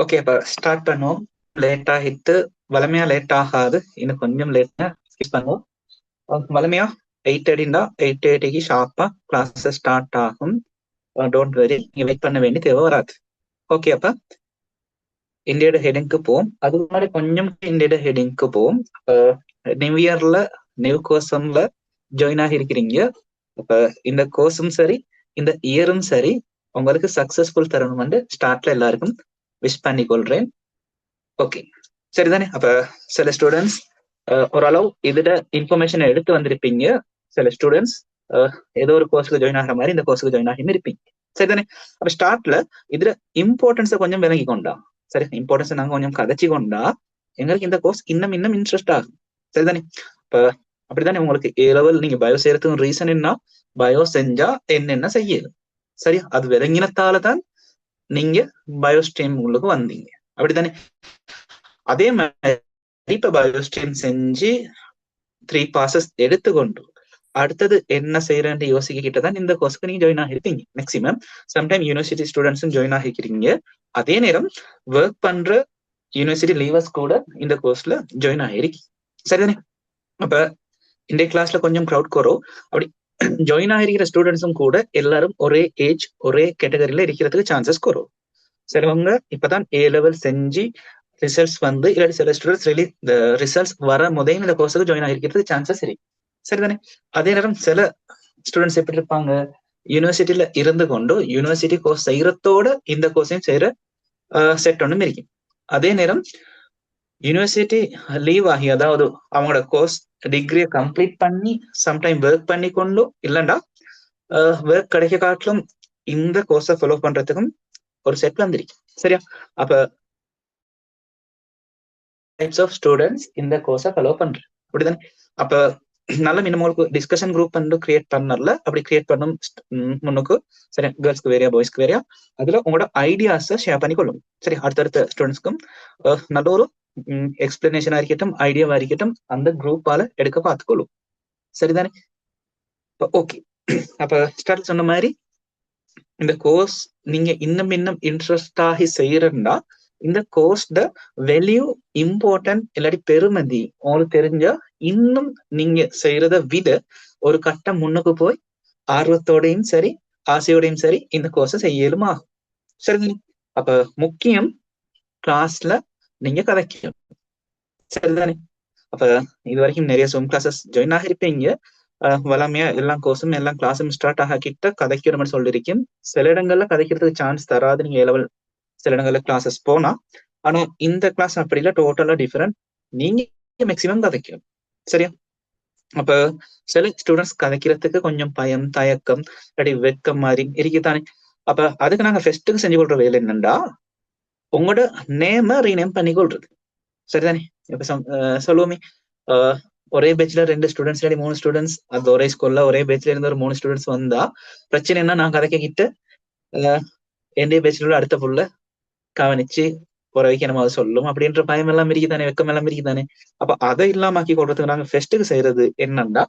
Okay, அப்ப start பண்ணுவோம். Late ஆகிட்டு வளமையா லேட் ஆகாது, இன்னும் கொஞ்சம் லேட்டா ஸ்கிப் பண்ணுவோம். வளமையா 8:30 8:30க்கு ஷார்ப்பா கிளாஸ் ஸ்டார்ட் ஆகும். டோன்ட் வெரி, நீங்க வெயிட் பண்ண வேண்டிய தேவை வராது. ஓகே, அப்ப இந்தியோட ஹெடிங்க்கு போவோம். அதுக்கு முன்னாடி கொஞ்சம் இந்தியோட ஹெடிங்க்கு போவோம். நியூ இயர்ல நியூ கோர்ஸ்ல ஜாயின் ஆகியிருக்கிறீங்க. அப்ப இந்த கோர்ஸும் சரி இந்த இயரும் சரி உங்களுக்கு சக்சஸ்ஃபுல் தரணும் வந்து ஸ்டார்ட்ல எல்லாருக்கும் விஷ் பண்ணி கொள்றேன். ஓகே, சரிதானே? அப்ப சில ஸ்டூடெண்ட்ஸ் ஓரளவு இதுல இன்ஃபர்மேஷன் எடுத்து வந்திருப்பீங்க. சில ஸ்டூடெண்ட்ஸ் ஏதோ ஒரு கோர்ஸுக்கு ஜாயின் ஆகிற மாதிரி இந்த கோர்ஸுக்கு ஜாயின் ஆகி இருப்பீங்க. சரிதானே? அப்ப ஸ்டார்ட்ல இதுல இம்பார்ட்டன்ஸை கொஞ்சம் விளங்கி கொண்டா, சரி, இம்பார்ட்டன்ஸ் நாங்க கொஞ்சம் கதைச்சி கொண்டா எங்களுக்கு இந்த கோர்ஸ் இன்னும் இன்னும் இன்ட்ரெஸ்ட் ஆகும். சரிதானே? இப்ப அப்படித்தானே உங்களுக்கு ஏ லெவல் நீங்க பயோ செய்யறதுக்கு ரீசன் என்ன? பயோ செஞ்சா என்னென்ன செய்யணும், சரியா? அது விளங்கினத்தால தான் நீங்க பயோ ஸ்ட்ரீம் உங்களுக்கு வந்தீங்க, அப்படித்தானே? அதே மாதிரி இப்ப பயோ ஸ்ட்ரீம் செஞ்சு 3 passes எடுத்துக்கொண்டு அடுத்தது என்ன செய்யறேன்னு யோசிக்கிட்டு தான் இந்த கோர்ஸ்க்கு நீங்க ஜாயின் ஆகிருப்பீங்க. மேக்சிமம் சம்டைம் யூனிவர்சிட்டி ஸ்டூடெண்ட்ஸும் ஜாயின் ஆகிக்கிறீங்க. அதே நேரம் ஒர்க் பண்ற யூனிவர்சிட்டி லீவர்ஸ் கூட இந்த கோர்ஸ்ல ஜாயின் ஆகிருக்கு. சரிதானே? அப்ப இந்த கிளாஸ்ல கொஞ்சம் க்ரௌட் குறோம். அப்படி ஜாயின் ஆகிருக்கிற ஸ்டூடெண்ட்ஸும் கூட எல்லாரும் ஒரே ஏஜ் ஒரே கேட்டகரியில இருக்கிறதுக்கு சான்சஸ் குறோம். சிலவங்க இப்பதான் ஏ லெவல் செஞ்சு ரிசல்ட்ஸ் வந்து இல்லாட்டி சில ஸ்டூடெண்ட்ஸ் இந்த ரிசல்ட்ஸ் வர முதல் இந்த கோர்ஸுக்கு ஜாயின் ஆகிருக்கிறதுக்கு சான்சஸ் இருக்கு. சரிதானே? அதே நேரம் சில ஸ்டூடெண்ட்ஸ் எப்படி இருப்பாங்க, யூனிவர்சிட்டியில இருந்து கொண்டு யூனிவர்சிட்டி கோர்ஸ் செய்யறதோட இந்த கோர்ஸையும் செய்யற செட் ஒன்றும் இருக்கு. அதே நேரம் யூனிவர்சிட்டி லீவ் ஆகி, அதாவது அவங்களோட கோர்ஸ் டிகிரியை கம்ப்ளீட் பண்ணி சம்டைம் ஒர்க் பண்ணி கொண்டு இல்லைண்டா ஒர்க் கிடைக்க காட்டிலும் இந்த கோர்ஸை ஃபாலோ பண்றதுக்கும் ஒரு செட் வந்திருக்கு. சரியா? அப்ப டைப்ஸ் ஆஃப் ஸ்டூடெண்ட்ஸ் இந்த கோர்ஸை ஃபாலோ பண்றேன், அப்படிதானே? அப்ப நல்ல மினிமம் டிஸ்கஷன் குரூப் வந்து கிரியேட் பண்ணல, அப்படி கிரியேட் பண்ணும் முன்னுக்கு சரி, கேர்ள்ஸ்க்கு வேறையா பாய்ஸ்க்கு வேறையா அதுல உங்களோட ஐடியாஸை ஷேர் பண்ணி கொள்ளும். சரி, அடுத்தடுத்த ஸ்டூடெண்ட்ஸ்க்கும் நல்ல ஒரு எக்ஸ்பிளனேஷனா இருக்கட்டும் ஐடியாவா இருக்கட்டும் அந்த குரூப்பால எடுக்க பார்த்துக்கொள்ளும். சரிதானே? ஓகே, அப்ப ஸ்டார்ட் சொன்ன மாதிரி இந்த கோர்ஸ் நீங்க இன்னும் இன்னும் இன்ட்ரெஸ்ட் ஆகி செய்யறா இந்த கோர்ஸ்ட வேல்யூ இம்பார்ட்டன்ட் இல்லாட்டி பெருமதி உங்களுக்கு தெரிஞ்சா இன்னும் நீங்க செய்யறத விட ஒரு கட்டம் முன்னுக்கு போய் ஆர்வத்தோடையும் சரி ஆசையோடையும் சரி இந்த கோர்ஸை செய்யலுமா. சரிதானே? அப்ப முக்கியம் கிளாஸ்ல நீங்க கதைக்கணும். சரிதானே? அப்ப இது வரைக்கும் நிறைய ஜூம் கிளாஸஸ் ஜாயின் ஆகிருப்பீங்க. வளமையா எல்லா கோர்ஸும் எல்லா கிளாஸும் ஸ்டார்ட் ஆகிட்ட கதைக்கிற மாதிரி சொல்லியிருக்கேன். சில இடங்கள்ல கதைக்கிறதுக்கு சான்ஸ் தராது, நீங்க லெவல் சில இடங்கள்ல கிளாஸஸ் போனா. ஆனா இந்த கிளாஸ் அப்படி இல்லை, டோட்டலா டிஃபரெண்ட். நீங்க மேக்சிமம் கதைக்கணும். சரியா? அப்ப சில ஸ்டூடெண்ட்ஸ் கதைக்கிறதுக்கு கொஞ்சம் பயம் தயக்கம் இல்லாட்டி வெக்கம் மாதிரி இருக்குதானே. அப்ப அதுக்கு நாங்க ஃபெஸ்ட்டுக்கு செஞ்சு கொள்ற வேலை என்னண்டா உங்களோட நேம ரீநேம் பண்ணி கொள்றது. சரிதானே? இப்ப சொல்லுவோமே, ஒரே பேட்ச்ல 2 ஸ்டூடெண்ட்ஸ் இல்லாட்டி 3 ஸ்டூடெண்ட்ஸ் அந்த ஒரே ஸ்கூல்ல ஒரே பேட்ச்ல இருந்து ஒரு 3 ஸ்டூடெண்ட்ஸ் வந்தா பிரச்சனை என்ன, நான் கதைக்கிட்ட எந்த பேட்ச்ல அடுத்த புள்ள கவனிச்சு போற வைக்க நம்ம அதை சொல்லும் அப்படின்ற பயம் எல்லாம் இருக்குதானே, வெக்கம் எல்லாம் இருக்குதானே. அப்ப அதை இல்லாம ஆக்கி கொள்றதுக்கு நாங்க ஃபெஸ்ட்டுக்கு செய்யறது என்னன்னா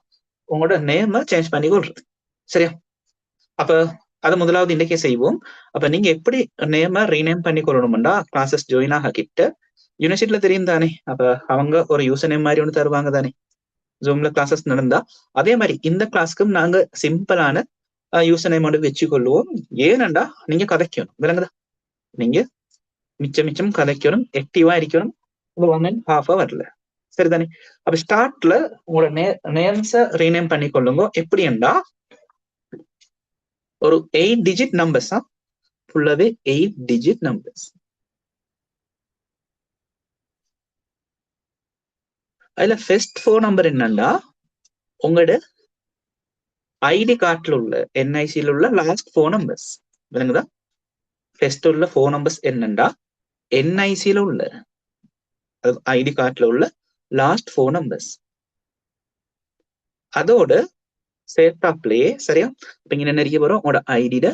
உங்களோட நேம சேஞ்ச் பண்ணி கொள்றது. சரியா? அப்ப அதை முதலாவது இன்னைக்கே செய்வோம். அப்ப நீங்க எப்படி நேம ரீநேம் பண்ணி கொள்ளணும்டா கிளாஸஸ் ஜாயின் ஆகிட்ட யூனிவர்சிட்டியில தெரியும் தானே. அப்ப அவங்க ஒரு யூசர் நேம் மாதிரி ஒன்று தருவாங்க தானே ஜூம்ல கிளாஸஸ் நடந்தா. அதே மாதிரி இந்த கிளாஸ்க்கும் நாங்க சிம்பிளான யூசர் நேம் மட்டும் வச்சு கொள்ளுவோம். ஏனண்டா நீங்க கதைக்கணும், விளங்குதா? நீங்க மிச்சம் மிச்சம் கதைக்கணும், ஆக்டிவா இருக்கணும். 1.5 hour சரிதானே? அப்ப ஸ்டார்ட்ல உங்களோட நேம்ஸ ரீநேம் பண்ணி கொள்ளுங்க. எப்படின்னா ஒரு 8 digit நம்பர்ஸ், ஃபுல்லாவே 8 digit நம்பர்ஸ். அதுல ஃபர்ஸ்ட் 4 நம்பர் என்னன்னா உங்களோட ஐடி கார்ட்ல உள்ள என்ஐசில உள்ள லாஸ்ட் 4 நம்பர்ஸ். விளங்குதா? ஃபர்ஸ்ட் உள்ள 4 நம்பர்ஸ் என்னண்டா என்ஐசில உள்ள ஐடி கார்ட்ல உள்ள லாஸ்ட் 4 நம்பர்ஸ். அதோட சேர்த்தாப்லயே சரியா இப்ப இங்க என்ன வரும், உங்களோட ஐடியில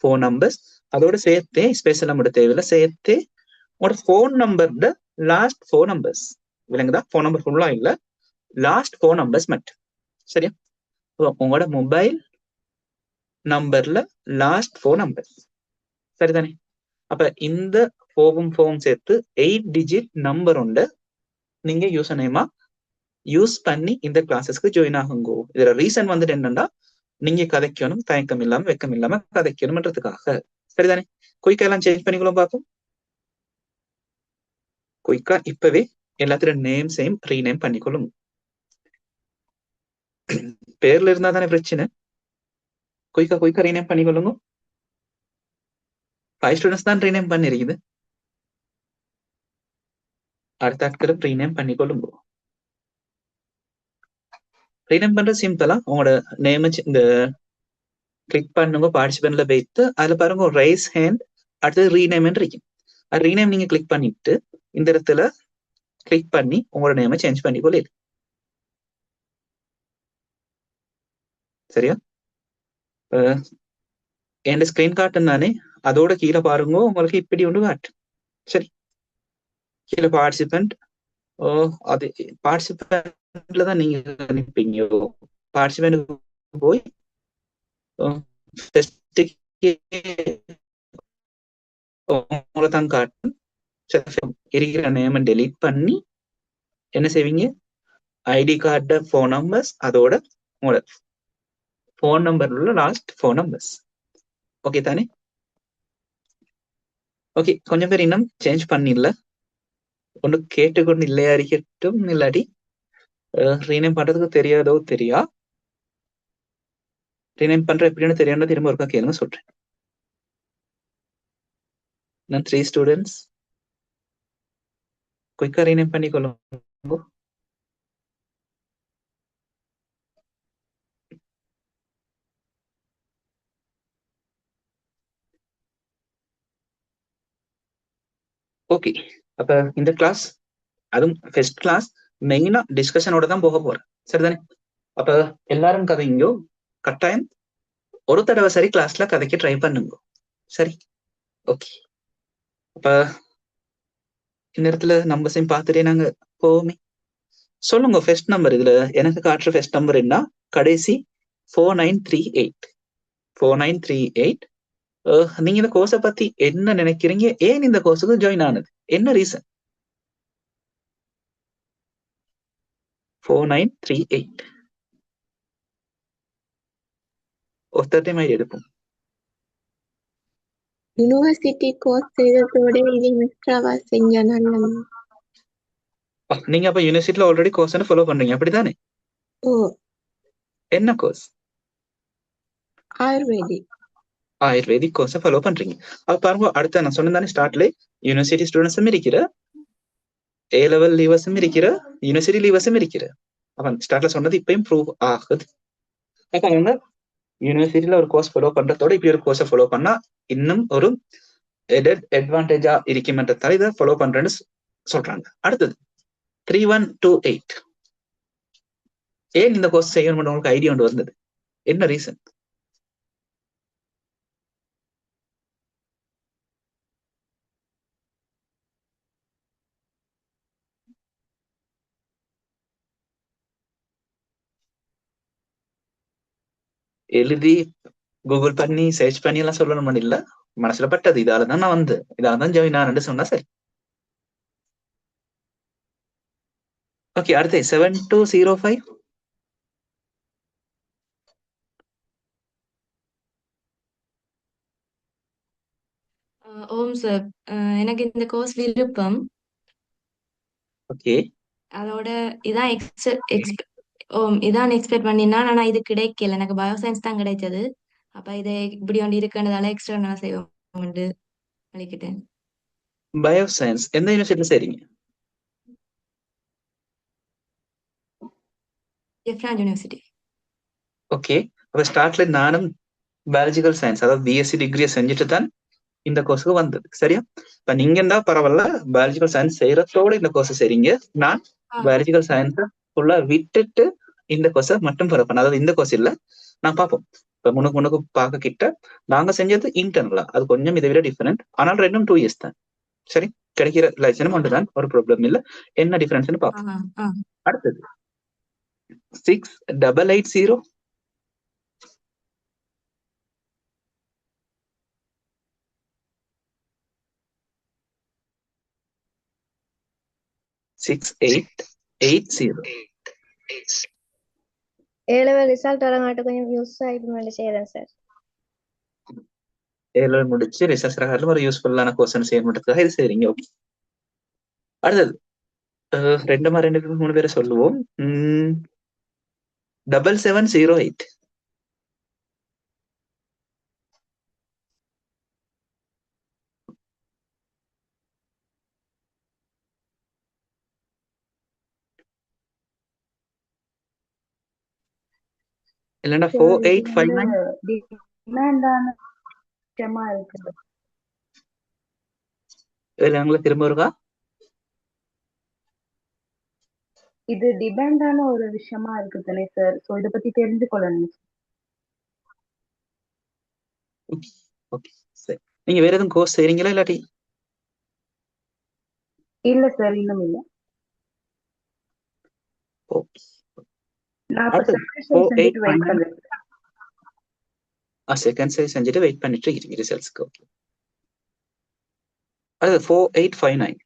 4 நம்பர்ஸ் அதோட சேர்த்தே ஸ்பெஷல் நம்பர் தேவையில்லை, சேர்த்தே உங்களோட ஃபோன் நம்பர்ல லாஸ்ட் 4 நம்பர்ஸ். விளங்குதா? ஃபோன் நம்பர் ஃபுல்லா இல்ல, லாஸ்ட் 4 நம்பர்ஸ் மட்டும். சரியா? உங்களோட மொபைல் நம்பர்ல லாஸ்ட் 4 நம்பர்ஸ். சரிதானே? அப்ப இந்த ഫോം சேர்த்து 8 டிஜிட் நம்பர் உண்டு நீங்க யூசர் நேமா யூஸ் பண்ணி இந்த கிளாஸஸ்க்கு ஜாயின் ஆகுங்கோ. இதுல ரீசன் வந்துட்டு என்னன்னா நீங்க கதைக்கணும், தயக்கம் இல்லாம வெக்கம் இல்லாம கதைக்கணும்ன்றதுக்காக. சரிதானே? குயிக்கா எல்லாம் சேஞ்ச் பண்ணிக்கொள்ளும் பார்ப்போம். குயிக்கா இப்பவே எல்லாத்தோட நேம்ஸையும் ரீநேம் பண்ணிக்கொள்ளும். பேர்ல இருந்தா தானே பிரச்சனை. குயிக்கா ரீநேம் பண்ணிக்கொள்ளுங்க. 5 ஸ்டூடெண்ட்ஸ் தான் ரீநேம் பண்ணிருக்குது. அடுத்த ஆட்களும் ரீநேம் பண்ணிக்கொள்ளுங்க. ரீநேம் பண்றது சிம்பிளா உங்களோட நேம் இந்த கிளிக் பண்ணுங்க, பார்ட்டிசிபென்ட்ல வைத்து அதுல பாருங்க ரைஸ் ஹேண்ட், அடுத்தது ரீநேம் இருக்கும். ரீநேம் நீங்க கிளிக் பண்ணிட்டு இந்த இடத்துல கிளிக் பண்ணி உங்களோட நேமை சேஞ்ச் பண்ணிக்கொள்ளு. சரியா? என் ஸ்கிரீன் காட்டும் தானே, அதோட கீழே பாருங்க உங்களுக்கு இப்படி ஒன்று காட்டும். சரி, கீழே பார்ட்டிசிபென்ட். அது பார்ட்டிசிபென்ட்ல தான் நீங்க நிற்பீங்க. பார்ட்டிசிபென்ட் போய் உங்களை தான் காட்டும். இருக்கிற நேமை டெலீட் பண்ணி என்ன செய்வீங்க, ஐடி கார்டு, ஃபோன் நம்பர்ஸ், அதோட உங்களோட ஃபோன் நம்பர் உள்ள லாஸ்ட் 4 நம்பர்ஸ். ஓகே தானே? ஓகே, கொஞ்சம் பேர் இன்னும் சேஞ்ச் பண்ணிடல. ஒன்று கேட்டுக்கொண்டு இல்லையா இருக்கட்டும், இல்லாட்டி ரீநேம் பண்றதுக்கு தெரியாதோ தெரியா. ரீநேம் பண்ற எப்படின்னு தெரியாம திரும்ப ஒருக்கா கேளுங்க, சொல்றேன். நான் 3 ஸ்டூடெண்ட்ஸ் குயிக்கா ரீநேம் பண்ணிக்கொள்ளும். ஓகே, அப்ப இந்த கிளாஸ் அதுவும் ஃபர்ஸ்ட் கிளாஸ் மெயினா டிஸ்கஷனோட தான் போக போறேன். சரிதானே? அப்ப எல்லாரும் கதைங்கோ, கட்டாயம் ஒரு தடவை சரி கிளாஸ்ல கதைக்க ட்ரை பண்ணுங்க. சரி, ஓகே. அப்ப இந்த இடத்துல நம்பர்ஸையும் பார்த்துட்டே நாங்க போவோமே. சொல்லுங்க ஃபர்ஸ்ட் நம்பர். இதுல எனக்கு காட்டுற ஃபர்ஸ்ட் நம்பர் என்ன? கடைசி 4938. 4938. நீங்க இந்த கோர்ஸை பத்தி என்ன நினைக்கிறீங்க? ஏன் இந்த கோர்ஸுக்கு ஜாயின் ஆனது? என்ன ரீசன்? 4938 ஒருத்தர் மாதிரி எடுப்போம். யூனிவர்சிட்டி கோர்ஸ் செய்ததோட இது எக்ஸ்ட்ராவா செஞ்சா நல்லது. நீங்க அப்ப யூனிவர்சிட்டியில ஆல்ரெடி கோர்ஸ் ஃபாலோ பண்றீங்க, அப்படிதானே? ஓ, என்ன கோர்ஸ்? ஆயுர்வேதிக். ஆயுர்வேதிக் கோர்ஸை ஃபாலோ பண்றீங்க. அப்ப பாருங்க, அடுத்த நான் சொன்னதானே ஸ்டார்ட்ல யூனிவர்சிட்டி ஸ்டூடெண்ட்ஸும் இருக்கிற, ஏ லெவல் லீவர்ஸும் இருக்கிற, யூனிவர்சிட்டி லீவர்ஸும் இருக்கிற. அவன் ஸ்டார்ட்ல சொன்னது இப்பயும் ப்ரூவ் ஆகுது. அப்ப அவங்க யூனிவர்சிட்டியில ஒரு கோர்ஸ் ஃபாலோ பண்றதோட இப்படி ஒரு கோர்ஸை ஃபாலோ பண்ணா இன்னும் ஒரு அட்வான்டேஜா இருக்குமென்றதால இதை ஃபாலோ பண்றேன்னு சொல்றாங்க. அடுத்தது 3128. ஏன் இந்த கோர்ஸ் செய்யணும் உங்களுக்கு ஐடியா ஒன்று வந்தது? என்ன ரீசன்? எழுதி கூகுள் பண்ணி சர்ச் பண்ணி எல்லாம் சொல்லணும் இல்ல, மனசுல பட்டது இதாலதான் நான் வந்து இதாலதான் ஜாயின் ஆனு சொன்னா சரி. ஓகே, அடுத்து 7205. ஓம் சார், எனக்கு இந்த கோர்ஸ் விருப்பம். ஓகே, அதோட இதான் இதான் எக்ஸ்பெக்ட் பண்ணினா, ஆனா இது கிடைக்கல. எனக்கு பயோசயின்ஸ் தான் கிடைச்சது. அப்ப இது இப்படி ஒன்று இருக்குன்றதால எக்ஸ்ட்ரா நான் செய்வோம் பண்ணிக்கிட்டேன். பயோ சயின்ஸ் எந்த யூனிவர்சிட்டியில செய்றீங்க? Different university. ஓகே, அப்ப ஸ்டார்ட்ல நானும் பயாலஜிக்கல் சயின்ஸ் அதாவது பிஎஸ்சி டிகிரியை செஞ்சுட்டு தான் இந்த கோர்ஸுக்கு வந்தது. சரியா? இப்ப நீங்க என்ன பரவாயில்ல, பயாலஜிக்கல் சயின்ஸ் செய்யறதோட இந்த கோர்ஸ் செய்றீங்க. நான் பயாலஜிக்கல் சயின்ஸை ஃபுல்லா விட்டுட்டு இந்த கோர்ஸை மட்டும் ஃபாலோ பண்ண, அதாவது இந்த கோர்ஸ் இல்ல, நான் பார்ப்போம். இப்ப முன்னுக்கு பார்க்க கிட்ட நாங்க செஞ்சது இன்டர்னலா, அது கொஞ்சம் இதை விட டிஃபரெண்ட். ஆனால் ரெண்டும் 2 இயர்ஸ் தான். சரி, கிடைக்கிற லைசனும் ஒன்று தான், ஒரு ப்ராப்ளம் இல்ல. என்ன டிஃபரன்ஸ்னு பார்ப்போம். அடுத்தது 6880. 6880. A-level ரிசல்ட் வரங்காட்டு கொஞ்சம் யூஸ் ஆயிட்டு செய்யறேன் சார். A-level முடிச்சு ரிசல்ட் காட்டிலும் ஒரு யூஸ்ஃபுல்லான கொஸ்டின் செய்ய மட்டும் இது சரிங்க. ஓகே, அடுத்தது 2 பேரை சொல்லுவோம். 7708. இல்லைன்னா 4859. இதுல உங்களுக்கு திரும்ப இருக்கா? இது டிபெண்டான ஒரு விஷயமா இருக்கு தானே சார். சோ இத பத்தி தெரிஞ்சுக்கொள்ளணும். ஓகே, சரி. நீங்க வேற எதுவும் கோர்ஸ் செய்றீங்களா இல்லாட்டி? இல்ல சார், இன்னும் இல்ல. ஓகே, நான் இப்ப அடுத்தது செகண்ட் செஞ்சுட்டு வெயிட் 4859. பண்றேன். செகண்ட் சைஸ் செஞ்சுட்டு வெயிட் பண்ணிட்டு இருக்கீங்க ரிசல்ட்ஸ்க்கு. ஓகே, அது 4859.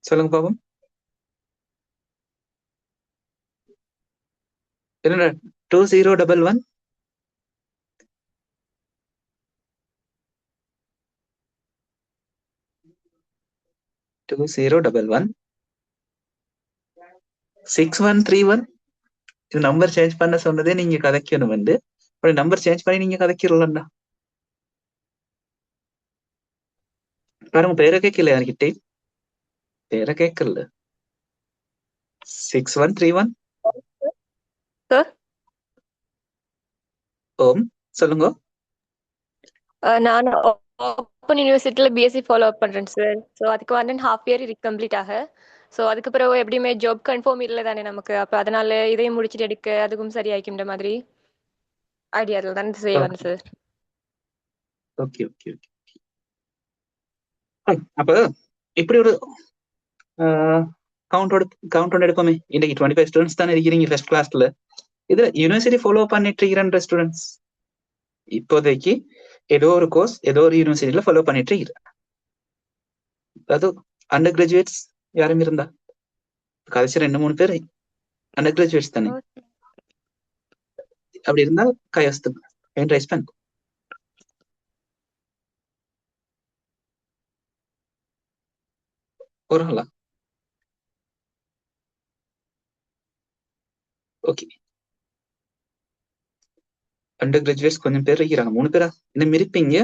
சொல்லுங்க பாப்போம். இல்ல 2011. 2011. 6131. இது நம்பர் சேஞ்ச் பண்ண சொன்னதே நீங்க கதைக்கணும் வந்து. அப்படி நம்பர் சேஞ்ச் பண்ணி நீங்க கதைக்கிறீங்களா? பாருங்க, பேரை கேட்கல என்கிட்ட. பேரை கேட்கல. 6131. சார் ஓம், சொல்லுங்க. நான் ஓப்பன் யூனிவர்சிட்டியில பிஎஸ்சி ஃபாலோ அப் பண்றேன் சார். ஸோ அதுக்கு 1.5 இயர் இது கம்ப்ளீட் ஆக. ஸோ அதுக்கு பிறகு எப்படியுமே ஜாப் கன்ஃபார்ம் இல்லை தானே நமக்கு. அப்போ அதனால இதையும் முடிச்சுட்டு எடுக்க அதுக்கும் சரியாயிக்கின்ற மாதிரி ஐடியாவில் தானே செய்வேன் சார். Okay okay okay. அப்ப இப்படி ஒரு கவுண்ட் எடுப்போமே. இன்னைக்கு 25 ஸ்டூடெண்ட்ஸ் தானே இருக்கிறீங்க ஃபர்ஸ்ட் கிளாஸ்ல. இதுல யூனிவர்சிட்டி ஃபாலோ பண்ணிட்டு இருக்கிற ஸ்டூடெண்ட்ஸ் இப்போதைக்கு ஏதோ ஒரு கோர்ஸ் ஏதோ ஒரு யூனிவர்சிட்டியில ஃபாலோ பண்ணிட்டு இருக்கிற. அது அண்டர் கிராஜுவேட்ஸ் யாரும் இருந்தா கடைசி 2-3 பேர் அண்டர் கிராஜுவேட்ஸ் தானே. அப்படி இருந்தா கையஸ்து ஹேண்ட் ரைஸ் பண்ணு. ஒரு ஆளா? ஓகே, அண்டர் கிராஜுவேட்ஸ் கொஞ்சம் பேர் இருக்கிறாங்க. 3 பேரா இன்னும் இருப்பீங்க.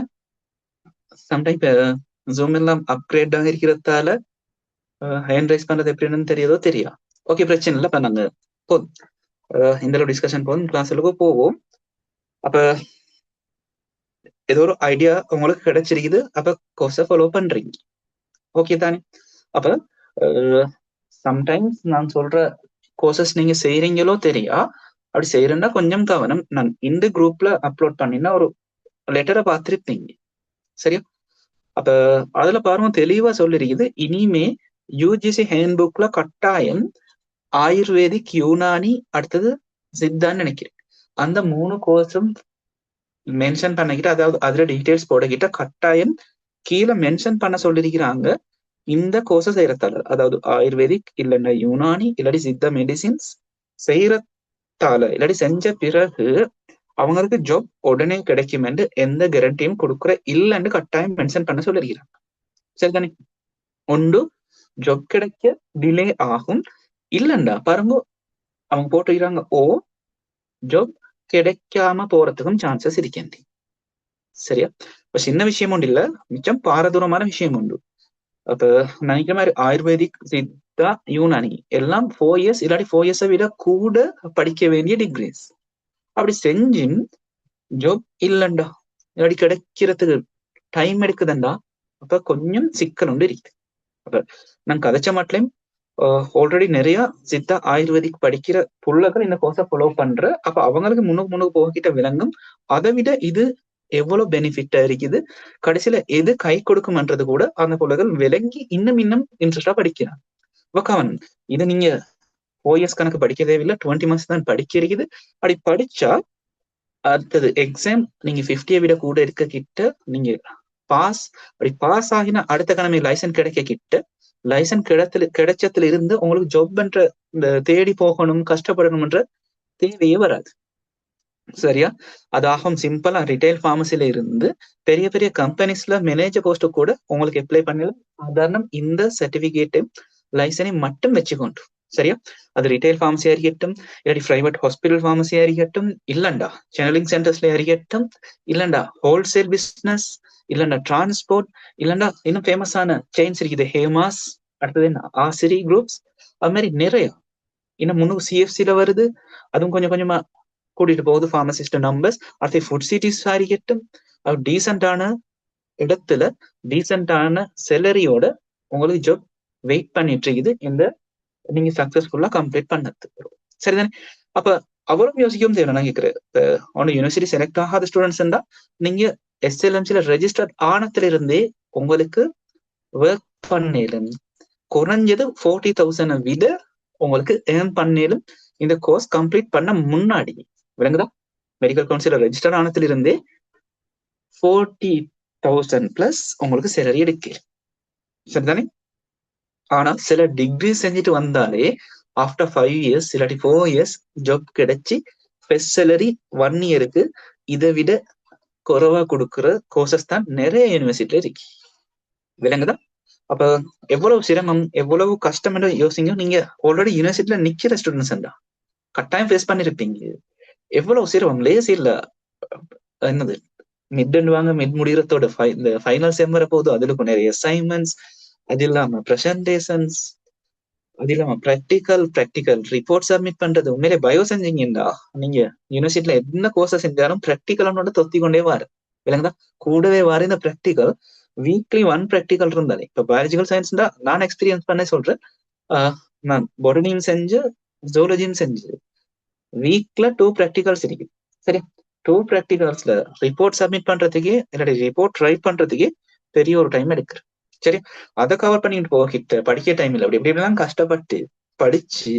சம்டைம் ஜூம் எல்லாம் அப்கிரேட் ஆக இருக்கிறதால ஹேண்ட் ரைஸ் பண்றது எப்படின்னு தெரியாதோ தெரியா. ஓகே, பிரச்சனை இல்லை. இப்ப நாங்க போதும், இந்த டிஸ்கஷன் போதும், கிளாஸ்களுக்கு போவோம். அப்ப ஏதோ ஒரு ஐடியா உங்களுக்கு கிடைச்சிருக்குது. அப்ப கோர்ஸை ஃபாலோ பண்றீங்க. ஓகே தானே? அப்ப சம்டைம்ஸ் நான் சொல்ற கோர்சஸ் நீங்க செய்யறீங்களோ தெரியா. அப்படி செய்யறேன்னா கொஞ்சம் கவனம். நான் இந்த குரூப்ல அப்லோட் பண்ணினா ஒரு லெட்டரை பார்த்திருப்பீங்க, சரியா? அப்ப அதுல பாருங்க தெளிவா சொல்லிருக்குது. இனிமே யூஜிசி ஹேண்ட்புக்ல கட்டாயம் ஆயுர்வேதிக், யூனானி, அடுத்தது சித்தான்னு நினைக்கிறேன். அந்த 3 கோர்ஸும் மென்ஷன் பண்ணிக்கிட்டு, அதாவது அதுல டீடைல்ஸ் போடக்கிட்ட கட்டாயம் கீழே மென்ஷன் பண்ண சொல்லிருக்கிறாங்க. இந்த கோர்ஸை செய்யறதால, அதாவது ஆயுர்வேதிக் இல்லைன்னா யூனானி இல்லாட்டி சித்த மெடிசின்ஸ் செய்யறதால இல்லாட்டி செஞ்ச பிறகு அவங்களுக்கு ஜாப் உடனே கிடைக்கும் என்று எந்த கேரண்டியும் கொடுக்குற இல்லைன்னு கட்டாயம் மென்ஷன் பண்ண சொல்லிருக்கிறாங்க. சரிதானே? ஒன்று ஜாப் கிடைக்க டிலே ஆகும். இல்லைண்டா பாருங்க அவங்க போட்டுக்கிறாங்க, ஓ ஜாப் கிடைக்காம போறதுக்கும் சான்சஸ் இருக்கேன். சரியா? இப்ப சின்ன விஷயம் ஒன்று இல்ல, மிச்சம் பாரதூரமான விஷயம் உண்டு. அப்ப நினைக்கிற மாதிரி ஆயுர்வேதிக், சித்தா, யூனானி எல்லாம் 4 இயர்ஸ் இல்லாட்டி 4 இயர்ஸை விட கூட படிக்க வேண்டிய டிகிரிஸ். அப்படி செஞ்சும் ஜாப் இல்லைண்டா இல்லாட்டி கிடைக்கிறதுக்கு டைம் எடுக்குதுண்டா, அப்ப கொஞ்சம் சிக்கல் உண்டு இருக்கு. அப்ப நான் கதைச்ச மாட்டிலையும் ஆல்ரெடி நிறைய சித்தா ஆயுர்வேதிக் படிக்கிற புள்ளகள் இந்த கோர்ஸை ஃபாலோ பண்ற. அப்ப அவங்களுக்கு முன்னுக்கு போகிட்ட விளங்கும். அதை விட இது எவ்வளவு பெனிஃபிட்டா இருக்குது, கடைசியில எது கை கொடுக்கும்ன்றது கூட அந்த புள்ளகள் விளங்கி இன்னும் இன்ட்ரெஸ்டா படிக்கிறாங்க. கவனம், இது நீங்க 4 இயர்ஸ் கணக்கு படிக்க தேவையில்லை, 20 months தான் படிக்க இருக்குது. அப்படி படிச்சா அடுத்தது எக்ஸாம் நீங்க 50 விட கூட இருக்க கிட்ட நீங்க அப்படி பாஸ் ஆகினா அடுத்த கிழமை லைசன்ஸ் கிடைக்க கிட்ட லைசன்ஸ் கிடைச்சதுல இருந்து உங்களுக்கு ஜாப் பண்ற இந்த தேடி போகணும் கஷ்டப்படணும்ன்ற தேவையே வராது. சரியா? அதாகும் சிம்பிளா ரிட்டைல் ஃபார்மசில இருந்து பெரிய பெரிய கம்பெனிஸ்ல மேனேஜர் போஸ்ட் கூட உங்களுக்கு அப்ளை பண்ணலாம். சாதாரணம் இந்த சர்டிபிகேட்டும் லைசனையும் மட்டும் வச்சுக்கொண்டு. சரியா? அது ரிட்டைல் ஃபார்மசி அறியட்டும், இல்லாட்டி பிரைவேட் ஹாஸ்பிட்டல் ஃபார்மசி அறியட்டும், இல்லண்டா சேனலிங் சென்டர்ஸ்ல அறியட்டும், இல்லண்டா ஹோல்சேல் பிசினஸ், இல்லண்டா டிரான்ஸ்போர்ட், இல்லண்டா இன்னும் ஃபேமஸான செயின்ஸ் இருக்குது ஹேமாஸ், அடுத்தது என்ன ஆசிரி குரூப்ஸ், அது மாதிரி நிறைய இன்னும் முன்னுக்கு சிஎஃப்சில வருது. அதுவும் கொஞ்சம் கொஞ்சமா கூட்டிட்டு போகுது ஃபார்மசிஸ்ட் நம்பர்ஸ். அடுத்து ஃபுட் சிட்டிஸ் அறியட்டும், டீசென்டான இடத்துல டீசென்டான சேலரியோட உங்களுக்கு ஜாப் வெயிட் பண்ணிட்டு இருக்குது இந்த நீங்க சக்சஸ்ஃபுல்லா கம்ப்ளீட் பண்ணதுக்கு. சரிதானே? அப்ப அவ்வளவு யோசிக்கவும் தேவை. நான் கேட்கிறேன், ஒன்னு யூனிவர்சிட்டி செலக்ட் ஆகாத ஸ்டூடெண்ட்ஸ் இருந்தா நீங்க எஸ்எல்எம்சில ரெஜிஸ்டர்ட் ஆனத்துல இருந்தே உங்களுக்கு ஒர்க் பண்ணேலும் குறைஞ்சது 40,000 விட உங்களுக்கு ஏர்ன் பண்ணேலும் இந்த கோர்ஸ் கம்ப்ளீட் பண்ண முன்னாடி. விளங்குதா? மெடிக்கல் கவுன்சிலர் ரெஜிஸ்டர் ஆனத்துல இருந்தே 40,000 பிளஸ் உங்களுக்கு சேலரி எடுக்க. சரிதானே? ஆனா சில டிகிரி செஞ்சுட்டு வந்தாலே ஆஃப்டர் 5 இயர்ஸ் இல்லாட்டி 4 இயர்ஸ் ஜாப் கிடைச்சி ஃபர்ஸ்ட் சேலரி 1 இயருக்கு இதை விட குறைவா கொடுக்குற கோர்சஸ் தான் நிறைய யூனிவர்சிட்டியில இருக்கு. விளங்குதா? அப்ப எவ்வளவு சிரமம் எவ்வளவு கஷ்டம் என்று யோசிங்க. நீங்க ஆல்ரெடி யூனிவர்சிட்டியில நிக்கிற ஸ்டூடெண்ட்ஸ் இருந்தா கட்டாயம் ஃபேஸ் பண்ணிருப்பீங்க. எவ்வளவு சிரமம் லேஸ் இல்ல. என்னது மிட் வாங்க மிட் முடிகிறதோட இந்த ஃபைனல் செம் வர போகுது. அதுல நிறைய அசைன்மெண்ட்ஸ், அது இல்லாம ப்ரெசன்டேஷன்ஸ், அது இல்லாம ப்ராக்டிக்கல் ரிப்போர்ட் சப்மிட் பண்றது. உண்மையிலே பயோ செஞ்சீங்கடா நீங்க யூனிவர்சிட்டியில என்ன கோர்ஸ் செஞ்சாலும் ப்ராக்டிக்கல் தொத்தி கொண்டே வாரு. இல்லைங்களா? கூடவே வார இந்த ப்ராக்டிக்கல் வீக்லி 1 ப்ராக்டிக்கல் இருந்தாலே. இப்ப பயாலஜிக்கல் சயின்ஸ்டா நான் எக்ஸ்பீரியன்ஸ் பண்ண சொல்றேன். நான் பொட்டனியும் செஞ்சு ஜூலஜியும் செஞ்சு வீக்ல 2 ப்ராக்டிகல்ஸ் இருக்கு. சரி, 2 ப்ராக்டிகல்ஸ்ல ரிப்போர்ட் சப்மிட் பண்றதுக்கே இல்லாட்டி ரிப்போர்ட் ரைட் பண்றதுக்கே பெரிய ஒரு டைம் எடுக்குது. சரி, அதை கவர் பண்ணிட்டு போகிட்ட படிக்க டைம் இல்லை. அப்படி எப்படிலாம் கஷ்டப்பட்டு படிச்சு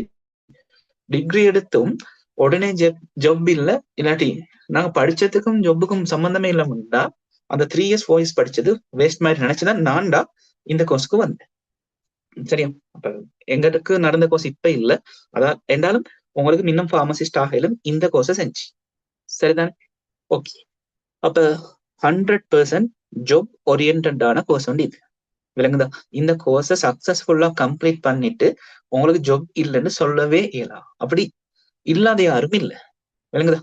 டிகிரி எடுத்தும் உடனே ஜப் இல்லை, இல்லாட்டி நாங்க படிச்சதுக்கும் ஜப்புக்கும் சம்பந்தமே இல்லாமண்டா அந்த 3 இயர்ஸ் 4 இயர்ஸ் படிச்சது வேஸ்ட் மாதிரி நினைச்சுதான் நான்டா இந்த கோர்ஸ்க்கு வந்தேன். சரியா? அப்ப எங்களுக்கு நடந்த கோர்ஸ் இப்ப இல்லை. அதான் என்றாலும் உங்களுக்கு இன்னும் ஃபார்மசிஸ்ட் ஆகலும் இந்த கோர்ஸை செஞ்சு. சரிதானே? ஓகே. அப்ப 100% ஜாப் ஓரியன்டான கோர்ஸ் வந்து இது. விளங்குதா? இந்த கோர்ஸை சக்சஸ்ஃபுல்லா கம்ப்ளீட் பண்ணிட்டு உங்களுக்கு ஜாப் இல்லைன்னு சொல்லவே இயலாம். அப்படி இல்லாத யாரும் இல்லை. விளங்குதா?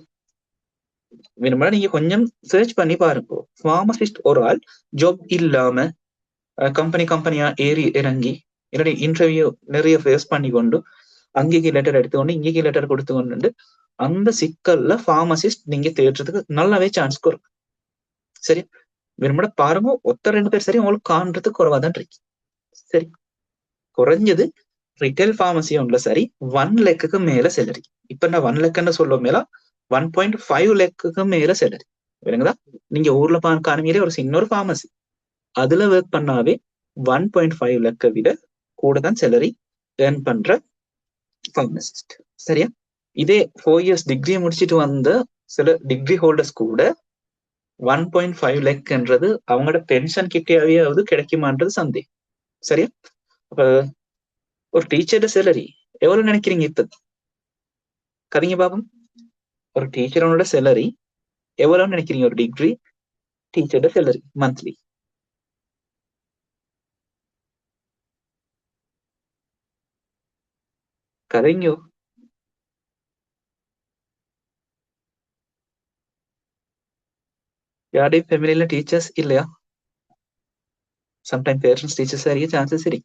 வேணும்னா நீங்க கொஞ்சம் சர்ச் பண்ணி பாருங்க. ஃபார்மசிஸ்ட் ஒரு ஆள் ஜாப் இல்லாம கம்பெனியா ஏறி இறங்கி என்னுடைய இன்டர்வியூ நிறைய ஃபேஸ் பண்ணி கொண்டு அங்கேக்கு லெட்டர் எடுத்துக்கொண்டு இங்கேக்கு லெட்டர் கொடுத்து கொண்டு அந்த சிக்கல்ல ஃபார்மசிஸ்ட் நீங்க தேடுறதுக்கு நல்லாவே சான்ஸ் குறைக்கும். சரி, வேணும்னா பாருங்க, 1-2 பேர் சரி உங்களுக்கு காண்றதுக்கு குறைவா தான் இருக்கு. சரி, குறைஞ்சது ரிட்டைல் ஃபார்மசி ஒன்றுல சரி 1 லட்சத்துக்கு மேல சேலரி. இப்ப நான் 1 லட்சம்னு சொல்ல மேல 1.5 லட்சத்துக்கு மேல சேலரி. வேணுங்களா? நீங்க ஊர்ல காணுமையிலே ஒரு சின்ன ஒரு ஃபார்மசி அதுல ஒர்க் பண்ணாவே 1.5 லட்சம் விட கூட தான் சேலரி ஏர்ன் பண்ற ஃபார்மசிஸ்ட். சரியா? இதே 4 இயர்ஸ் டிகிரி முடிச்சுட்டு வந்த சில டிகிரி ஹோல்டர்ஸ் கூட 1.5 லட்சம்ன்றது அவங்களோட பென்ஷன் கிட்டேயாவது கிடைக்குமான்றது சந்தேகம். சரியா? அப்ப ஒரு டீச்சரோட சேலரி எவ்வளவு நினைக்கிறீங்க? இப்ப கவிங்க பாபம், ஒரு டீச்சரோட சேலரி எவ்வளவு நினைக்கிறீங்க? ஒரு டிகிரி டீச்சரோட சேலரி மந்த்லி கதைங்கோ. யாருடையும் ஃபேமிலியில டீச்சர்ஸ் இல்லையா? சம்டைம் பேரண்ட்ஸ் டீச்சர்ஸ் அறிய சான்சஸ் சரி.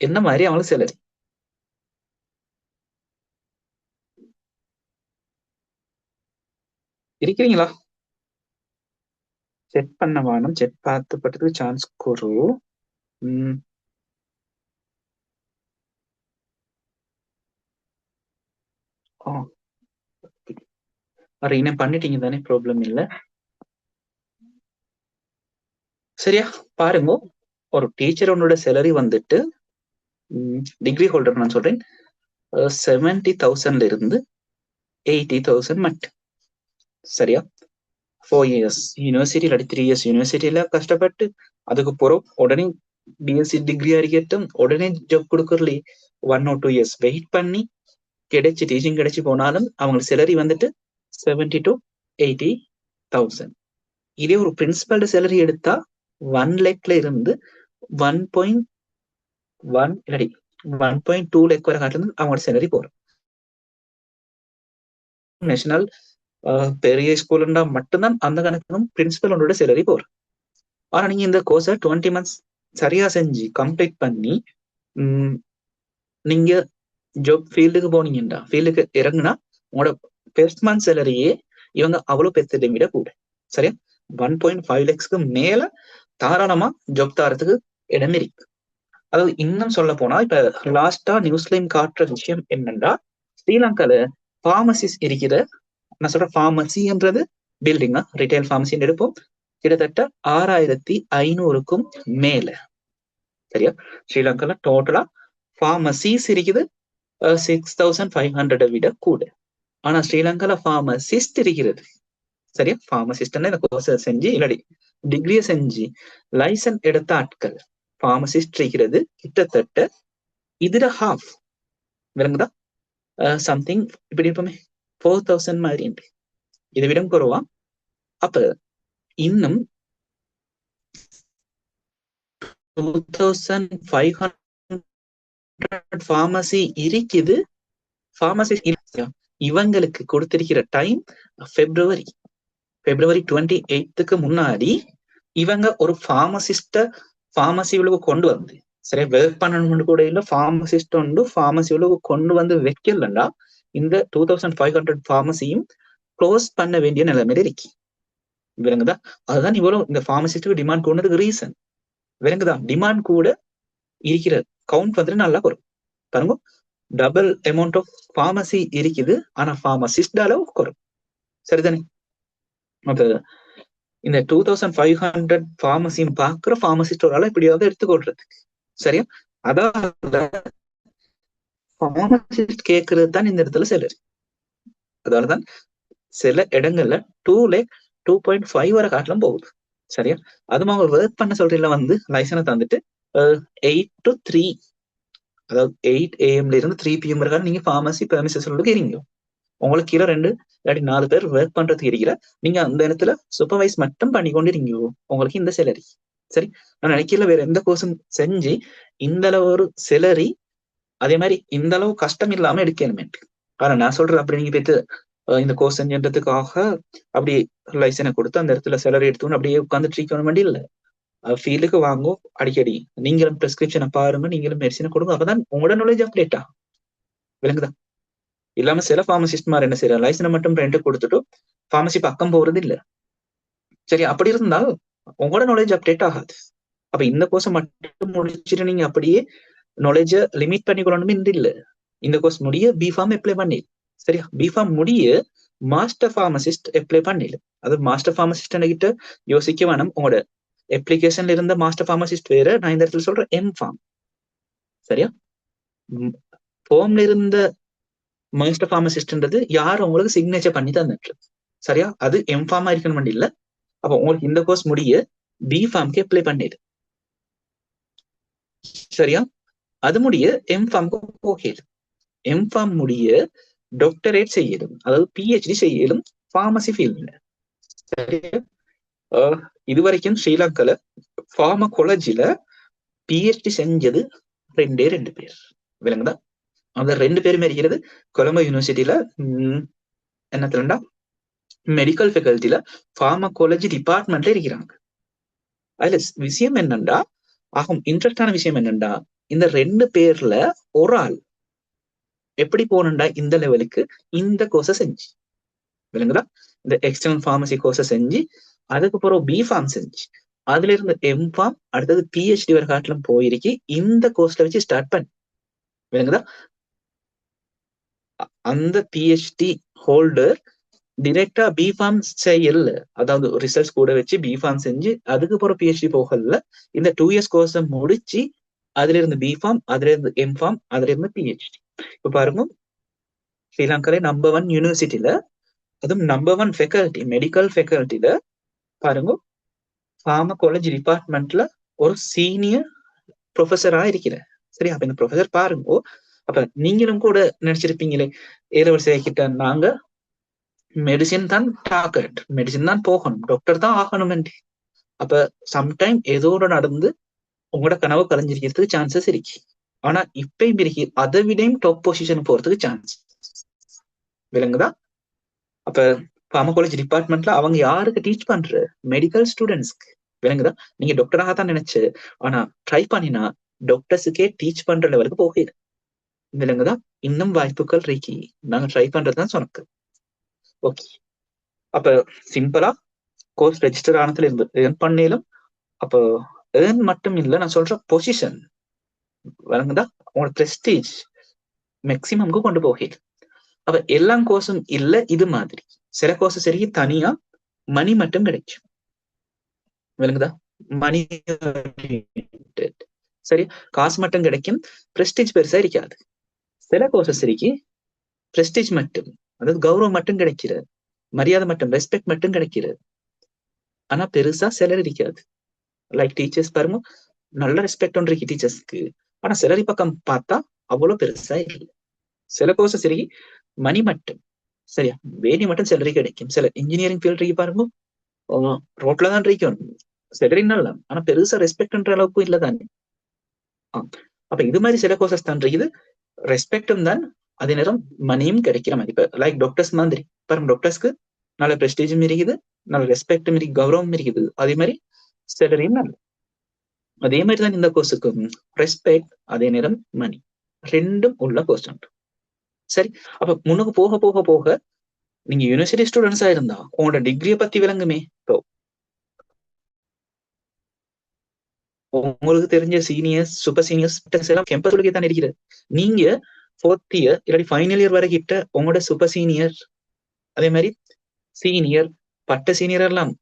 என்ன மாதிரி அவங்களுக்கு சேலரி இருக்கிறீங்களா? செக் பண்ண வேணும். செக் பார்த்துப்பட்டதுக்கு சான்ஸ் குறைவு. இன்னும் பண்ணிட்டீங்க தானே, ப்ராப்ளம் இல்லை. சரியா? பாருங்க, ஒரு டீச்சரோட சேலரி வந்துட்டு டிகிரி ஹோல்டர் நான் சொல்றேன் 70,000 இருந்து 80,000 மட்டும். சரியா 4 years யூனிவர்சிட்டி இல்லாட்டி 3 years யூனிவர்சிட்டியில கஷ்டப்பட்டு அதுக்கு போறோம் உடனே பிஎஸ்சி டிகிரி அறிக்கட்டும் உடனே ஜாப் கொடுக்கறதுல 1 or 2 years வெயிட் பண்ணி கிடைச்சி டீச்சிங் கிடைச்சி போனாலும் அவங்களுக்கு சேலரி வந்துட்டு 70 to 80,000. இதே ஒரு பிரின்சிபல் சேலரி எடுத்தா 1 lakhல இருந்து 1.1 இல்லாட்டி 1.2 lakh வரை காட்டிலும் அவங்களோட சேலரி போறோம். நேஷனல் பெரிய ஸ்கூல்னா மட்டும்தான் அந்த கணக்கும் பிரின்சிபலோட சேலரி போறோம். ஆனா நீங்க இந்த கோர்ஸை 20 months சரியா செஞ்சு கம்ப்ளீட் பண்ணி நீங்க ஜாப் ஃபீல்டுக்கு போனீங்கடா ஃபீல்டுக்கு இறங்குனா உங்களோட பெர்ஸ்ட் மந்த் சேலரியே இவங்க அவ்வளவு பெருசதை விட கூட சரியா 1.5 lakhsக்கு மேல தாராளமா ஜாப் தாரத்துக்கு இடம் இருக்கு. அதாவது இன்னும் சொல்ல போனா இப்ப லாஸ்டா நியூஸ்லையும் காட்டுற விஷயம் என்னன்னா ஸ்ரீலங்கால பார்மசிஸ் இருக்கிற நான் சொல்ற பார்மசின்றது பில்டிங்கா ரிட்டைல் பார்மசின்னு எடுப்போம் கிட்டத்தட்ட 6,500க்கும் மேல சரியா ஸ்ரீலங்கால டோட்டலா பார்மசிஸ் இருக்குது 6,500 விட கூட. ஆனா ஸ்ரீலங்கால பார்மசிஸ்ட் இருக்கிறது சரியா பார்மசிஸ்ட்னா இந்த கோர்ஸ் செஞ்சு இல்லாடி டிகிரியை செஞ்சு லைசன்ஸ் எடுத்த ஆட்கள் பார்மசிஸ்ட் இருக்கிறது கிட்டத்தட்ட இதுல ஹாஃப் விளங்குதா சம்திங் இப்படி இருப்போமே 4,000 மாதிரி உண்டு இதை விட குறைவா. அப்ப இன்னும் 2,500 பார்மசி இருக்குது. பார்மசி இவங்களுக்கு கொடுத்திருக்கிற டைம் February 28க்கு முன்னாடி இவங்க ஒரு பார்மசிஸ்ட பார்மசி உள்ள கொண்டு வந்து சரியா ஒர்க் பண்ணணும்னு கூட இல்ல பார்மசிஸ்ட் உண்டு பார்மசி உள்ள கொண்டு வந்து வைக்கலண்டா இந்த 2,500 பார்மசியும் க்ளோஸ் பண்ண வேண்டிய நிலைமையில இருக்கு விளங்குதா. அதுதான் இவ்வளவு இந்த பார்மசிஸ்டுக்கு டிமாண்ட் கொண்டதுக்கு ரீசன் விளங்குதா. டிமாண்ட் கூட இருக்கிற கவுண்ட் வந்துட்டு நல்லா வரும் பாருங்க டபுள் அமௌண்ட் ஆஃப் பார்மசி இருக்குது ஆனா பார்மசிஸ்ட் அளவு குறையும் சரிதானே. அப்ப இந்த 2,500 பார்மசியும் பாக்குற பார்மசிஸ்ட் ஒரு ஆளை இப்படியாவது எடுத்துக்கொள்றதுக்கு சரியா அதாவது பார்மசிஸ்ட் கேட்கறது தான் இந்த இடத்துல சேலரி. அதனாலதான் சில இடங்கள்ல 2 lakh 2.5 வரை காட்டிலும் போகுது சரியா. அதுவும் அவங்க ஒர்க் பண்ண சொல்றீங்களா வந்து லைசன்ஸ் தந்துட்டு 8 to 3 அதாவது 8 AM இருந்து 3 PM வரைக்கும் நீங்க பார்மசி பெர்மிசஸ் இருக்கீங்க. உங்களுக்கு கீழே 2 இல்லாட்டி 4 பேர் ஒர்க் பண்றதுக்கு இருக்கிற நீங்க அந்த இடத்துல சூப்பர்வைஸ் மட்டும் பண்ணி கொண்டு இருக்கீங்க உங்களுக்கு இந்த சேலரி சரி. நான் நினைக்கல வேற எந்த கோர்ஸும் செஞ்சு இந்த அளவு ஒரு சேலரி அதே மாதிரி இந்த அளவு கஷ்டம் இல்லாம எடுக்கணுமே. ஆனா நான் சொல்றேன் அப்படி நீங்க போயிட்டு இந்த கோர்ஸ் செஞ்சதுக்காக அப்படி லைசனை கொடுத்து அந்த இடத்துல சேலரி எடுத்துன்னு அப்படியே உட்காந்துட்டு இருக்கணும் வேண்டிய இல்ல ஃபீல்டுக்கு வாங்கும் அடிக்கடி நீங்களும் பிரிஸ்கிரிப்ஷனை பாருங்க நீங்களும் மெடிசனை கொடுங்க அப்பதான் உங்களோட நாலேஜ் அப்டேட்டா விளங்குதா. இல்லாம சில பார்மசிஸ்ட் மாதிரி என்ன செய்யற லைசனை மட்டும் ரெண்ட் கொடுத்துட்டு பார்மசி பக்கம் போறது இல்ல சரி. அப்படி இருந்தால் உங்களோட நாலேஜ் அப்டேட் ஆகாது. அப்ப இந்த கோர்ஸை மட்டும் முடிச்சுட்டு நீங்க அப்படியே நாலேஜ லிமிட் பண்ணிக்கொள்ளணுமே இல்ல. இந்த கோர்ஸ் முடிய பிஃபார்ம் அப்ளை பண்ணி சரியா பிஃபார்ம் முடிய மாஸ்டர் பார்மசிஸ்ட் அப்ளை பண்ணிடு. அது மாஸ்டர் பார்மசிஸ்ட் கிட்ட யோசிக்க வேணும் உங்களோட அப்ளிகேஷன்ல இருந்த மாஸ்டர் பார்மசிஸ்ட் வேற நான் இந்த இடத்துல சொல்றேன் எம்ஃபார்ம் சரியா. ஃபார்ம்ல இருந்த மாஸ்டர் பார்மசிஸ்ட்ன்றது யார் உங்களுக்கு சிக்னேச்சர் பண்ணி தந்துட்டு சரியா அது எம்ஃபார்மா இருக்கணும் இல்ல. அப்ப உங்களுக்கு இந்த கோர்ஸ் முடிய பிஃபார்ம்க்கு அப்ளை பண்ணிடு சரியா. அது முடிய எம்ஃபார்ம்க்கு போகல எம்ஃபார்ம் முடிய டாக்டரேட் செய்யலும் அதாவது PhD செய்யலும் பார்மசி ஃபீல்ட்ல சரியா. இதுவரைக்கும் ஸ்ரீலங்கால பார்மகாலஜில PhD செஞ்சது 2 பேர் விளங்குதா. அந்த 2 பேருமே இருக்கிறது கொலம்போ யூனிவர்சிட்டியில என்னத்துலண்டா மெடிக்கல் ஃபேக்கல்ட்டில பார்மகாலஜி டிபார்ட்மெண்ட்ல இருக்கிறாங்க. அதுல விஷயம் என்னண்டா ஆகும் இன்ட்ரெஸ்டான விஷயம் என்னண்டா இந்த 2 பேர்ல ஒரு ஆள் எப்படி போனண்டா இந்த லெவலுக்கு இந்த கோர்ஸை செஞ்சு விளங்குதா. இந்த எக்ஸ்டர்னல் பார்மசி கோர்ஸை செஞ்சு அதுக்கப்புறம் பிஃபார்ம் செஞ்சு அதுல இருந்து எம்ஃபார்ம் அடுத்தது PhD வரை காட்டிலும் போயிருக்கி இந்த கோர்ஸ்ல வச்சு ஸ்டார்ட் பண்ணி விளங்குதா. அந்த PhD ஹோல்டர் டிரெக்டா பிஃபார்ம் செய்யல அதாவது ரிசர்ச் கூட வச்சு பிஃபார்ம் செஞ்சு அதுக்கப்புறம் PhD போகல இந்த 2 years கோர்ஸை முடிச்சு அதுல இருந்து பிஃபார்ம் அதுல இருந்து எம்ஃபார்ம் அதுல இருந்து PhD. இப்ப பாருங்க ஸ்ரீலங்கால நம்பர் 1 யூனிவர்சிட்டியில அதுவும் நம்பர் 1 ஃபேக்கல்டி, மெடிக்கல் ஃபேக்கல்ட்டில பாருங்க, ஃபார்மகாலஜி டிபார்ட்மெண்ட்ல ஒரு சீனியர் ப்ரொஃபஸரா இருக்கிற. சரி, அப்ப இந்த ப்ரொஃபஸர் பாருங்க, அப்ப நீங்களும் கூட நினைச்சிருப்பீங்களே A-levels கிட்ட நாங்க மெடிசின் தான் டார்கெட், மெடிசின் தான் போகணும், டாக்டர் தான் ஆகணும். அப்ப சம்டைம் ஏதோட நடந்து உங்களோட கனவு கலைஞ்சிருக்கிறதுக்கு சான்சஸ் இருக்கு. ஆனா இப்பயும் இருக்கு அதை விடையும் டாப் பொசிஷன் போறதுக்கு சான்ஸ் விளங்குதா? அப்ப ஃபார்மகாலஜி டிபார்ட்மெண்ட்ல அவங்க யாருக்கு டீச் பண்ற? மெடிக்கல் ஸ்டூடெண்ட்ஸ்க்கு. விளங்குதா? நீங்க டாக்டராக தான் நினைச்சு ஆனா ட்ரை பண்ணினா டாக்டர்ஸுக்கே டீச் பண்ற லெவலுக்கு போகிடு. விளங்குதா? இன்னும் வாய்ப்புகள் இருக்கு, நாங்க ட்ரை பண்றதுதான் சொன்னக்கு. ஓகே, அப்ப சிம்பிளா கோர்ஸ் ரெஜிஸ்டர் ஆனதுல இருந்து ஏர்ன் பண்ணலும். அப்போ ஏர்ன் மட்டும் இல்லை, நான் சொல்ற பொசிஷன் விளங்குதா, உங்களோட பிரஸ்டீஜ் மேக்சிமம்க்கு கொண்டு போகிடு. அப்ப எல்லா கோர்ஸும் இல்ல, இது மாதிரி சில கோர்ஸ் சரி தனியா மணி மட்டும் கிடைக்கும். விளங்குதா? மணி சரி, காசு மட்டும் கிடைக்கும், பிரஸ்டீஜ் பெருசா இருக்காது. சில கோர்சஸ் சரிக்கு பிரஸ்டீஜ் மட்டும், அதாவது கௌரவம் மட்டும் கிடைக்கிறது, மரியாதை மட்டும், ரெஸ்பெக்ட் மட்டும் கிடைக்கிறது. ஆனா பெருசா சேலரி இருக்காது. லைக் டீச்சர்ஸ் பாருங்க, நல்ல ரெஸ்பெக்ட் ஒன்று இருக்கு டீச்சர்ஸ்க்கு, ஆனா சேலரி பக்கம் பார்த்தா அவ்வளவு பெருசா இல்லை. சில கோர்சஸ் சரி மணி மட்டும், சரியா வேணி மட்டும் சேலரி கிடைக்கும். சில இன்ஜினியரிங் ஃபீல்ட் இருக்கு பாருங்க, ரோட்ல தான் இருக்கும், சேலரி நல்ல, ஆனா பெருசா ரெஸ்பெக்ட்ன்ற அளவுக்கு இல்லை தானே. அப்ப இது மாதிரி சில கோர்சஸ் தான் இருக்குது, ரெஸ்பெக்டும் தான், அதே நேரம் மணியும் கிடைக்கிற மாதிரி. இப்ப லைக் டாக்டர்ஸ் மாதிரி பாருங்க, டாக்டர்ஸ்க்கு நல்ல பிரஸ்டீஜும் இருக்குது, நல்ல ரெஸ்பெக்டும் இருக்கு, கௌரவம் இருக்குது, அதே மாதிரி சேலரியும் நல்ல. அதே மாதிரி தான் இந்த கோர்ஸுக்கு ரெஸ்பெக்ட், அதே நேரம் மணி, ரெண்டும் உள்ள கோர்ஸ் உண்டு. சரி, அப்ப முன்னுக்கு போக போக போக நீங்க யூனிவர்சிட்டி ஸ்டூடெண்ட்ஸா இருந்தா உங்களோட டிகிரியை பத்தி விளங்குமே. இப்போ உங்களுக்கு தெரிஞ்ச சீனியர்ஸ், சூப்பர் சீனியர்ஸ் எல்லாம் கேம்பஸ் உலகே தான் இருக்கிறது. நீங்க 4th இயர் இல்லாட்டி ஃபைனல் இயர் வரை கிட்ட உங்களோட சூப்பர் சீனியர், அதே மாதிரி சீனியர், பட்ட சீனியர் எல்லாம்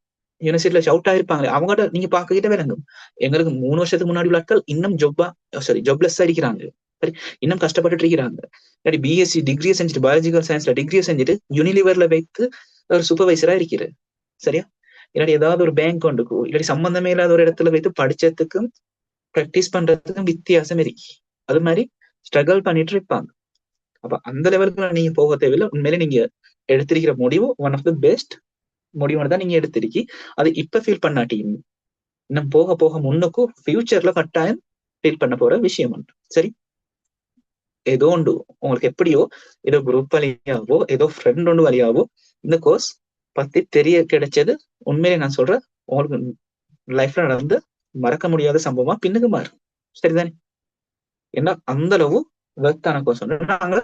யூனிவர்சிட்டியில ஷவுட் ஆயிருப்பாங்களே, அவங்ககிட்ட நீங்க பாக்கிட்ட விளங்கும். எங்களுக்கு 3 வருஷத்துக்கு முன்னாடி உள்ள ஆட்கள் இன்னும் ஜாப்லெஸ் இருக்கிறாங்க, சரி, இன்னும் கஷ்டப்பட்டுட்டு இருக்கிறாங்க. இல்லாட்டி பிஎஸ்சி டிகிரியை செஞ்சுட்டு, பயாலஜிக்கல் சயின்ஸ்ல டிகிரியை செஞ்சுட்டு யூனிலிவர்ல வைத்து ஒரு சூப்பர்வைசரா இருக்கிறது. சரியா? இல்லாட்டி ஏதாவது ஒரு பேங்க் கொண்டுக்கோ இல்லாட்டி சம்பந்தமே இல்லாத ஒரு இடத்துல வைத்து படிச்சதுக்கும் ப்ராக்டிஸ் பண்றதுக்கும் வித்தியாசம் இருக்கு. அது மாதிரி ஸ்ட்ரகிள் பண்ணிட்டு இருப்பாங்க. அப்ப அந்த லெவலுக்கு நீங்க போக தேவையில்லை. உண்மையிலே நீங்க எடுத்திருக்கிற முடிவு ஒன் ஆஃப் த பெஸ்ட் முடிவு தான் நீங்க எடுத்திருக்கி. அது இப்ப ஃபீல் பண்ணாட்டியும் இன்னும் போக போக முன்னுக்கும் ஃபியூச்சர்ல கட்டாயம் ஃபீல் பண்ண போற விஷயம் உண்டு. சரி, ஏதோ உண்டு உங்களுக்கு எப்படியோ, ஏதோ குரூப் வழியாவோ ஏதோ ஃப்ரெண்ட் ஒன்று வழியாவோ இந்த கோர்ஸ் பத்தி தெரிய கிடைச்சது. உண்மையிலே நான் சொல்றேன், உங்களுக்கு லைஃப்ல நடந்து மறக்க முடியாத சம்பவமா பின்னுக்கு மாறும். சரிதானே? ஏன்னா அந்த அளவு ஒர்த்தான கோர்ஸ் ஒன்று நாங்க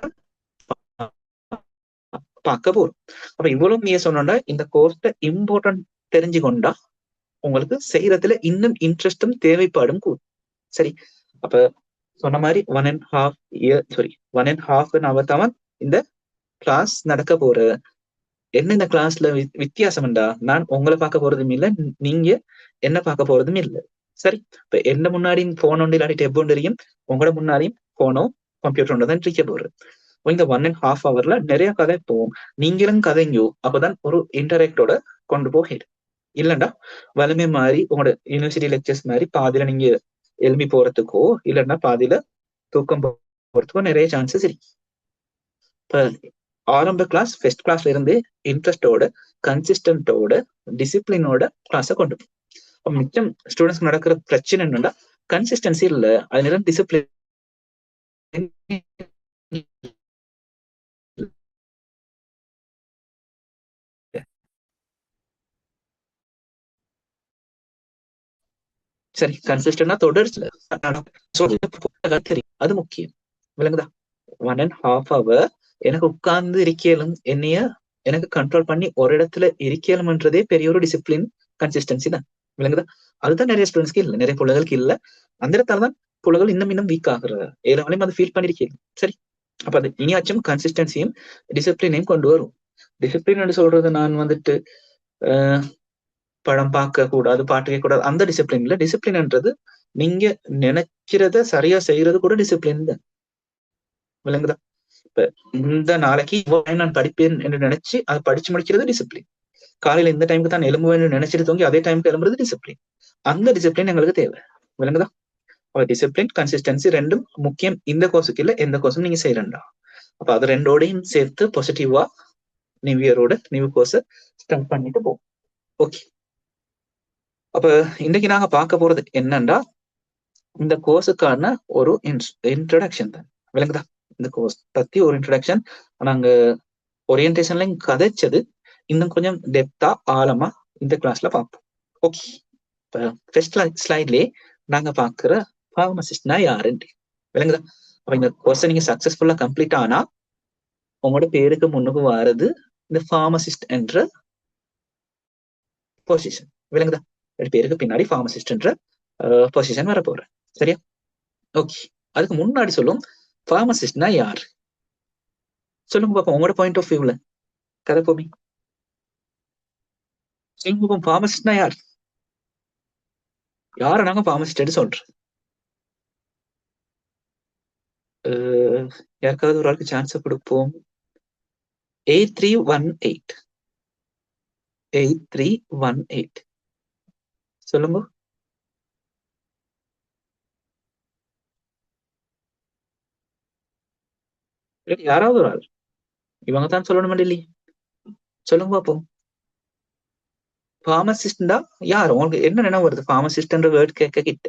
பார்க்க போறோம். அப்ப இவ்வளவு நீங்க சொன்னா இந்த கோர்ஸ இம்பார்ட்டன்ட் தெரிஞ்சு கொண்டா உங்களுக்கு செய்யறதுல இன்னும் இன்ட்ரெஸ்டும் தேவைப்பாடும் கூடும். சரி, அப்ப சொன்ன மாதிரி 1.5 hour தான் இந்த கிளாஸ் நடக்க போற. என்ன இந்த கிளாஸ்ல வித்தியாசம் என்றா, நான் உங்களை பார்க்க போறதும் இல்லை, நீங்க என்ன பார்க்க போறதும் இல்லை. சரி, இப்ப என்ன முன்னாடி போன் ஒன்று இல்லாட்டி டெப் ஒன்று இருக்கும், உங்களோட முன்னாடியும் போனோ கம்ப்யூட்டர் ஒன்று தான் இருக்க போறது. இந்த 1.5 hourல நிறைய கதை போவோம், நீங்களும் கதைங்கோ, அப்பதான் ஒரு இன்டராக்டோட கொண்டு போகிடு. இல்லைண்டா வலிமை மாதிரி உங்களோட யூனிவர்சிட்டி லெக்சர்ஸ் மாதிரி பாதியில நீங்க எழுப்பி போறதுக்கோ இல்லைன்னா பாதியில தூக்கம் போறதுக்கோ நிறைய சான்சஸ் இருக்கு. இப்ப ஆரம்ப கிளாஸ் ஃபர்ஸ்ட் கிளாஸ்ல இருந்து இன்ட்ரெஸ்டோட, கன்சிஸ்டன்டோட, டிசிப்ளினோட கிளாஸை கொண்டு போகும். மிச்சம் ஸ்டூடெண்ட்ஸ்க்கு நடக்கிற பிரச்சனை என்னன்னா கன்சிஸ்டன்சி இல்லை, அது நேரம் டிசிப்ளின் சரி, கன்சிஸ்டன்டா தொடர்ச்சி அது முக்கியம். விளங்குதா? 1.5 hour எனக்கு உட்கார்ந்து இருக்கலும், எனக்கு கண்ட்ரோல் பண்ணி ஒரு இடத்துல இருக்கலும்ன்றதே பெரிய ஒரு டிசிப்ளின், கன்சிஸ்டன்சி தான். விளங்குதா? அதுதான் நிறைய ஸ்டூடெண்ட்ஸ்க்கு இல்லை, நிறைய பிள்ளைகளுக்கு இல்லை. அந்த இடத்தாலதான் பிள்ளைகள் இன்னும் வீக் ஆகுறது. ஏழாலையும் அதை ஃபீல் பண்ணிருக்கேன். சரி, அப்ப அது இனியாச்சும் கன்சிஸ்டன்சியும் டிசிப்ளினையும் கொண்டு வரும். டிசிப்ளின் சொல்றது நான் படம் பார்க்க கூடாது, பாட்டு கேட்க கூடாது, அந்த டிசிப்ளின் இல்ல. டிசிப்ளின்ன்றது நீங்க நினைக்கிறத சரியா செய்யறது கூட டிசிப்ளின் தான். விளங்குதா? இந்த நாளைக்கு நான் படிப்பேன் என்று நினைச்சு அதை படிச்சு முடிக்கிறது டிசிப்ளின். காலையில இந்த டைமுக்கு தான் எலும்புவேன்னு நினைச்சிட்டு தூங்கி அதே டைமுக்கு எழும்புறது டிசிப்ளின். அந்த டிசிப்ளின் எங்களுக்கு தேவை. விளங்குதா? டிசிப்ளின் கன்சிஸ்டன்சி ரெண்டும் முக்கியம். இந்த கோர்ஸுக்கு இல்ல எந்த கோர்ஸும் நீங்க செய்யறா. அப்ப அது ரெண்டோடையும் சேர்த்து பாசிட்டிவா நியூ இயரோட நியூ கோர்ஸ் ஸ்டார்ட் பண்ணிட்டு போவோம். ஓகே, அப்ப இன்னைக்கு நாங்க பார்க்க போறது என்னன்னா இந்த கோர்ஸுக்கான ஒரு இன்ட்ரடக்ஷன் தான். விளங்குதா? இந்த கோர்ஸ் பத்தி ஒரு இன்ட்ரடக்ஷன். நாங்க ஓரியன்டேஷன்ல கதைச்சது இன்னும் கொஞ்சம் டெப்தா ஆழமா இந்த கிளாஸ்ல பார்ப்போம். ஓகே, இப்ப ஃபர்ஸ்ட் ஸ்லைட்லயே நாங்க பாக்குற ஃபார்மசிஸ்ட்னா யாருன்னு விளங்குதா? அப்ப இந்த கோர்ஸை நீங்க சக்சஸ்ஃபுல்லா கம்ப்ளீட் ஆனா உங்களோட பேருக்கு முன்னுக்கு வாரது இந்த ஃபார்மசிஸ்ட் என்ற பொசிஷன். விளங்குதா? பேருக்கு பின்னாடி ஃபார்மசிஸ்ட் என்ற பொசிஷன் வர போறேன். சரியா? ஓகே, அதுக்கு முன்னாடி சொல்லும் ஃபார்மசிஸ்ட்னா யாரு சொல்லுங்க பாப்போம். உங்களோட பாயிண்ட் ஆஃப் வியூல கதை போமி சொல்லுங்க. ஃபார்மசிஸ்ட்னா யார்? யார நாங்க ஃபார்மசிஸ்ட் சொல்றோம்? யாருக்காவது ஒரு ஆளுக்கு சான்ஸ் கொடுப்போம். 8318 சொல்லுங்க. யாராவது ஒரு ஆள், இவங்க தான் சொல்லணும் இல்லையே, சொல்லுங்க பாப்போம். ஃபார்மசிஸ்டா யார்? உங்களுக்கு என்ன நினைவு வருது ஃபார்மசிஸ்ட்ன்ற வேர்ட் கேட்க கிட்ட?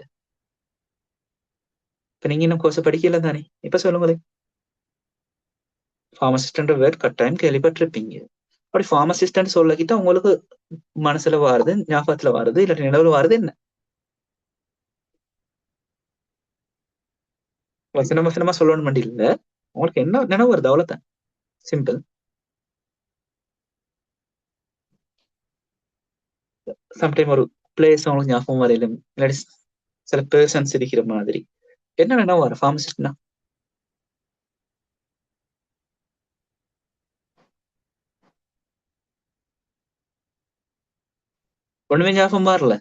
இப்ப நீங்க இன்னும் கோர்ஸ் படிக்கல தானே, இப்ப சொல்லுங்களேன். ஃபார்மசிஸ்ட்ன்ற வேர்ட் கட்டாயம் கேள்விப்பட்டிருப்பீங்க. அப்படி ஃபார்மசிஸ்ட்னு சொல்லக்கிட்ட உங்களுக்கு மனசுல வாருது, ஞாபகத்துல வாருது, இல்லாட்டி நினைவுல வாருது என்ன? வசனம் வசனமா சொல்லணும் இல்ல, உங்களுக்கு என்ன நினைவு வருது? அவ்வளவுதான், சிம்பிள். சம்டைம் ஒரு பிளேஸ் அவங்களுக்கு ஞாபகம் வரையிலும், இல்லாட்டி சில பெர்சன்ஸ் இருக்கிற மாதிரி. என்ன நினைவு வர ஃபார்மசிஸ்ட்னா? ஒண்ணுமே ஞாபகம் வரல?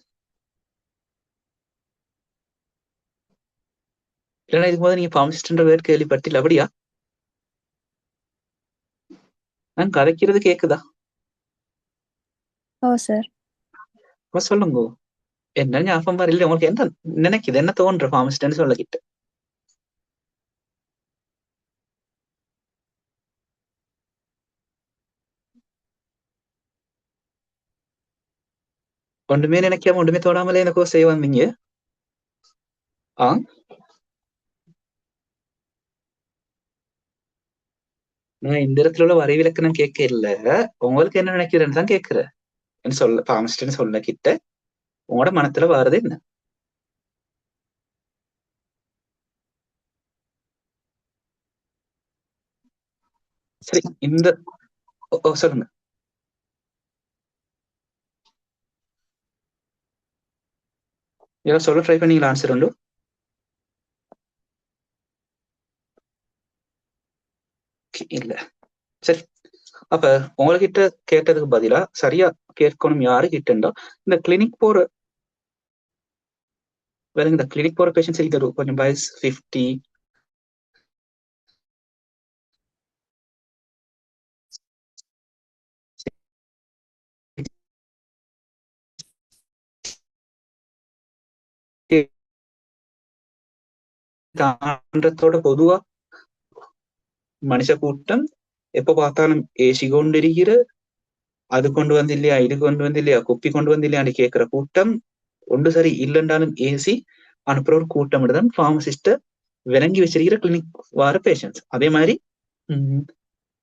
இல்லைன்னா இதுக்கு போது நீங்க ஃபார்மசிஸ்ட்ன்ற வேர்ட் கேள்விப்பட்டில? அப்படியா? நான் கதைக்கிறது கேக்குதா? ஓ சார். சொல்லுங்க, என்ன ஞாபகம் வரல உங்களுக்கு? என்ன நினைக்குது, என்ன தோன்ற ஃபார்மசிஸ்ட்னு சொல்லக்கிட்ட? ஒன்றுமே நினைக்காம ஒன்றுமே தோணாமலே எனக்கோ செய்ய வந்தீங்க. நான் இந்த இடத்துல உள்ள வரைவிலக்கணம் கேட்க இல்ல, உங்களுக்கு என்ன நினைக்கிறேன்னு தான் கேட்கிறேன். சொல்ல ஃபார்மசிஸ்ட்னு சொல்ல கிட்ட உங்களோட மனத்துல வாரது என்ன? சரி, இந்த சொல்லுங்க. ஏதோ சொல்ல ட்ரை பண்ணீங்களா? ஆன்சர் உண்டு? இல்ல. சரி, அப்ப உங்ககிட்ட கேட்டதுக்கு பதிலா சரியா கேட்கணும் யாரு கிட்டா, இந்த கிளினிக் போற வேற, இந்த கிளினிக் போற பேஷன்ஸ் இருக்கிற கொஞ்சம் வயசு 50 தாண்டத்தோட பொதுவா மனுஷ கூட்டம் எப்ப பார்த்தாலும் ஏசி கொண்டிருக்கிற, அது கொண்டு வந்து இல்லையா, இது கொண்டு வந்து இல்லையா, குப்பி கொண்டு வந்து இல்லையான்னு கேட்கிற கூட்டம் ஒன்று சரி இல்லைன்றாலும் ஏசி அனுப்புற ஒரு கூட்டம் தான் ஃபார்மசிஸ்ட விளங்கி வச்சிருக்கிற கிளினிக் வார பேஷன்ஸ். அதே மாதிரி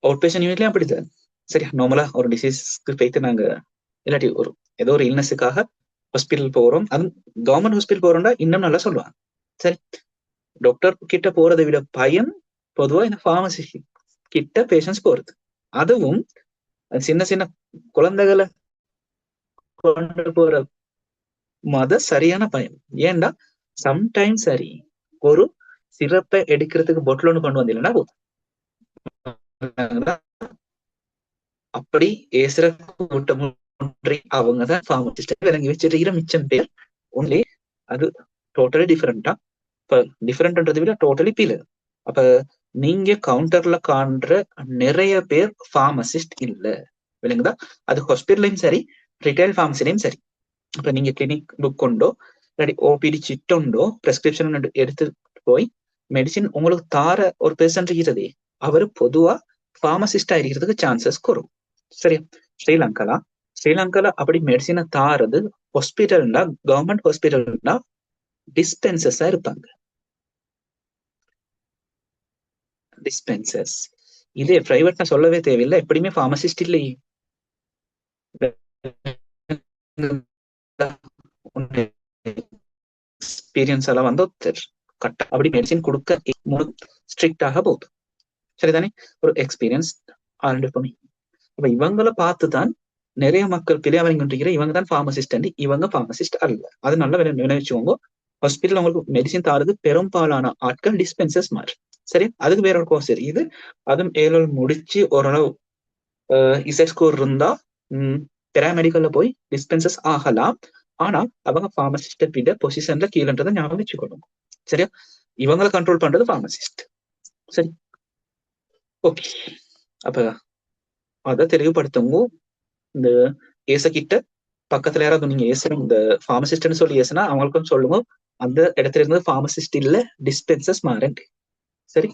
அவுட் பேஷன் யூனிட்லயும் அப்படித்தான். சரியா? நார்மலா ஒரு டிசீஸ்க்கு போயிட்டு நாங்க இல்லாட்டி ஒரு ஏதோ ஒரு இல்னஸுக்காக ஹாஸ்பிட்டல் போறோம், அது கவர்மெண்ட் ஹாஸ்பிட்டல் போறோம்னா இன்னும் நல்லா சொல்லுவாங்க. சரி, டாக்டர் கிட்ட போறதை விட பயம் பொதுவா இந்த ஃபார்மசி கிட்ட பேஷன்ஸ் போறது. அதுவும் சின்ன சின்ன குழந்தைகளை கொண்டு போற சரியான பயம். ஏன்டா சம்டைம் சரி ஒரு சிறப்பை எடுக்கிறதுக்கு பொட்டில் ஒண்ணு கொண்டு வந்தீங்கன்னா போதும், அப்படி ஏசுற கூட்டம் அவங்கதான் ஃபார்மசிஸ்ட் விளங்கி வச்சிருக்கிற மிச்சம் பேர் ஒன்லி. அது டோட்டலி டிஃபரெண்டா. இப்ப டிஃபரெண்ட்ன்றதை விட டோட்டலி பீல. அப்ப நீங்க கவுண்டர்ல காண்ற நிறைய பேர் ஃபார்மசிஸ்ட் இல்ல. விளங்குதா? அது ஹாஸ்பிட்டலையும் சரி, ரிட்டைல் ஃபார்மசிலையும் சரி. இப்ப நீங்க கிளினிக் புக் கொண்டோ இல்லாட்டி ஓபிடி சிட் உண்டோ பிரெஸ்கிரிப்ஷன் எடுத்து போய் மெடிசின் உங்களுக்கு தார ஒரு பேஷண்ட் இருக்கிறதே, அவர் பொதுவா ஃபார்மசிஸ்டா இருக்கிறதுக்கு சான்சஸ் குறைவு. சரி, ஸ்ரீலங்கால அப்படி மெடிசினை தாரது ஹாஸ்பிட்டல்னா, கவர்மெண்ட் ஹாஸ்பிட்டல்னா டிஸ்பென்சஸா இருப்பாங்க. டிஸ்பென்சர்ஸ். இதே பிரைவேட்னா சொல்லவே தேவையில்லை, எப்படியுமே ஃபார்மசிஸ்ட் இல்லையே. எக்ஸ்பீரியன்ஸ் எல்லாம் வந்து அப்படி மெடிசின் கொடுக்க ஸ்ட்ரிக்டாக போகுது. சரிதானே? ஒரு எக்ஸ்பீரியன்ஸ் ஆல்ரெடி பண்ணி அப்ப இவங்களை பார்த்துதான் நிறைய மக்கள் பிரியாவரிங் கொண்டிருக்கிற இவங்க தான் ஃபார்மசிஸ்ட், இவங்க ஃபார்மசிஸ்ட் அல்ல. அது நல்லா நினைச்சுக்கோங்க. ஹாஸ்பிட்டல் உங்களுக்கு மெடிசின் தாரது பெரும்பாலான ஆட்கள் டிஸ்பென்சர்ஸ் மாதிரி. சரி, அதுக்கு வேற ஒரு கோர்ஸ் இருக்குது. அதுவும் ஏழு முடிச்சு ஓரளவு இசட் ஸ்கோர் இருந்தா பேராமெடிக்கல்ல போய் டிஸ்பென்சர்ஸ் ஆகலாம். ஆனா அவங்க ஃபார்மசிஸ்ட விட பொசிஷன்ல கீழன்றதை ஞாபகம் வச்சுக்கணும். சரியா? இவங்களை கண்ட்ரோல் பண்றது ஃபார்மசிஸ்ட். சரி, ஓகே. அப்ப அதை தெளிவுபடுத்துங்க. இந்த ஏசக்கிட்ட பக்கத்துல யாராவது நீங்க ஏசணும் இந்த ஃபார்மசிஸ்ட்னு சொல்லி ஏசுனா அவங்களுக்கும் சொல்லுங்க, அந்த இடத்துல இருந்து ஃபார்மசிஸ்ட் இல்ல டிஸ்பென்சர்ஸ் மாறேன். சரி,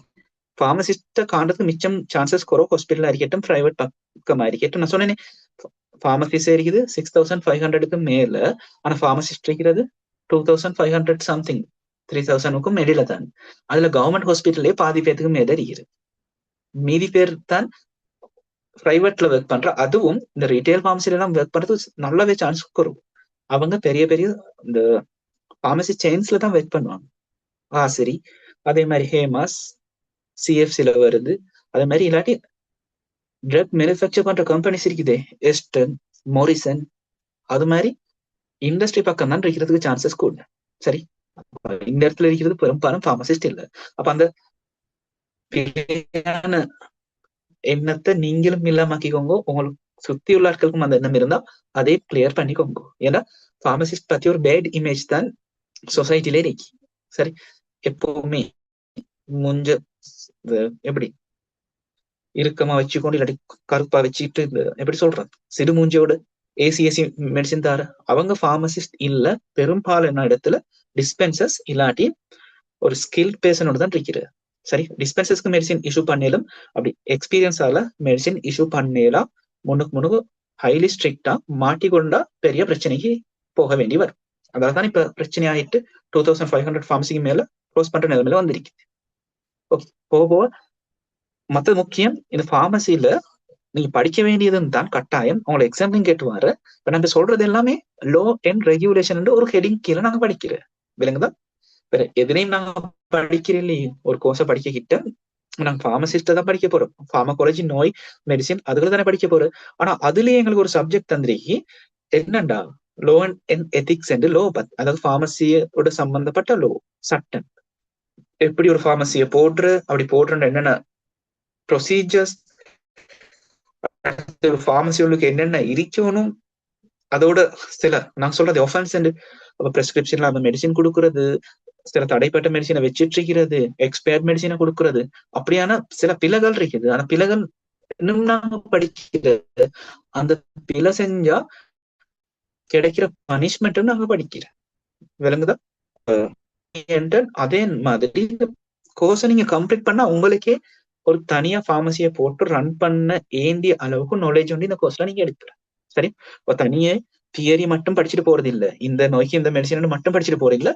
ஃபார்மசிஸ்ட காண்றதுக்கு மிச்சம் சான்சஸ் குறவு ஹாஸ்பிட்டல் இருக்கட்டும், பிரைவேட் பக்கமா இருக்கட்டும். நான் சொன்னேனே ஃபார்மசிஸ் இருக்குது 6500க்கு மேல, ஆனா ஃபார்மசிஸ்ட் இருக்கிறது 2500 சம்திங், 3000க்கும் மேல தான். அதுல கவர்மெண்ட் ஹாஸ்பிட்டல்லே பாதி பேருக்கு மேல இருக்குது. மீதி பேர் தான் பிரைவேட்ல ஒர்க் பண்ற. அதுவும் இந்த ரீட்டைல் ஃபார்மசில எல்லாம் ஒர்க் பண்றது நல்லாவே சான்ஸ் குறைவு. அவங்க பெரிய பெரிய இந்த ஃபார்மசி செயின்ஸ்ல தான் ஒர்க் பண்ணுவாங்க. சரி, அதே மாதிரி ஹேமாஸ் சிஎஃப்சில வருது. அதே மாதிரி இல்லாட்டி ட்ரக் மேனுஃபேக்சர் பண்ற கம்பெனிஸ் இருக்குதே, எஸ்டன், மோரிசன், அது மாதிரி இண்டஸ்ட்ரி பக்கம் தான் இருக்கிறதுக்கு சான்சஸ் கூட. சரி, இந்த இடத்துல இருக்கிறது பெரும்பாலும் ஃபார்மசிஸ்ட் இல்லை. அப்ப அந்த எண்ணத்தை நீங்களும் இல்லாமக்கிக்கோங்க, உங்களுக்கு சுத்தி உள்ள ஆட்களுக்கும் அந்த எண்ணம் இருந்தா அதே கிளியர் பண்ணிக்கோங்க. ஏன்னா ஃபார்மசிஸ்ட் பத்தி ஒரு பேட் இமேஜ் தான் சொசைட்டிலே இருக்கு. சரி, எப்பவுமே எப்படி இறுக்கமா வச்சுக்கொண்டு இல்லாட்டி கருப்பா வச்சுட்டு எப்படி சொல்றது, சிறு மூஞ்சியோட ஏசி மெடிசின் தார அவங்க ஃபார்மசிஸ்ட் இல்ல. பெரும்பாலான இடத்துல டிஸ்பென்சர்ஸ் இல்லாட்டி ஒரு ஸ்கில் பேஷனோட தான் இருக்கிறது. சரி, டிஸ்பென்சர்ஸ்க்கு மெடிசின் இஷ்யூ பண்ணலும் அப்படி எக்ஸ்பீரியன்ஸால மெடிசின் இஷ்யூ பண்ணலாம். முன்னுக்கு ஹைலி ஸ்ட்ரிக்டா மாட்டிக்கொண்டா பெரிய பிரச்சனைக்கு போக வேண்டி வரும். அதனாலதான் இப்ப பிரச்சனை ஆயிட்டு 2500 ஃபார்மசிக்கு மேல க்ளோஸ் பண்ற நிலைமையில வந்திருக்கு. ஓகே, போக மற்ற முக்கியம் இந்த ஃபார்மசியில நீங்க படிக்க வேண்டியதுன்னு தான் கட்டாயம். உங்களை எக்ஸாம்பிளும் கேட்டுவாரு. இப்ப நாங்க சொல்றது எல்லாமே லோ அண்ட் ரெகுலேஷன் ஒரு ஹெடிங் கீழே நாங்க படிக்கிறேன். விலங்குதான் வேற எதுலையும் நாங்க படிக்கிறேன் இல்லையே. ஒரு கோர்ஸை படிக்க கிட்ட நாங்க ஃபார்மசிஸ்ட தான் படிக்க போறோம். ஃபார்மகாலஜி, நோய் மெடிசின் அதுகளை தானே படிக்க போறோம். ஆனா அதுலயே எங்களுக்கு ஒரு சப்ஜெக்ட் தந்திரிக்கி என்னண்டா low and ethics and low, அதாவது ஃபார்மசியோட சம்பந்தப்பட்ட லோ, சட்டம். எப்படி ஒரு ஃபார்மசியை அப்படி போடுற என்னென்ன ப்ரொசீஜர்ஸ், ஃபார்மசிகளுக்கு என்னென்ன இருக்கணும், அதோட சில நான் சொல்றது ஒஃபென்ஸ் அண்ட் பிரெஸ்கிரிப்ஷன்ல அந்த மெடிசின் கொடுக்கறது, சில தடைப்பட்ட மெடிசினை வச்சிட்டு இருக்கிறது, எக்ஸ்பயர்ட் மெடிசினை கொடுக்கறது, அப்படியான சில பிழைகள் இருக்குது. அந்த பிழைகள் இன்னும் நாங்க படிக்கிறது. அந்த பிழை செஞ்சா கிடைக்கிற பனிஷ்மெண்ட்டும் நாங்க படிக்கிறோம். விளங்குதா? அதே மாதிரி கோர்ஸை நீங்க கம்ப்ளீட் பண்ணா உங்களுக்கே ஒரு தனியா ஃபார்மசியை போட்டு ரன் பண்ண ஏந்திய அளவுக்கு நாலேஜ் வந்து இந்த கோர்ஸ்ல நீங்க எடுக்கலாம். சரி, இப்போ தனியே தியரி மட்டும் படிச்சுட்டு போறது இல்ல, இந்த நோய்க்கு இந்த மெடிசின் மட்டும் படிச்சுட்டு போறது இல்ல,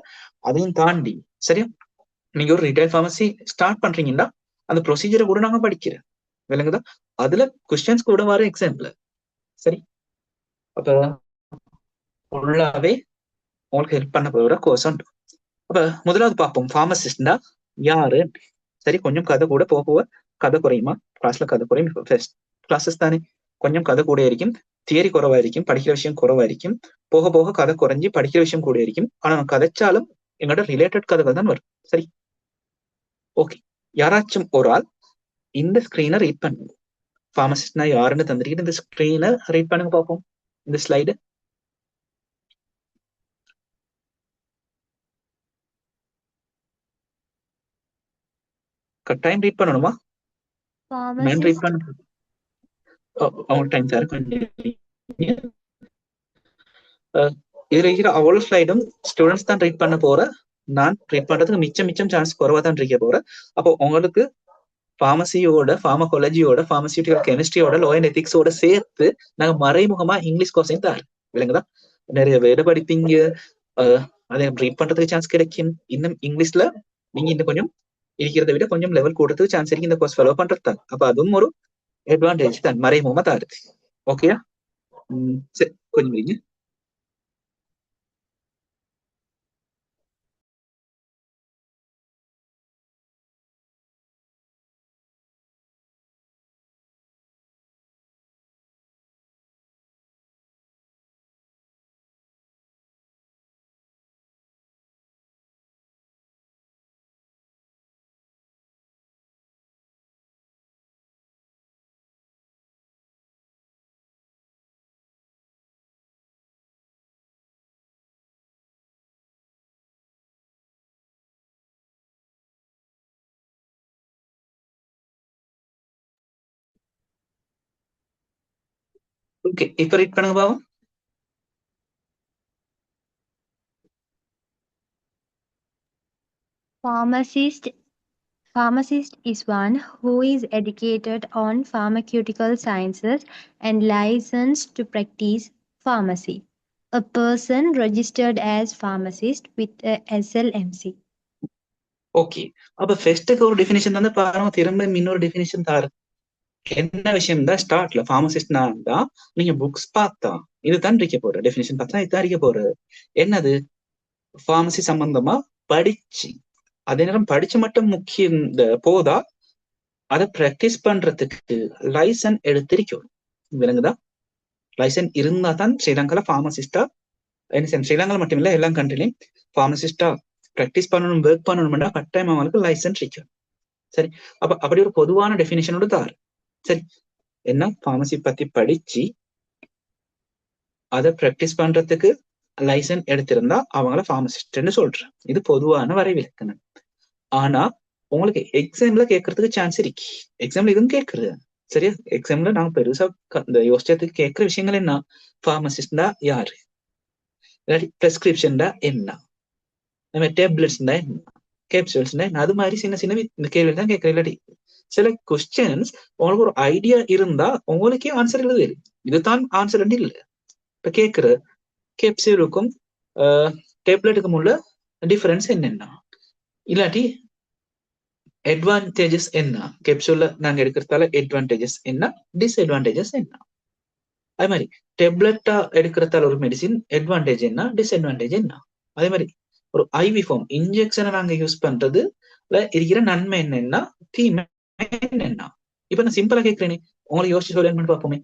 அதையும் தாண்டி சரியா நீங்க ஒரு ரிட்டைல் ஃபார்மசி ஸ்டார்ட் பண்றீங்கன்னா அந்த ப்ரொசீஜரை கூட நாங்க படிக்கிறேன். விளங்குதா? அதுல கொஸ்டின்ஸ் கூட வர எக்ஸாம்பிள். சரி, அப்ப ஃபுல்லாவே உங்களுக்கு ஹெல்ப் பண்ண போகிற கோர்ஸ் உண்டு. அப்ப முதலாவது பார்ப்போம் ஃபார்மசிஸ்ட்னா யாரு. சரி, கொஞ்சம் கதை கூட போக கதை குறையுமா கிளாஸ்ல? கதை குறையும். ஃபர்ஸ்ட் கிளாஸஸ் தானே, கொஞ்சம் கதை கூட இருக்கும், தியரி குறைவா இருக்கும், படிக்கிற விஷயம் குறைவா இருக்கும். போக போக கதை குறைஞ்சி படிக்கிற விஷயம் கூட இருக்கும். ஆனா கதைச்சாலும் எங்களோட ரிலேட்டட் கதைகள் தான் வரும். சரி, ஓகே. யாராச்சும் ஒரு ஆள் இந்த ஸ்கிரீனை ரீட் பண்ணுங்க. ஃபார்மசிஸ்ட்னா யாருன்னு தந்திரிக்கிட்டு இந்த ஸ்கிரீனை ரீட் பண்ணுங்க பார்ப்போம். இந்த ஸ்லைடு கட்டாயம் ரீட் பண்ணணுமா? நான் ரீட் pharmacist, பண்ண அவங்க டைம் சார் கொஞ்சம். இதுல இருக்கிற அவ்வளவு ஸ்லைடும் ஸ்டூடெண்ட்ஸ் தான் ரீட் பண்ண போற. நான் ரீட் பண்றதுக்கு மிச்சம் சான்ஸ் குறைவா தான் இருக்க போறேன். அப்போ உங்களுக்கு ஃபார்மசியோட, ஃபார்மகாலஜியோட, ஃபார்மசியூட்டிக்கல் கெமிஸ்ட்ரியோட, லோ அண்ட் எத்திக்ஸோட சேர்த்து நாங்க மறைமுகமா இங்கிலீஷ் கோர்ஸையும் தாரு இல்லைங்களா? நிறைய வேட படிப்பீங்க, அதை ரீட் பண்றதுக்கு சான்ஸ் கிடைக்கும். இன்னும் இங்கிலீஷ்ல நீங்க இன்னும் கொஞ்சம் இருக்கிறத விட கொஞ்சம் லெவல் கூடுறதுக்கு சான்ஸ் இருக்கு இந்த கோர்ஸ் ஃபாலோ பண்றது தான். அப்ப அதுவும் ஒரு அட்வான்டேஜ் தான், மறைமுகமா தாருது. ஓகேயா? சரி, கொஞ்சம் இருங்க. ஓகே, இப்ப ரீட் பண்ணுங்க பாவம். Pharmacist is one who is educated on pharmaceutical sciences and licensed to practice pharmacy. A person registered as pharmacist with a SLMC. Okay, அப்ப ஃபர்ஸ்ட்டுக்கு ஒரு டெஃபினிஷன் வந்து பாருங்க, திரும்ப இன்னொரு டெஃபினிஷன் தாரு. என்ன விஷயம் தான் ஸ்டார்ட்ல ஃபார்மசிஸ்ட்னா தான் நீங்க புக்ஸ் பார்த்தா இதுதான் இருக்க போற டெஃபினிஷன் பார்த்தா இதுதான் இருக்க போற. என்னது? ஃபார்மசி சம்பந்தமா படிச்சு, அதே நேரம் படிச்சு மட்டும் முக்கியம் போதா, அதை பிராக்டிஸ் பண்றதுக்கு லைசன்ஸ் எடுத்திருக்கோம். விளங்குதா? லைசன்ஸ் இருந்தா தான் ஸ்ரீலங்கால ஃபார்மசிஸ்டா, ஸ்ரீலங்கால மட்டும் இல்ல எல்லா கண்ட்ரிலையும் ஃபார்மசிஸ்டா பிராக்டிஸ் பண்ணணும், ஒர்க் பண்ணணும்னா கட்டாயம் அவங்களுக்கு லைசன்ஸ் இருக்கும். சரி, அப்ப அப்படி ஒரு பொதுவான டெஃபினிஷனோட தாரு. சரி, என்ன ஃபார்மசி பத்தி படிச்சு அதை பிராக்டிஸ் பண்றதுக்கு லைசன்ஸ் எடுத்திருந்தா அவங்கள ஃபார்மசிஸ்ட்னு சொல்றேன். இது பொதுவான வரைவிலக்கணம். ஆனா உங்களுக்கு எக்ஸாம்ல கேட்கறதுக்கு சான்ஸ் இருக்கு. எக்ஸாம்ல இதுவும் கேட்கறது சரியா? எக்ஸாம்ல நாங்க பெருசா இந்த யோசிச்சதுக்கு கேட்கிற விஷயங்கள் என்ன? ஃபார்மசிஸ்ட்னா யாரு, இல்லாட்டி பிரெஸ்கிரிப்ஷன்டா என்ன, டேப்லெட்ஸ்னா என்ன, கேப்சூல்ஸ்னா என்ன, அது மாதிரி சின்ன சின்ன இந்த கேள்வி தான் கேட்கற. இல்லாட்டி சில கொஸ்டின்ஸ் உங்களுக்கு ஒரு ஐடியா இருந்தா உங்களுக்கே ஆன்சர் எழுது, இதுதான் ஆன்சர் இல்ல. இப்ப கேட்கிற கேப்சூலுக்கும் டேப்லெட்டுக்கும் உள்ள டிஃபரன்ஸ் என்னென்ன, இல்லாட்டி அட்வான்டேஜஸ் என்ன, கேப்சூல்ல நாங்க எடுக்கிறதால அட்வான்டேஜஸ் என்ன, டிஸ்அட்வான்டேஜஸ் என்ன. அதே மாதிரி டேப்லெட்டா எடுக்கிறதால ஒரு மெடிசின் அட்வான்டேஜ் என்ன, டிஸ்அட்வான்டேஜ் என்ன. அதே மாதிரி ஒரு ஐவி ஃபார்ம் இன்ஜெக்ஷனை நாங்க யூஸ் பண்றது இருக்கிற நன்மை என்னன்னா, தீமை என்ன. இப்ப நான் சிம்பிளா கேட்கிறேனே, உங்களுக்கு யோசிச்சு சொல்ல பார்ப்போமே.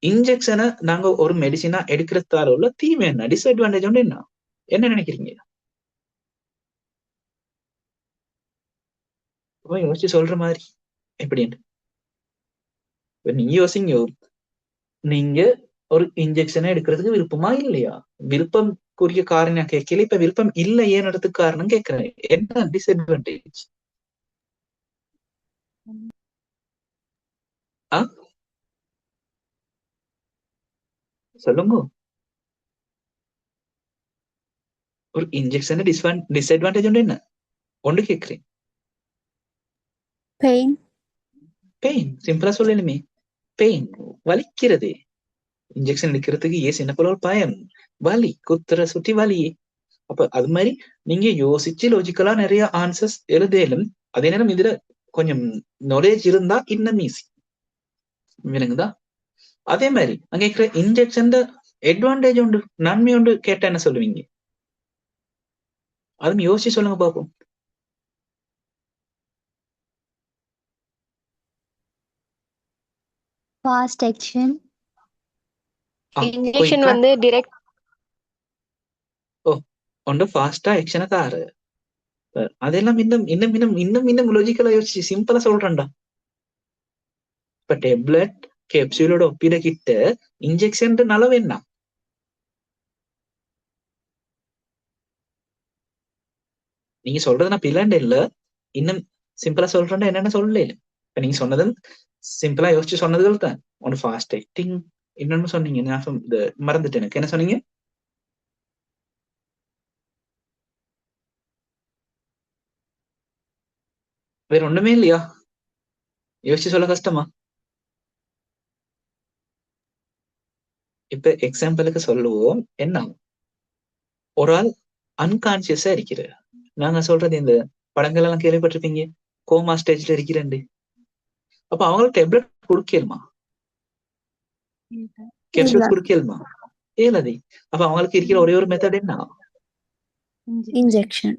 இன்ஜெக்ஷனை நாங்க ஒரு மெடிசினா எடுக்கிறதால உள்ள தீமை என்ன, டிஸ்அட்வான்டேஜ் என்ன, என்ன நினைக்கிறீங்க? யோசிச்சு சொல்ற மாதிரி எப்படின்னு நீங்க யோசிங்க. நீங்க ஒரு இன்ஜெக்ஷனை எடுக்கிறதுக்கு விருப்பமா இல்லையா? விருப்பம்க்குரிய காரணம் கேட்கல. இப்ப விருப்பம் இல்லை ஏன்றதுக்கு காரணம் கேட்கிறேன். என்ன டிஸ்அட்வான்டேஜ்? சொல்லுங்க. ஒரு இன்ஜெக்ஷன் டிஸ்அட்வான்டேஜ் என்ன ஒன்று கேட்கிறேன். பெயின். பெயின் சிம்பிளா சொல்லணுமே. பெயின் வலிக்கிறது. இன்ஜெக்ஷன் எடுக்கிறதுக்கு சின்ன போல ஒரு பயம், வலி, குத்துற சுற்றி வலி. அப்ப அது மாதிரி நீங்க யோசிச்சு லாஜிக்கலா நிறைய ஆன்சர்ஸ் எழுதலும், அதே நேரம் இதுல கொஞ்சம் நாலேஜ் இருந்தா இன்னும் ஈஸி. விளங்குதா? அதே மாதிரி நான் கேட்கிற இன்ஜெக்ஷன் அட்வான்டேஜ் உண்டு, நன்மை உண்டு கேட்டா என்ன சொல்லுவீங்க? அதுவும் யோசிச்சு சொல்லுங்க பாப்போம். Fast action. இன்ஜெக்ஷன் வந்து டைரக்ட் ஒன்று ஃபாஸ்டா ஆக்ஷனை தாரு. அதெல்லாம் இன்னும் இன்னும் இன்னும் இன்னும் இன்னும் லாஜிக்கலா யோசிச்சு சிம்பிளா சொல்றேன்டா. இப்ப டேப்லெட் கேப்சூலோட ஒப்பிட கிட்ட இன்ஜெக்ஷன் நலவு என்ன? நீங்க சொல்றது நான் பிளான் இல்ல, இன்னும் சிம்பிளா சொல்றேன்னா என்னென்ன சொல்லல. இப்ப நீங்க சொன்னது சிம்பிளா யோசிச்சு சொன்னதுகள் தான். ஒன்று ஃபாஸ்ட் ஆக்டிங், இன்னொன்னு சொன்னீங்க, ஞாபகம் இது மறந்துட்டு எனக்கு என்ன சொன்னீங்க? வேற ஒண்ணுமே இல்லையா? யோசிச்சு சொல்ல கஷ்டமா? இப்ப எக்ஸாம்பிளுக்கு சொல்லுவோம், என்ன ஒரு ஆள் அன்கான்சியஸா இருக்கிறார். நாங்க சொல்றது இந்த படங்கள் எல்லாம் கேள்விப்பட்டிருப்பீங்க, கோமா ஸ்டேஜ்ல இருக்கிறேன். அப்ப அவங்களுக்கு டேப்லெட் கொடுக்கலுமா? இல்ல. கேப்சூல்ஸ் கொடுக்கலுமா? ஏலதி. அப்ப அவங்களுக்கு இருக்கிற ஒரே ஒரு மெத்தட் என்ன? Injection.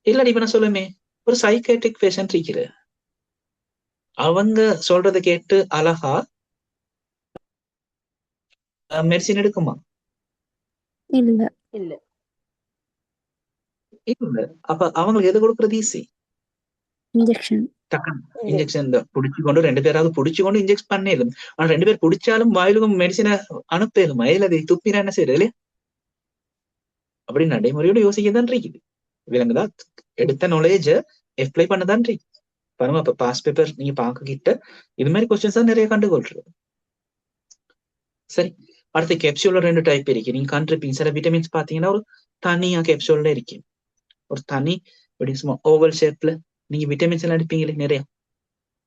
இல்ல இப்ப நான் சொல்லுமே, ஒரு சைக்காட்ரிக் பேஷண்ட் இருக்கிற, அவங்க சொல்றதை கேட்டு அழகா மெடிசின் எடுக்குமா? இல்ல. இல்ல. இல்ல. அப்ப அவங்களுக்கு எது கொடுக்கறது ஈஸி? Injection. டக்குனு இன்ஜெக்ஷன் புடிச்சுக்கொண்டு 2 பேராவது புடிச்சுக்கொண்டு இன்ஜெக்ட் பண்ணேலும். ஆனா 2 பேர் புடிச்சாலும் வாயிலும் மெடிசினை அனுப்பேலுமா? இல்லது துப்பினா என்ன செய்யறது இல்லையா? அப்படி நடைமுறையோட யோசிக்கதான் இருக்குது. விளங்குதா? எடுத்த நாலேஜ அப்ளை பண்ணதான் இருக்கு. பாருங்க, அப்ப பாஸ் பேப்பர் நீங்க பாக்க கிட்ட இது மாதிரி கொஸ்டின்ஸ் தான் நிறைய கண்டுகொள்றது. சரி, அடுத்த கேப்சூல்ல 2 டைப் இருக்கு. நீங்க கண்டிருப்பீங்க, சில விட்டமின்ஸ் பாத்தீங்கன்னா ஒரு தனியா கேப்சூல்ல இருக்கு. ஒரு தனி இப்படி சும்மா ஓவல் ஷேப்ல நீங்க விட்டமின்ஸ் எல்லாம் எடுப்பீங்களே நிறைய,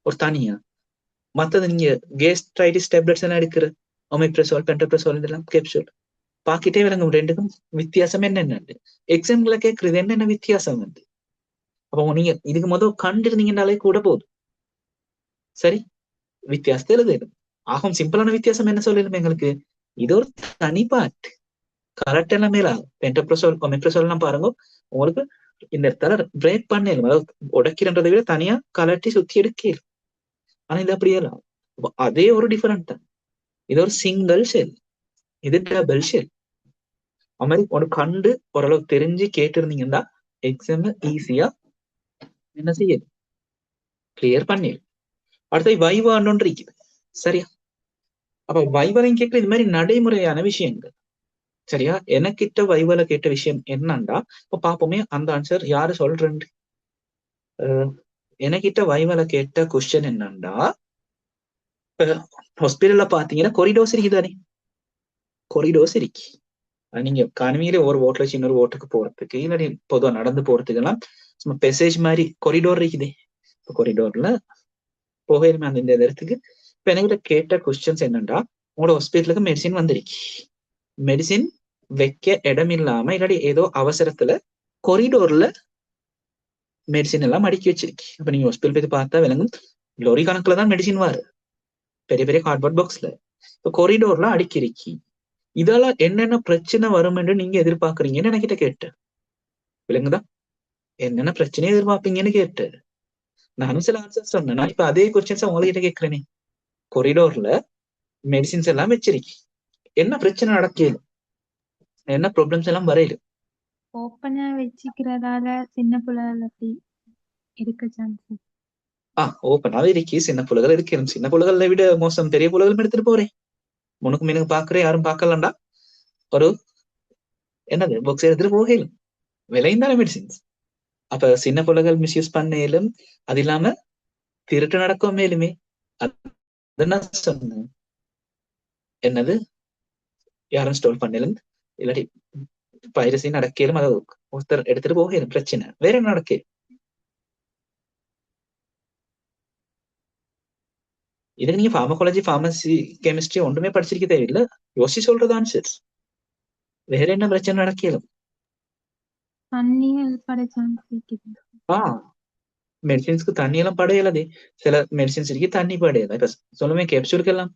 ஒரு தனியா. மத்தது நீங்க கேஸ்ட்ரைட்டிஸ் டேப்லெட்ஸ் எல்லாம் எடுக்கிற ஒமைப்ரசோல், பென்டப்ரசோல், இதெல்லாம் கேப்சூல். பாக்கிட்டே விளங்கும் ரெண்டுக்கும் வித்தியாசம் என்னென்னு. எக்ஸாம்பிள கேட்கறது என்னென்ன வித்தியாசம் வந்து. அப்போ நீங்க இதுக்கு முதல் கண்டிருந்தீங்கன்னாலே கூட போதும். சரி, வித்தியாசத்தை எழுதணும். ஆகும் சிம்பிளான வித்தியாசம் என்ன சொல்லணும் எங்களுக்கு? இது ஒரு தனி பார்ட். கரெக்ட் எல்லாம் மேல பென்டப்ரசோல், ஒமைப்ரசோல் எல்லாம் பாருங்க, உங்களுக்கு இந்த இடத்துல பிரேக் பண்ணணும், அதாவது உடைக்கிறன்றதை விட தனியா கலட்டி சுத்தி எடுக்கணும். ஆனா இது அப்படியே அதே ஒரு டிஃபரெண்ட் தான். இது ஒரு சிங்கிள் ஷெல், இது டபுள் ஷெல். அது மாதிரி ஒரு கண்டு ஓரளவுக்கு தெரிஞ்சு கேட்டிருந்தீங்கன்னா எக்ஸாம் ஈஸியா என்ன செய்யுது, கிளியர் பண்ணிடு. அடுத்தது வைவான்னு ஒன்று இருக்குது. சரியா? அப்ப வைவாலையும் கேட்கல இது மாதிரி நடைமுறையான விஷயங்கள். சரியா? எனக்கிட்ட வைவால கேட்ட விஷயம் என்னண்டா, இப்ப பாப்போமே அந்த ஆன்சர் யாரு சொல்றேன். எனக்கிட்ட வைவால கேட்ட கொஸ்டின் என்னண்டா, ஹாஸ்பிட்டல்ல பாத்தீங்கன்னா கொரிடோர்ஸ் இருக்குதானே, கொரிடோர்ஸ் இருக்கு. நீங்க கனவியில ஒரு ஓட்டுல வச்சு இன்னொரு ஓட்டுக்கு போறதுக்கு, இல்லாட்டி பொதுவா நடந்து போறதுக்கு எல்லாம் சும்மா பெசேஜ் மாதிரி கொரிடோர் இருக்குது. கொரிடோர்ல போகணுமே அந்த இந்த இடத்துக்கு. இப்ப என்கிட்ட கேட்ட கொஸ்டின்ஸ் என்னண்டா, உங்களோட ஹாஸ்பிட்டலுக்கு மெடிசின் வந்திருக்கு, மெடிசின் வைக்க இடம் இல்லாம இல்லாட்டி ஏதோ அவசரத்துல கொரிடோர்ல மெடிசின் எல்லாம் அடுக்கி வச்சிருக்கு. அப்ப நீங்க ஹாஸ்பிட்டல் போய் பார்த்தா விளங்கும், லொரி கணக்குல தான் மெடிசின் வாரு, பெரிய பெரிய கார்ட்போர்ட் பாக்ஸ்ல. இப்போ கொரிடோர்ல அடுக்கிருக்கி. இதெல்லாம் என்னென்ன பிரச்சனை வரும் என்று நீங்க எதிர்பார்க்கறீங்கன்னு என்கிட்ட கேட்டேன். விளங்குதா? என்னென்ன பிரச்சனையை எதிர்பார்ப்பீங்கன்னு கேட்டு நானும் சில ஆன்சர் சொன்னேன். நான் இப்ப அதே கொஸ்டின்ஸ் உங்ககிட்ட கேட்கிறேனே, கொரிடோர்ல மெடிசின்ஸ் எல்லாம் வச்சிருக்கு, என்ன பிரச்சனை நடக்கல, என்ன ப்ராப்ளம்ஸ் எல்லாம் வரையில. ஓப்பனா வச்சுக்கிறதால சின்ன பிள்ளைகளுக்கு இருக்க சான்ஸ். ஓப்பனாவே இருக்கு, சின்ன புலகள் இருக்கு. சின்ன புலகளை விட மோசம் பெரிய புலகளும் எடுத்துட்டு போறேன். முனுக்கு மீனுக்கு பாக்குறேன், யாரும் பார்க்கலாம்டா, ஒரு என்னது பாக்ஸ் எடுத்துட்டு போகலும் விலையும் தானே மெடிசின்ஸ். அப்ப சின்ன புலகள் மிஸ்யூஸ் பண்ணேலும், அது இல்லாம திருட்டு நடக்கும் மேலுமே. அது நான் சொன்னேன், என்னது யாரும் ஸ்டோல் பண்ணலும் இல்லாட்டி பைரசி நடக்கலும், அதை ஒருத்தர் எடுத்துட்டு போகலும் பிரச்சனை. வேற என்ன நடக்க? இதுக்கு நீங்க பார்மகாலஜி, பார்மசி, கெமிஸ்ட்ரி ஒன்றுமே படிச்சிருக்க தேவையில்லை, யோசிச்சு சொல்றது ஆன்சர்ஸ். வேற என்ன பிரச்சனை நடக்கலும்? தண்ணிகள் பட சான்ஸ் இருக்குது. மெடிசின்ஸ்க்கு தண்ணி எல்லாம் படையலதே. சில மெடிசின்ஸ் இருக்கு தண்ணி படையல. இப்ப சொல்லுமே கேப்சூலுக்கு எல்லாம்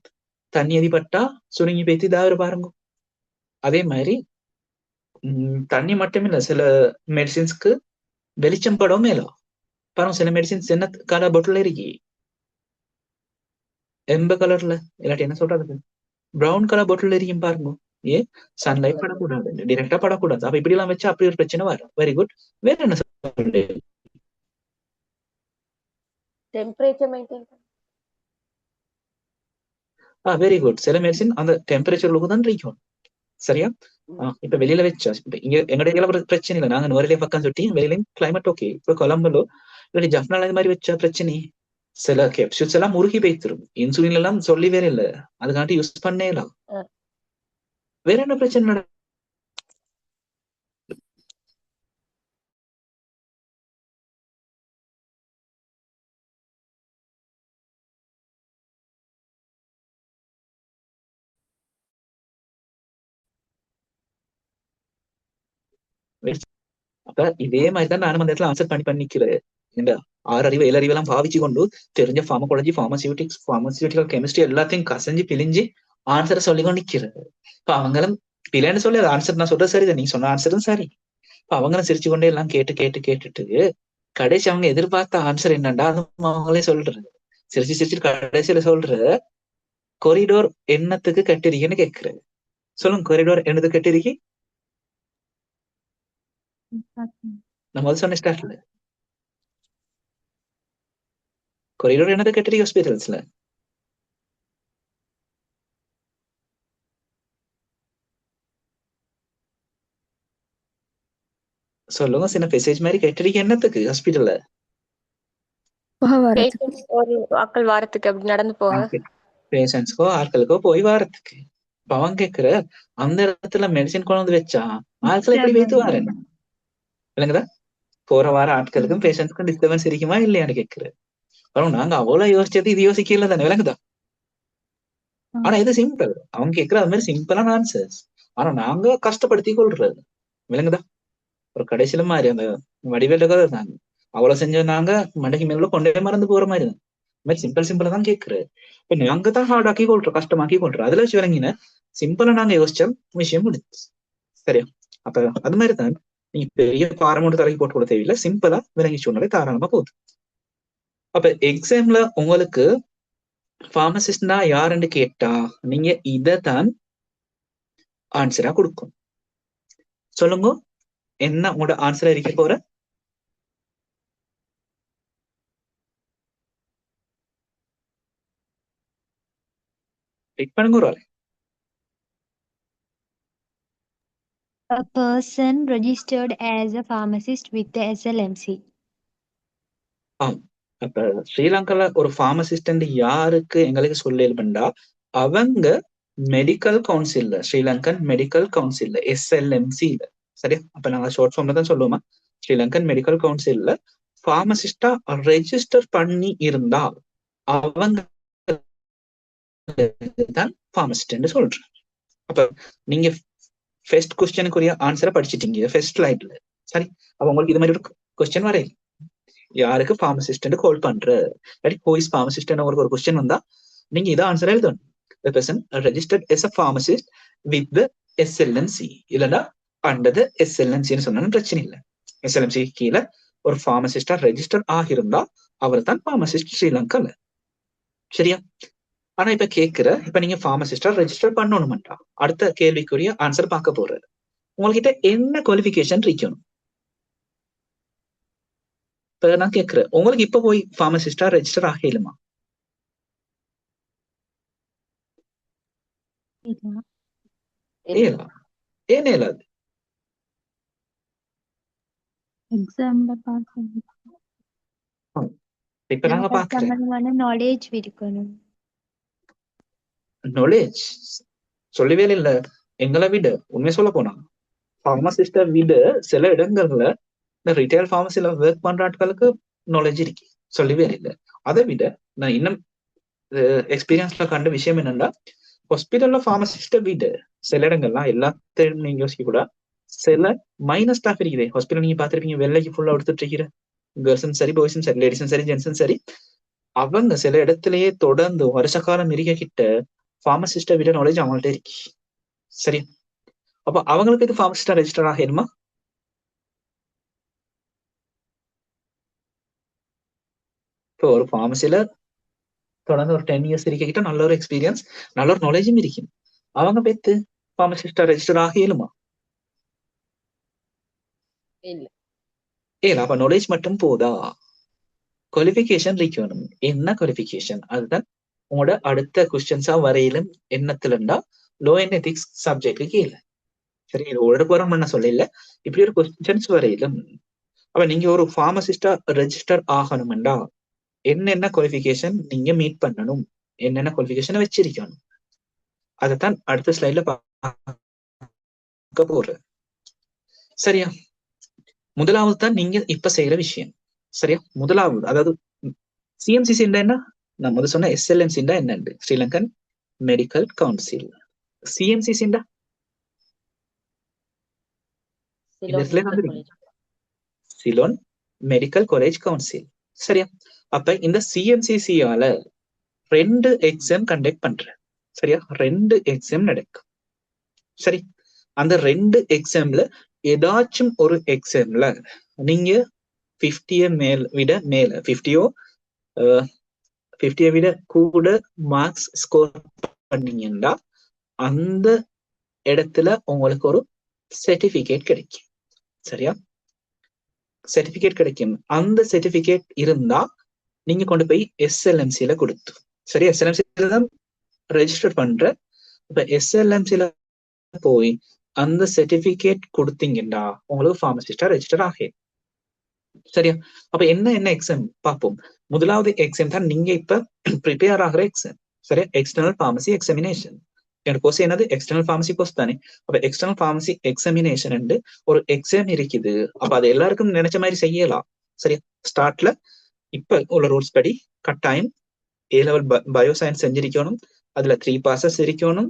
தண்ணி அதிபட்டா சுருங்கி பேத்தி இதாவது பாருங்க. அதே மாதிரி தண்ணி மட்டும் இல்ல, சில மெடிசின்ஸ்க்கு வெளிச்சம் படவும் மேல பாருங்க. சில மெடிசின்ஸ் என்ன கலர் பாட்டில் இருக்கு, எம்ப கலர்ல, இல்லாட்டி என்ன சொல்றது, பிரவுன் கலர் பாட்டில் இருக்கும் பாருங்க. ஏன் சன்லைட் படக்கூடாது, டிரெக்டா படக்கூடாது. அப்ப இப்படி எல்லாம் வச்சா அப்படி ஒரு பிரச்சனை வரும். Very good. வேற என்ன சொல்றது? Temperature maintain. Very good. சில மெடிசின் அந்த டெம்பரேச்சருக்கு தான் இருக்கும். சரியா? இப்ப வெளியில வச்சா இப்ப இங்க எங்கட இதுல ஒரு பிரச்சனை இல்லை. நாங்க நுவரெலியா பக்கம் சுட்டி வெளியிலயும் கிளைமேட் ஓகே. இப்ப கொலம்பலோ இல்லாட்டி ஜஃப்னால இது மாதிரி வச்சா பிரச்சனை. சில கேப்சூல்ஸ் எல்லாம் முருகி போய்த்திரும். இன்சுலின் எல்லாம் சொல்லி வேற இல்ல, அதுக்காண்டி யூஸ் பண்ணேலாம். வேற என்ன பிரச்சனை அப்ப இதே மாதிரிதான் நானும் அந்த இடத்துல ஆன்சர் பண்ணி நிக்கிறேன். இந்த 6 அறிவு 7 அறிவெல்லாம் பாவிச்சு கொண்டு தெரிஞ்ச ஃபார்மகாலஜி, ஃபார்மசியூட்டிக்கல் கெமிஸ்ட்ரி எல்லாத்தையும் கசஞ்சு பிழிஞ்சு ஆன்சரை சொல்லி கொண்டு நிக்கிறேன். இப்ப அவங்களும் பிள்ளைன்னு சொல்லி ஆன்சர் நான் சொல்றது சரிதான், நீங்க சொன்ன ஆன்சரும் சரி. இப்ப அவங்களும் சிரிச்சு கொண்டே எல்லாம் கேட்டுட்டு கடைசி அவங்க எதிர்பார்த்த ஆன்சர் என்னண்டா அது அவங்களே சொல்றது. சிரிச்சு கடைசியில சொல்ற கொரிடோர் என்னத்துக்கு கட்டிருக்கீன்னு கேக்குறேன். சொல்லுங்க, கொரிடோர் என்னது கட்டிருக்கி? நம்ம வந்து சொன்ன ஸ்டார்ட்ல கொரிடோர் என்னது கட்டிருக்கி ஹாஸ்பிட்டல்ஸ்ல? சொல்லுங்க, சின்ன மெசேஜ் மாதிரி கட்டிருக்கி என்னத்துக்கு ஹாஸ்பிட்டல்ல? ஒரு ஆட்கள் வாரத்துக்கு அப்படி நடந்து போக, பேஷண்ட்ஸ்க்கோ ஆட்களுக்கோ போய் வாரத்துக்கு. இப்ப அவன் கேக்குற அந்த இடத்துல மெடிசின் கொண்டு வந்து வச்சா ஆட்கள் எப்படி வைத்து வாரேன் இல்லைங்கதா? போற வார ஆட்களுக்கும் பேஷண்ட்ஸ்க்கும் டிஸ்டர்பன்ஸ் இருக்குமா இல்லையான்னு கேக்குற. அப்புறம் நாங்க அவ்வளவு யோசிச்சது இது யோசிக்கல தானே, விளங்குதா? ஆனா இது சிம்பிள். அவங்க கேக்குற அது மாதிரி சிம்பிளான ஆன்சர்ஸ். ஆனா நாங்க கஷ்டப்படுத்தி கொள்றது, விளங்குதா? ஒரு கடைசியில மாதிரி அந்த வடிவேல கதை இருந்தாங்க, அவ்வளவு செஞ்ச நாங்க மண்டைக்கு மேல கொண்டே மறந்து போற மாதிரி தான். இந்த மாதிரி சிம்பிளா தான் கேட்குறது. இப்ப நாங்க தான் ஹார்ட் ஆக்கி கொள்றோம், கஷ்டமாக்கி கொள்றோம். அதுல வச்சு விளங்கின சிம்பிளா நாங்க யோசிச்ச விஷயம் முடிச்சு. சரியா? அப்ப அது மாதிரிதான் நீங்க பெரிய பாரமோட தலைக்கு போட்டு கூட தேவையில்லை, சிம்பிளா விளங்கி சொன்னாலே தாராளமா போகுது. அப்ப எக்ஸாம்ல உங்களுக்கு பார்மசிஸ்ட்னா யாருன்னு கேட்டா நீங்க இதைத்தான் ஆன்சரா கொடுக்கும். சொல்லுங்க, என்ன உங்களோட ஆன்சரா இருக்க போற? பண்ணுங்க ஒரு ஆள். A person registered as a pharmacist with the SLMC. அப்ப ஸ்ரீலங்கால ஒரு பார்மசிஸ்ட் யாருக்கு எங்களுக்கு சொல்லா அவங்க மெடிக்கல் கவுன்சில்ல, ஸ்ரீலங்கன் மெடிக்கல் கவுன்சில்ல SLMC-ல. சரியா? அப்ப நாங்க ஷார்ட் ஃபார்ம்ல தான் சொல்லுவோமா, ஸ்ரீலங்கன் மெடிக்கல் கவுன்சில்ல பார்மசிஸ்டா ரெஜிஸ்டர் பண்ணி இருந்தா அவங்க தான் பார்மசிஸ்ட் சொல்றேன். அப்ப நீங்க ஃபர்ஸ்ட் क्वेश्चनக்குரிய ஆன்சரை படிச்சிட்டீங்க ஃபர்ஸ்ட் ஸ்லைட்ல. சரி, அப்ப உங்களுக்கு இது மாதிரி ஒரு क्वेश्चन வரையில யாருக்கு பார்மசிஸ்ட் கால் பண்ற, ஹூ இஸ் பார்மசிஸ்ட் உங்களுக்கு ஒரு क्वेश्चन வந்தா நீங்க இதை ஆன்சர் எழுதணும். The person registered as a pharmacist with the SLMC, இல்லைன்னா under the SLMC சொன்னாலும் பிரச்சனை இல்லை. SLMC கீழே ஒரு பார்மசிஸ்டா ரெஜிஸ்டர் ஆகிருந்தா அவர் தான் பார்மசிஸ்ட் ஸ்ரீலங்கால. சரியா? ஆனா இப்ப கேக்குற, இப்ப நீங்க பார்மசிஸ்டா ரெஜிஸ்டர் பண்ணணும்டா அடுத்த கேள்விக்குரிய ஆன்சர் பார்க்க போறாரு. உங்ககிட்ட என்ன குவாலிஃபிகேஷன் இருக்கணும்? இப்ப நான் கேக்குறேன், உங்களுக்கு இப்ப போய் பார்மசிஸ்டா ரெஜிஸ்டர் ஆகலுமா? ஏன் இயலாது? எக்ஸாம்ல பாஸ் இப்ப நாங்க பாக்குறேன் நாலேஜ் இருக்கணும். நாலேஜ் சொல்லவே இல்ல. எங்களை விட உண்மையை சொல்ல போனா பார்மசிஸ்ட விட சில இடங்கள்ல இந்த ரிட்டைல் பார்மசில ஒர்க் பண்ற ஆட்களுக்கு நாலேஜ் இருக்கு, சொல்லவே இல்லை. அதை விட நான் இன்னும் எக்ஸ்பீரியன்ஸ்ல கண்ட விஷயம் என்னன்னா, ஹாஸ்பிட்டல்ல பார்மசிஸ்ட விட சில இடங்கள்லாம் எல்லாத்தையும் நீங்க யோசிக்க கூட சில மைனஸ் ஸ்டாஃப் இருக்குது. ஹாஸ்பிட்டல் நீங்க பாத்திருப்பீங்க, வெள்ளைக்கு ஃபுல்லா எடுத்துட்டு இருக்கிற கேர்ள்ஸும் சரி, பாய்ஸும் சரி, லேடிஸும் சரி, ஜென்ஸும் சரி, அவங்க சில இடத்துலயே தொடர்ந்து வருஷ காலம் இருக்க கிட்ட பார்மசிஸ்ட விட நாலேஜ் அவங்கள்ட்ட இருக்கு. சரி, அப்ப அவங்களுக்கு இது பார்மசிஸ்டா ரெஜிஸ்டர் ஆகிடுமா? இப்போ ஒரு பார்மசில தொடர்ந்து ஒரு 10 years இருக்க கிட்ட நல்ல ஒரு எக்ஸ்பீரியன்ஸ், நல்ல ஒரு நாலேஜும் இருக்கும். அவங்க பேத்து பார்மசிஸ்டா ரெஜிஸ்டர் ஆகிடுமா? இல்ல. அப்ப நாலேஜ் மட்டும் போதா, குவாலிஃபிகேஷன் இருக்கணும். என்ன குவாலிஃபிகேஷன்? அதுதான் உங்களோட அடுத்த கொஸ்டின்ஸா வரையிலும் என்னத்துலண்டா லோ அண்ட் எத்திக்ஸ் சப்ஜெக்ட் கீழே. சரி, இது உடற்புறம் பண்ண சொல்ல இல்ல, இப்படி ஒரு கொஸ்டின்ஸ் வரையிலும். அப்ப நீங்க ஒரு பார்மசிஸ்டா ரெஜிஸ்டர் ஆகணும்டா என்னென்ன குவாலிஃபிகேஷன் நீங்க மீட் பண்ணணும், என்னென்ன குவாலிஃபிகேஷனை வச்சிருக்கணும், அதைத்தான் அடுத்த ஸ்லைட்ல பார்க்க போறேன். சரியா? முதலாவது தான் நீங்க இப்ப செய்யற விஷயம். சரியா? முதலாவது அதாவது சிஎம்சிசி என்ன, நான் முதல் சொன்ன SLMC என்னண்டு, Sri Lankan medical council. CMCC Ceylon medical college council. சரியா? அப்ப இந்த சிஎம்சிசியால 2 எக்ஸாம் கண்டக்ட் பண்ற. சரியா? 2 எக்ஸாம் நடக்கும். சரி, அந்த 2 எக்ஸாம்ல ஏதாச்சும் ஒரு எக்ஸாம்ல நீங்க 50 விட மேல 50 விட கூட மார்க்ஸ் ஸ்கோர் பண்ணீங்கன்னா அந்த இடத்துல உங்களுக்கு ஒரு சர்டிபிகேட் கிடைக்கும். சரியா? சர்டிபிகேட் கிடைக்கும். அந்த சர்டிபிகேட் இருந்தா நீங்க கொண்டு போய் SLMCல கொடுத்து, சரி, SLMCல தான் ரெஜிஸ்டர் பண்ற. இப்ப SLMCல போய் அந்த சர்டிபிகேட் கொடுத்தீங்கன்னா உங்களுக்கு பார்மசிஸ்டா ரெஜிஸ்டர் ஆகும். சரியா? அப்ப என்ன எக்ஸாம் பார்ப்போம். முதலாவது எக்ஸாம் தான் நீங்க இப்ப ப்ரிப்பேர் ஆகிற எக்ஸாம். சரியா? External pharmacy examination. என்னோட கோர்ஸ் என்னது? எக்ஸ்டர்னல் பார்மசி கோர்ஸ் தானே. அப்ப எக்ஸ்டர்னல் பார்மசி எக்ஸாமினேஷன் ஒரு எக்ஸாம் இருக்குது. அப்ப அது எல்லாருக்கும் நினைச்ச மாதிரி செய்யலாம். சரியா? ஸ்டார்ட்ல இப்ப உள்ள ரூல்ஸ் படி கட்டாயம் A-level பயோ சயின்ஸ் செஞ்சிருக்கணும், அதுல 3 passes இருக்கணும்,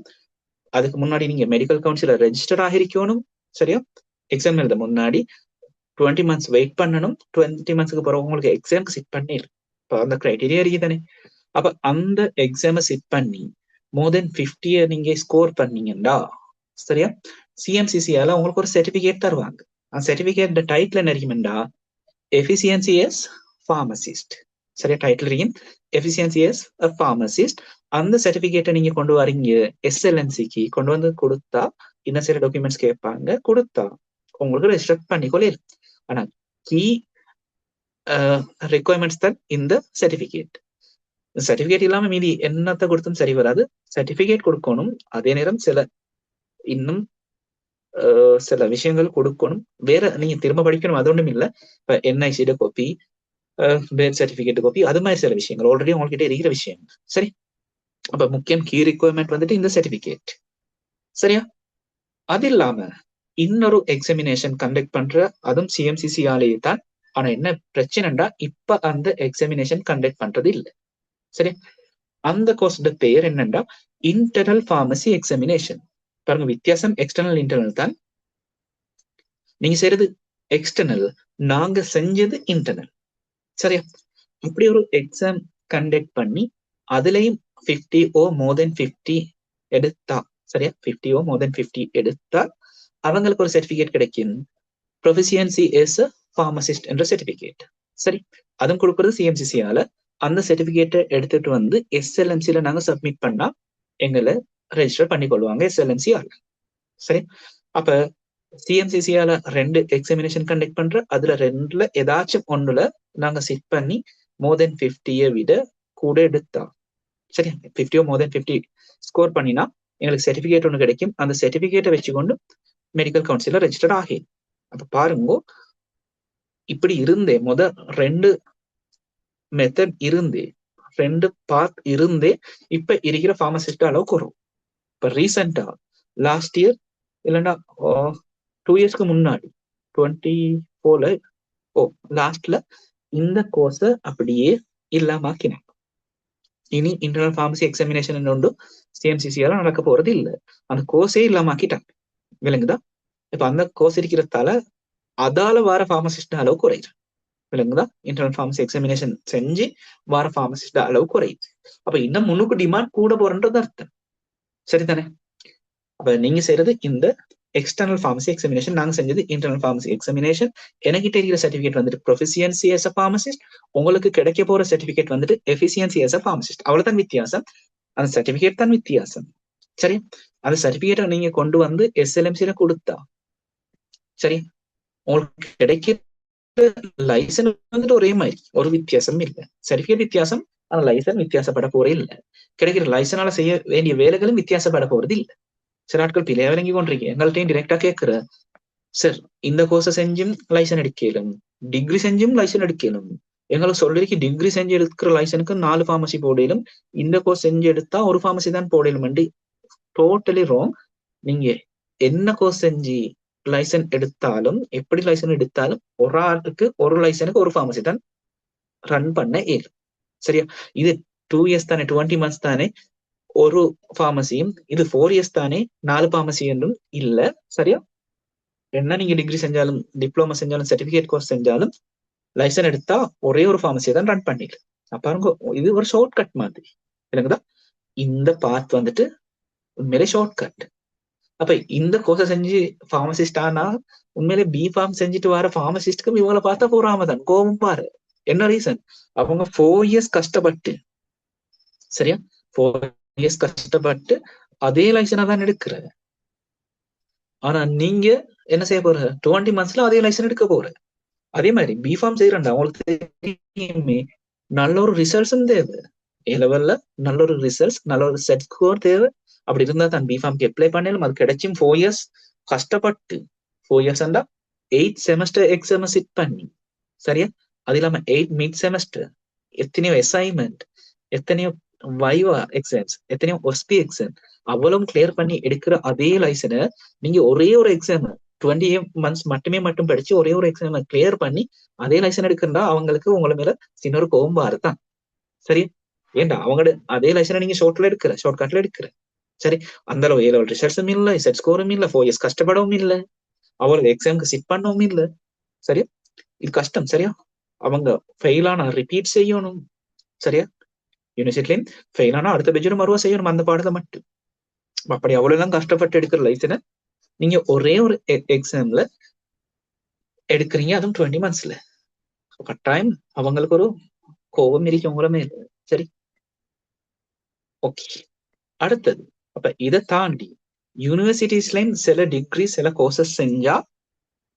அதுக்கு முன்னாடி நீங்க மெடிக்கல் கவுன்சில ரெஜிஸ்டர் ஆகிருக்கணும். சரியா? எக்ஸாம் எழுத முன்னாடி 20 months வெயிட் பண்ணணும். 20 monthsக்கு பிறகு உங்களுக்கு எக்ஸாம்க்கு சிட் பண்ணிடலாம். இப்போ அந்த கிரைட்டீரியா இருக்கு தானே. அப்ப அந்த எக்ஸாமை சிட் பண்ணி மோர் தென் 50 நீங்க ஸ்கோர் பண்ணீங்கன்னா, சரியா, சிஎம்சிசியால உங்களுக்கு ஒரு சர்டிபிகேட் தருவாங்க. அந்த சர்டிபிகேட் டைட்டில் என்ன இருக்குமெண்டா, எஃபிசியன்சி எஸ் ஃபார்மசிஸ்ட். சரியா? டைட்டில் இருக்கும் எஃபிசியன்சி எஸ் ஃபார்மசிஸ்ட். அந்த சர்டிபிகேட்டை நீங்க கொண்டு வரீங்க SLMCக்கு கொண்டு வந்து கொடுத்தா இன்னும் சில டாக்குமெண்ட்ஸ் கேட்பாங்க, கொடுத்தா உங்களுக்கு ரெஜிஸ்டர் பண்ணிக்கொள்ள. ஆனா கீ ரெக்குவயர்மெண்ட்ஸ் தான் இந்த சர்டிபிகேட். சர்டிபிகேட் இல்லாம மீதி என்னத்தை கொடுத்தும் சரி வராது. சர்டிபிகேட் கொடுக்கணும், அதே நேரம் இன்னும் சில விஷயங்கள் கொடுக்கணும். வேற நீங்க திரும்ப படிக்கணும் அது ஒன்றும் இல்லை. இப்ப NIC copy, birth certificate copy, அது மாதிரி சில விஷயங்கள் ஆல்ரெடி உங்ககிட்ட இருக்கிற விஷயம். சரி, அப்ப முக்கியம் கீ ரிக்குவயர்மெண்ட் வந்துட்டு இந்த சர்டிபிகேட். சரியா? அது இல்லாம இன்னொரு எக்ஸாமினேஷன் கண்டக்ட் பண்ற, அதுவும் சிஎம்சிசியாலேயே தான். ஆனா என்ன பிரச்சனைடா, இப்ப அந்த எக்ஸாமினேஷன் கண்டக்ட் பண்றது இல்லை. சரி, அந்த கோர்ஸ் பேர் என்னண்டா இன்டர்னல் பார்மசி எக்ஸாமினேஷன். பாருங்க வித்தியாசம், எக்ஸ்டர்னல் இன்டர்னல் தான். நீங்க செய்யறது எக்ஸ்டர்னல், நாங்க செஞ்சது இன்டர்னல். சரியா? அப்படி ஒரு எக்ஸாம் கண்டக்ட் பண்ணி அதுலயும் 50 or more than 50 எடுத்தா, சரியா, 50 or more than 50 எடுத்தா அவங்களுக்கு ஒரு சர்டிபிகேட் கிடைக்கும், ப்ரொஃபிஷியன்சி எஸ் பார்மசிஸ்ட் என்ற சர்டிபிகேட். சரி, அதுவும் கொடுக்கறது சிஎம்சிசியால. அந்த சர்டிபிகேட்டை எடுத்துட்டு வந்து SLMCல நாங்க சப்மிட் பண்ணா எங்களை ரெஜிஸ்டர் பண்ணிக்கொள்வாங்க SLMCயால. சரி, அப்ப சிஎம்சிசியால 2 எக்ஸாமினேஷன் கண்டக்ட் பண்ற, அதுல 2ல ஏதாச்சும் ஒண்ணுல நாங்க சிட் பண்ணி மோர் தென் 50 விட கூட எடுத்தா, சரி, 50 or more than 50 ஸ்கோர் பண்ணினா எங்களுக்கு சர்டிபிகேட் ஒண்ணு கிடைக்கும். அந்த சர்டிபிகேட்டை வச்சுக்கொண்டு மெடிக்கல் கவுன்சில ரெஜிஸ்டர் ஆகி. அப்ப பாருங்க, இப்படி இருந்தே 2 மெத்தட் இருந்தே, 2 பாத் இருந்தே இப்ப இருக்கிற பார்மசிஸ்ட் அளவுக்கு வரும். இப்ப ரீசெண்டா லாஸ்ட் இயர் இல்லைன்னா 2 yearsக்கு முன்னாடி 24ல லாஸ்ட்ல இந்த கோர்ஸை அப்படியே இல்லாமக்கினாங்க. இனி இன்டர்னல் பார்மசி எக்ஸாமினேஷன் ஒன்று சிஎம்சிசியால நடக்க போறது இல்லை. அந்த கோர்ஸே இல்லாமக்கிட்டாங்க. விளங்குதா? இப்ப அந்த கோர்ஸ் இருக்கிறதால அதால வார பார்மசிஸ்ட் அளவு குறையுது. விளங்குதா? இன்டர்னல் பார்மசி எக்ஸாமினேஷன் செஞ்சு வார பார்மசிஸ்ட் அளவு குறையுது. அப்ப இன்னும் முன்னுக்கு டிமாண்ட் கூட போறன்றது அர்த்தம். சரிதானே? அப்ப நீங்க செய்யறது இந்த எக்ஸ்டர்னல் பார்மசி எக்ஸாமினேஷன், நாங்க செஞ்சது இன்டர்னல் பார்மசி எக்ஸாமினேஷன். எனக்கிட்ட இருக்கிற சர்டிபிகேட் வந்துட்டு ப்ரொஃபிஷியன்சி as a pharmacist, உங்களுக்கு கிடைக்க போற சர்டிபிகேட் வந்துட்டு எஃபிஷியன்சி as a pharmacist. அவ்வளவுதான் வித்தியாசம். அந்த சர்டிபிகேட் தான் வித்தியாசம். சரி, அந்த சர்டிபிகேட்டை நீங்க கொண்டு வந்து SLMCல கொடுத்தா, சரி, உங்களுக்கு கிடைக்கிற லைசன்ஸ் வந்துட்டு ஒரே மாதிரி, ஒரு வித்தியாசம் இல்லை. சர்டிபிகேட் வித்தியாசம், ஆனா லைசன்ஸ் வித்தியாசப்பட போறே இல்லை. கிடைக்கிற லைசனால செய்ய வேண்டிய வேலைகளும் வித்தியாசப்பட போறது இல்லை. சில ஆட்கள் பிழையா விளங்கி கொண்டிருக்கீங்க. எங்கள்கிட்டையும் டிரெக்டா கேட்கிற, சார் இந்த கோர்ஸை செஞ்சும் லைசன் எடுக்கலும், டிகிரி செஞ்சும் லைசன் எடுக்கலும். எங்களுக்கு சொல்லிருக்கு டிகிரி செஞ்சு எடுக்கிற லைசனுக்கு 4 ஃபார்மசி போடலும், இந்த கோர்ஸ் செஞ்சு எடுத்தா ஒரு ஃபார்மசி தான் போடலும். Totally wrong. நீங்க என்ன கோர்ஸ் செஞ்சு லைசன் எடுத்தாலும், எப்படி லைசன் எடுத்தாலும் ஒரு ஆளுக்கு ஒரு லைசனுக்கு ஒரு ஃபார்மசி தான் ரன் பண்ண இயலும். சரியா? இது 2 இயர்ஸ் தானே, 20 மந்த்ஸ் தானே ஒரு ஃபார்மசியும், இது 4 இயர்ஸ் தானே 4 ஃபார்மசி என்றும் இல்ல. சரியா? என்ன நீங்க டிகிரி செஞ்சாலும், டிப்ளமா செஞ்சாலும், சர்டிபிகேட் கோர்ஸ் செஞ்சாலும் லைசன் எடுத்தா ஒரே ஒரு ஃபார்மசியை தான் ரன் பண்ணிக்கலாம். பாருங்க, இது ஒரு ஷார்ட் கட் மாதிரி. இல்லைங்கதா? இந்த பார்ட் வந்துட்டு உண்மையிலே ஷார்ட் கட். அப்ப இந்த கோர்ஸை செஞ்சு ஃபார்மசிஸ்ட் ஆனா உண்மையிலே பி ஃபார்ம் செஞ்சுட்டு வர ஃபார்மசிஸ்டுக்கும் இவங்களை பார்த்தா போறாம தான் கோபம் பாரு. என்ன ரீசன்? அவங்க 4 இயர்ஸ் கஷ்டப்பட்டு, சரியா, 4 இயர்ஸ் கஷ்டப்பட்டு அதே லைசனை தான் எடுக்கிற. ஆனா நீங்க என்ன செய்ய போற? 20 மந்த்ஸ்ல அதே லைசன் எடுக்க போற. அதே மாதிரி பி ஃபார்ம் செய்யறா, அவங்களுக்கு தெரியுமே நல்ல ஒரு ரிசல்ட்ஸும் தேவை. ஏ லெவல்ல நல்ல ஒரு ரிசல்ட்ஸ், நல்ல ஒரு செட் ஸ்கோர் தேவை. அப்படி இருந்தா தான் பி ஃபார்ம்க்கு அப்ளை பண்ணலும். அது கிடைச்சும் 4 இயர்ஸ் கஷ்டப்பட்டு, 4 இயர்ஸ் 8 செமஸ்டர் எக்ஸாம் சிட் பண்ணி, சரியா, அது இல்லாம 8 மிட் செமஸ்டர், எத்தனையோ அசைன்மெண்ட், எத்தனையோ வைவா எக்ஸாம்ஸ், எத்தனையோ ஒஸ்பி எக்ஸாம், அவ்வளவு கிளியர் பண்ணி எடுக்கிற அதே லைசனை நீங்க ஒரே ஒரு எக்ஸாம் 20 மந்த்ஸ் மட்டும் படிச்சு ஒரே ஒரு எக்ஸாம் கிளியர் பண்ணி அதே லைசன் எடுக்கிறா, அவங்களுக்கு உங்களை மேல சின்ன ஒரு கோபம் தான். சரி, ஏண்டா அவங்களோட அதே லைசனை நீங்க ஷார்ட் கட்ல எடுக்கிற. சரி, அந்த அளவு ஏ லெவல் ரிசல்ட்ஸும் இல்லை, செட் ஸ்கோரும் இல்லை, 4 இயர்ஸ் கஷ்டப்படவும் இல்லை, அவங்களுக்கு எக்ஸாமுக்கு சிட் பண்ணவும் இல்லை. சரியா? இது கஷ்டம். சரியா? அவங்க ஃபெயில் ஆனா ரிப்பீட் செய்யணும். சரியா? யூனிவர்சிட்டிலையும் ஃபெயில் ஆனா அடுத்த பேஜரும் மறுவா செய்யணும் அந்த பாடத்தை மட்டும். அப்படி அவ்வளவு எல்லாம் கஷ்டப்பட்டு எடுக்கிற லைசனை நீங்க ஒரே ஒரு எக்ஸாம்ல எடுக்கிறீங்க, அதுவும் 20 மந்த்ஸ்ல. கட்டாயம் அவங்களுக்கு ஒரு கோபம் இருக்கும் உங்கள மேல. சரி, ஓகே. அடுத்தது, அப்ப இதை தாண்டி யூனிவர்சிட்டிஸ்லயும் சில டிகிரி சில கோர்சஸ் செஞ்சா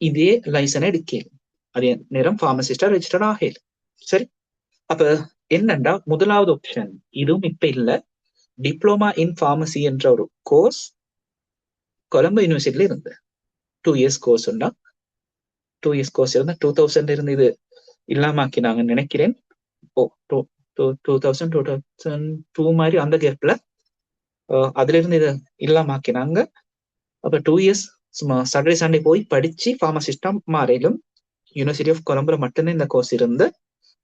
இதே லைசனை எடுக்கலும், அதே நேரம் ஃபார்மசிஸ்டா ரெஜிஸ்டர்ட் ஆகல. சரி, அப்ப என்னண்டா முதலாவது ஆப்ஷன், இதுவும் இப்ப இல்ல, டிப்ளமா இன் ஃபார்மசி என்ற ஒரு கோர்ஸ் கொலம்போ யூனிவர்சிட்டியில இருந்து 2 இயர்ஸ் கோர்ஸ் உண்டா. 2 இயர்ஸ் கோர்ஸ் இருந்தா 2000 இருந்து இது இல்லாமக்கினாங்க நினைக்கிறேன். 2002 மாதிரி அந்த கேப்ல அதுல இருந்து இதை இல்லாமக்கினாங்க. அப்ப 2 இயர்ஸ் சும்மா சாட்டர்டே சண்டே போய் படிச்சு ஃபார்மசிஸ்டா மாறிலும் யூனிவர்சிட்டி ஆஃப் கொலம்போல மட்டும்தான் இந்த கோர்ஸ் இருந்து,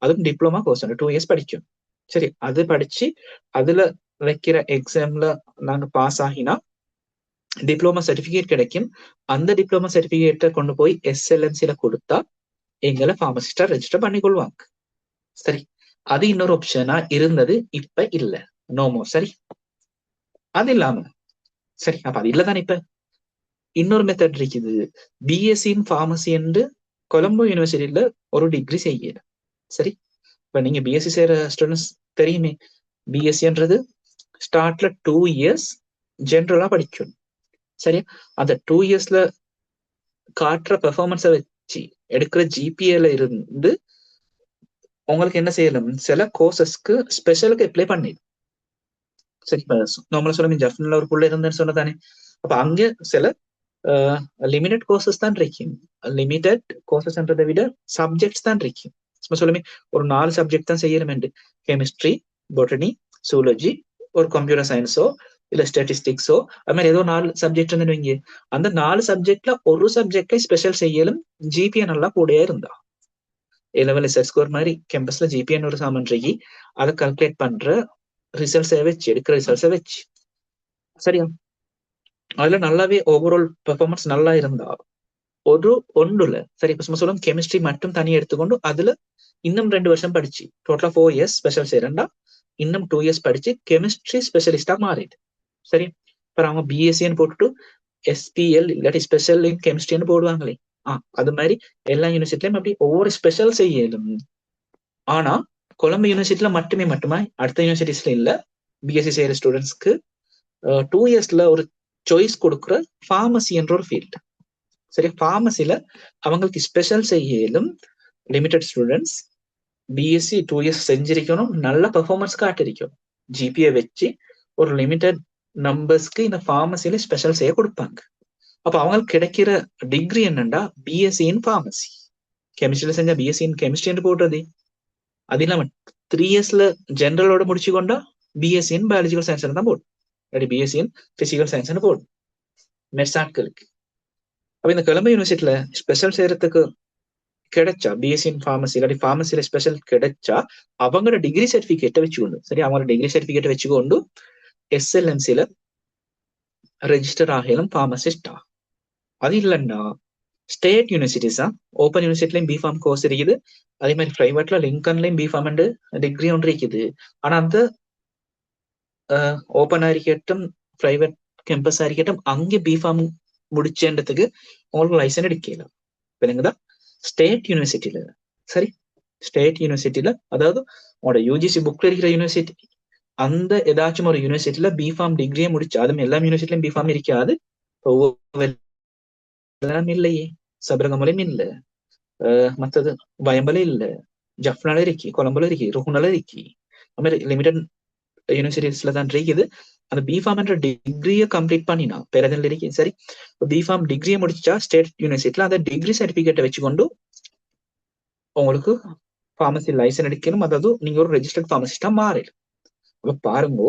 அதுவும் டிப்ளமா கோர்ஸ் 2 இயர்ஸ் படிக்கும். சரி, அது படிச்சு அதுல வைக்கிற எக்ஸாம்ல நாங்க பாஸ் ஆகினா டிப்ளமா சர்டிபிகேட் கிடைக்கும். அந்த டிப்ளமா சர்டிபிகேட்டை கொண்டு போய் SLMCல கொடுத்தா எங்களை ஃபார்மசிஸ்டா ரெஜிஸ்டர் பண்ணிக்கொள்வாங்க. சரி, அது இன்னொரு ஆப்ஷனா இருந்தது, இப்ப இல்ல, நோமோ. சரி, அது இல்லாம, சரி, அப்ப அது இல்லதானே. இப்ப இன்னொரு மெத்தட் இருக்குது, பிஎஸ்சி இன் ஃபார்மசி என்று கொலம்போ யூனிவர்சிட்டியில ஒரு டிகிரி செய்யல. சரி, இப்ப நீங்க பிஎஸ்சி செய்யற ஸ்டூடெண்ட்ஸ் தெரியுமே, பிஎஸ்சின்றது ஸ்டார்ட்ல 2 இயர்ஸ் ஜென்ரலா படிக்கணும். சரியா? அந்த 2 இயர்ஸ்ல காட்டுற பெர்ஃபார்மன்ஸை வச்சு எடுக்கிற ஜிபிஏல இருந்து உங்களுக்கு என்ன செய்யலாம், சில கோர்சஸ்க்கு ஸ்பெஷலுக்கு அப்ளை பண்ணிடும். சரி, நம்மள சொல்ல ஜஃப்னில் ஒரு புள்ள இருந்தேன்னு சொன்னதானே. அப்ப அங்க சில லிமிடெட் கோர்சஸ் தான் இருக்கும். லிமிடெட் கோர்சஸ்ன்றதை விட சப்ஜெக்ட்ஸ் தான் இருக்கும். சொல்லுமே ஒரு 4 சப்ஜெக்ட் தான் செய்யணும். கெமிஸ்ட்ரி, பொட்டனி, ஜூலஜி, ஒரு கம்ப்யூட்டர் சயின்ஸோ இல்ல ஸ்டாட்டிஸ்டிக்ஸோ, அது மாதிரி ஏதோ 4 சப்ஜெக்ட் வைங்க. அந்த 4 சப்ஜெக்ட்ல ஒரு சப்ஜெக்ட்ல ஸ்பெஷல் செய்யலும் ஜிபிஏ நல்லா கூடயா இருந்தா. ஏ லெவல் செட் ஸ்கோர் மாதிரி கேம்பஸ்ல ஜிபிஏன்னு ஒரு சாமன்றைக்கு அதை கால்குலேட் பண்ற ரிசல்ட்ஸை வச்சு எடுக்கிற ரிசல்ட்ஸை வச்சு, சரியா, அதுல நல்லாவே ஓவரால் பெர்ஃபார்மன்ஸ் நல்லா இருந்தா ஒன்றுல சரி. இப்ப சொல்லும் கெமிஸ்ட்ரி மட்டும் தனியாக எடுத்துக்கொண்டு அதுல இன்னும் 2 வருஷம் படிச்சு டோட்டலா 4 இயர்ஸ் ஸ்பெஷல் செய்யறா, இன்னும் 2 இயர்ஸ் படிச்சு கெமிஸ்ட்ரி ஸ்பெஷலிஸ்டா மாறிடு. சரி, இப்ப அவங்க பிஎஸ்சின்னு போட்டுட்டு SPL இல்லாட்டி ஸ்பெஷல் இன் கெமிஸ்ட்ரின்னு போடுவாங்களே, அது மாதிரி எல்லா யூனிவர்சிட்டிலையும் அப்படி ஒவ்வொரு ஸ்பெஷல் செய்யலும். ஆனா கொலம்போ யூனிவர்சிட்டியில மட்டுமா அடுத்த யூனிவர்சிட்டிஸ்ல இல்ல. பிஎஸ்சி செய்யற ஸ்டூடெண்ட்ஸ்க்கு 2 இயர்ஸ்ல ஒரு சாய்ஸ் கொடுக்குற ஃபார்மசி என்ற ஒரு ஃபீல்டு. சரி, ஃபார்மசில அவங்களுக்கு ஸ்பெஷல் செய்யலும். லிமிடெட் ஸ்டூடெண்ட்ஸ் பிஎஸ்சி 2 இயர்ஸ் செஞ்சிருக்கணும், நல்ல பெர்ஃபார்மன்ஸ் காட்டிருக்கணும். ஜிபிஏ வச்சு ஒரு லிமிடெட் நம்பர்ஸ்க்கு இந்த ஃபார்மசியில ஸ்பெஷல் செய்ய கொடுப்பாங்க. அப்ப அவங்களுக்கு கிடைக்கிற டிகிரி என்னன்னா பிஎஸ்சி இன் ஃபார்மசி. கெமிஸ்ட்ரியில செஞ்சா பிஎஸ்சி இன் கெமிஸ்ட்ரி போடுறது. அது இல்லாம 3 இயர்ஸ்ல ஜெனரலோட முடிச்சு கொண்டா பிஎஸ்சி இன் பயாலஜிக்கல் சயின்ஸ் தான் போடும், இல்லாட்டி பிஎஸ்சி இன் பிசிக்கல் சயின்ஸ் போடும் மெட்ஸ் ஆட்களுக்கு. அப்ப இந்த கொலம்போ யூனிவர்சிட்டியில ஸ்பெஷல் செய்யறதுக்கு கிடைச்சா பிஎஸ்சி இன் ஃபார்மசி இல்லாட்டி ஃபார்மசியில ஸ்பெஷல் கிடைச்சா அவங்களோட டிகிரி சர்டிபிகேட்டை வச்சுக்கொண்டு, சரி, அவங்களோட டிகிரி சர்டிபிகேட்டை வச்சுக்கொண்டு எஸ்எல்எம்சில ரெஜிஸ்டர் ஆகலாம் ஃபார்மசிஸ்டா. அது இல்லைன்னா ஸ்டேட் யூனிவர்சிட்டிஸா, ஓப்பன் யூனிவர்சிட்டிலையும் பிஃபார்ம் கோர்ஸ் இருக்குது, அதே மாதிரி பிரைவேட்ல லிங்கன்லயும் பிஃபார்ம் அண்ட் டிகிரி ஒன்று இருக்குது. ஆனா அந்த ஓப்பன் ஆയിരിக்கட்டும் பிரைவேட் கேம்பஸ் ஆയിരിக்கட்டும் அங்கே பிஃபார்ம் முடிச்சேன்றதுக்கு உங்களுக்கு லைசன்ஸ் எடுக்கல. இல்லைங்கதா ஸ்டேட் யூனிவர்சிட்டியில, சரி, ஸ்டேட் யூனிவர்சிட்டியில, அதாவது உங்களோட யூஜிசி புக்ல இருக்கிற யூனிவர்சிட்டி, அந்த ஏதாச்சும் ஒரு யூனிவர்சிட்டியில பிஃபார்ம் டிகிரியே முடிச்சு, அதுவும் எல்லா யூனிவர்சிட்டிலையும் பிஃபார்ம் இருக்காது, இல்லையே, சபரகமலையும் இல்ல, மற்றது வயம்பல இல்ல, ஜஃப்னால இருக்கி, கொலம்புல இருக்கி, ருகுனால இருக்கி, அது மாதிரி லிமிடெட் யூனிவர்சிட்டிஸ்ல தான் இருக்குது. அந்த பிஃபார்ம் என்ற டிகிரியை கம்ப்ளீட் பண்ணினா பேரதில் இருக்கு, சரி, பிஃபார்ம் டிகிரியை முடிச்சா ஸ்டேட் யூனிவர்சிட்டியில அந்த டிகிரி சர்டிபிகேட்டை வச்சுக்கொண்டு உங்களுக்கு ஃபார்மசி லைசன்ஸ் எடுக்கணும், அதாவது நீங்க ஒரு ரெஜிஸ்டர்ட் ஃபார்மசிஸ்டா மாறிடும். அப்ப பாருங்க,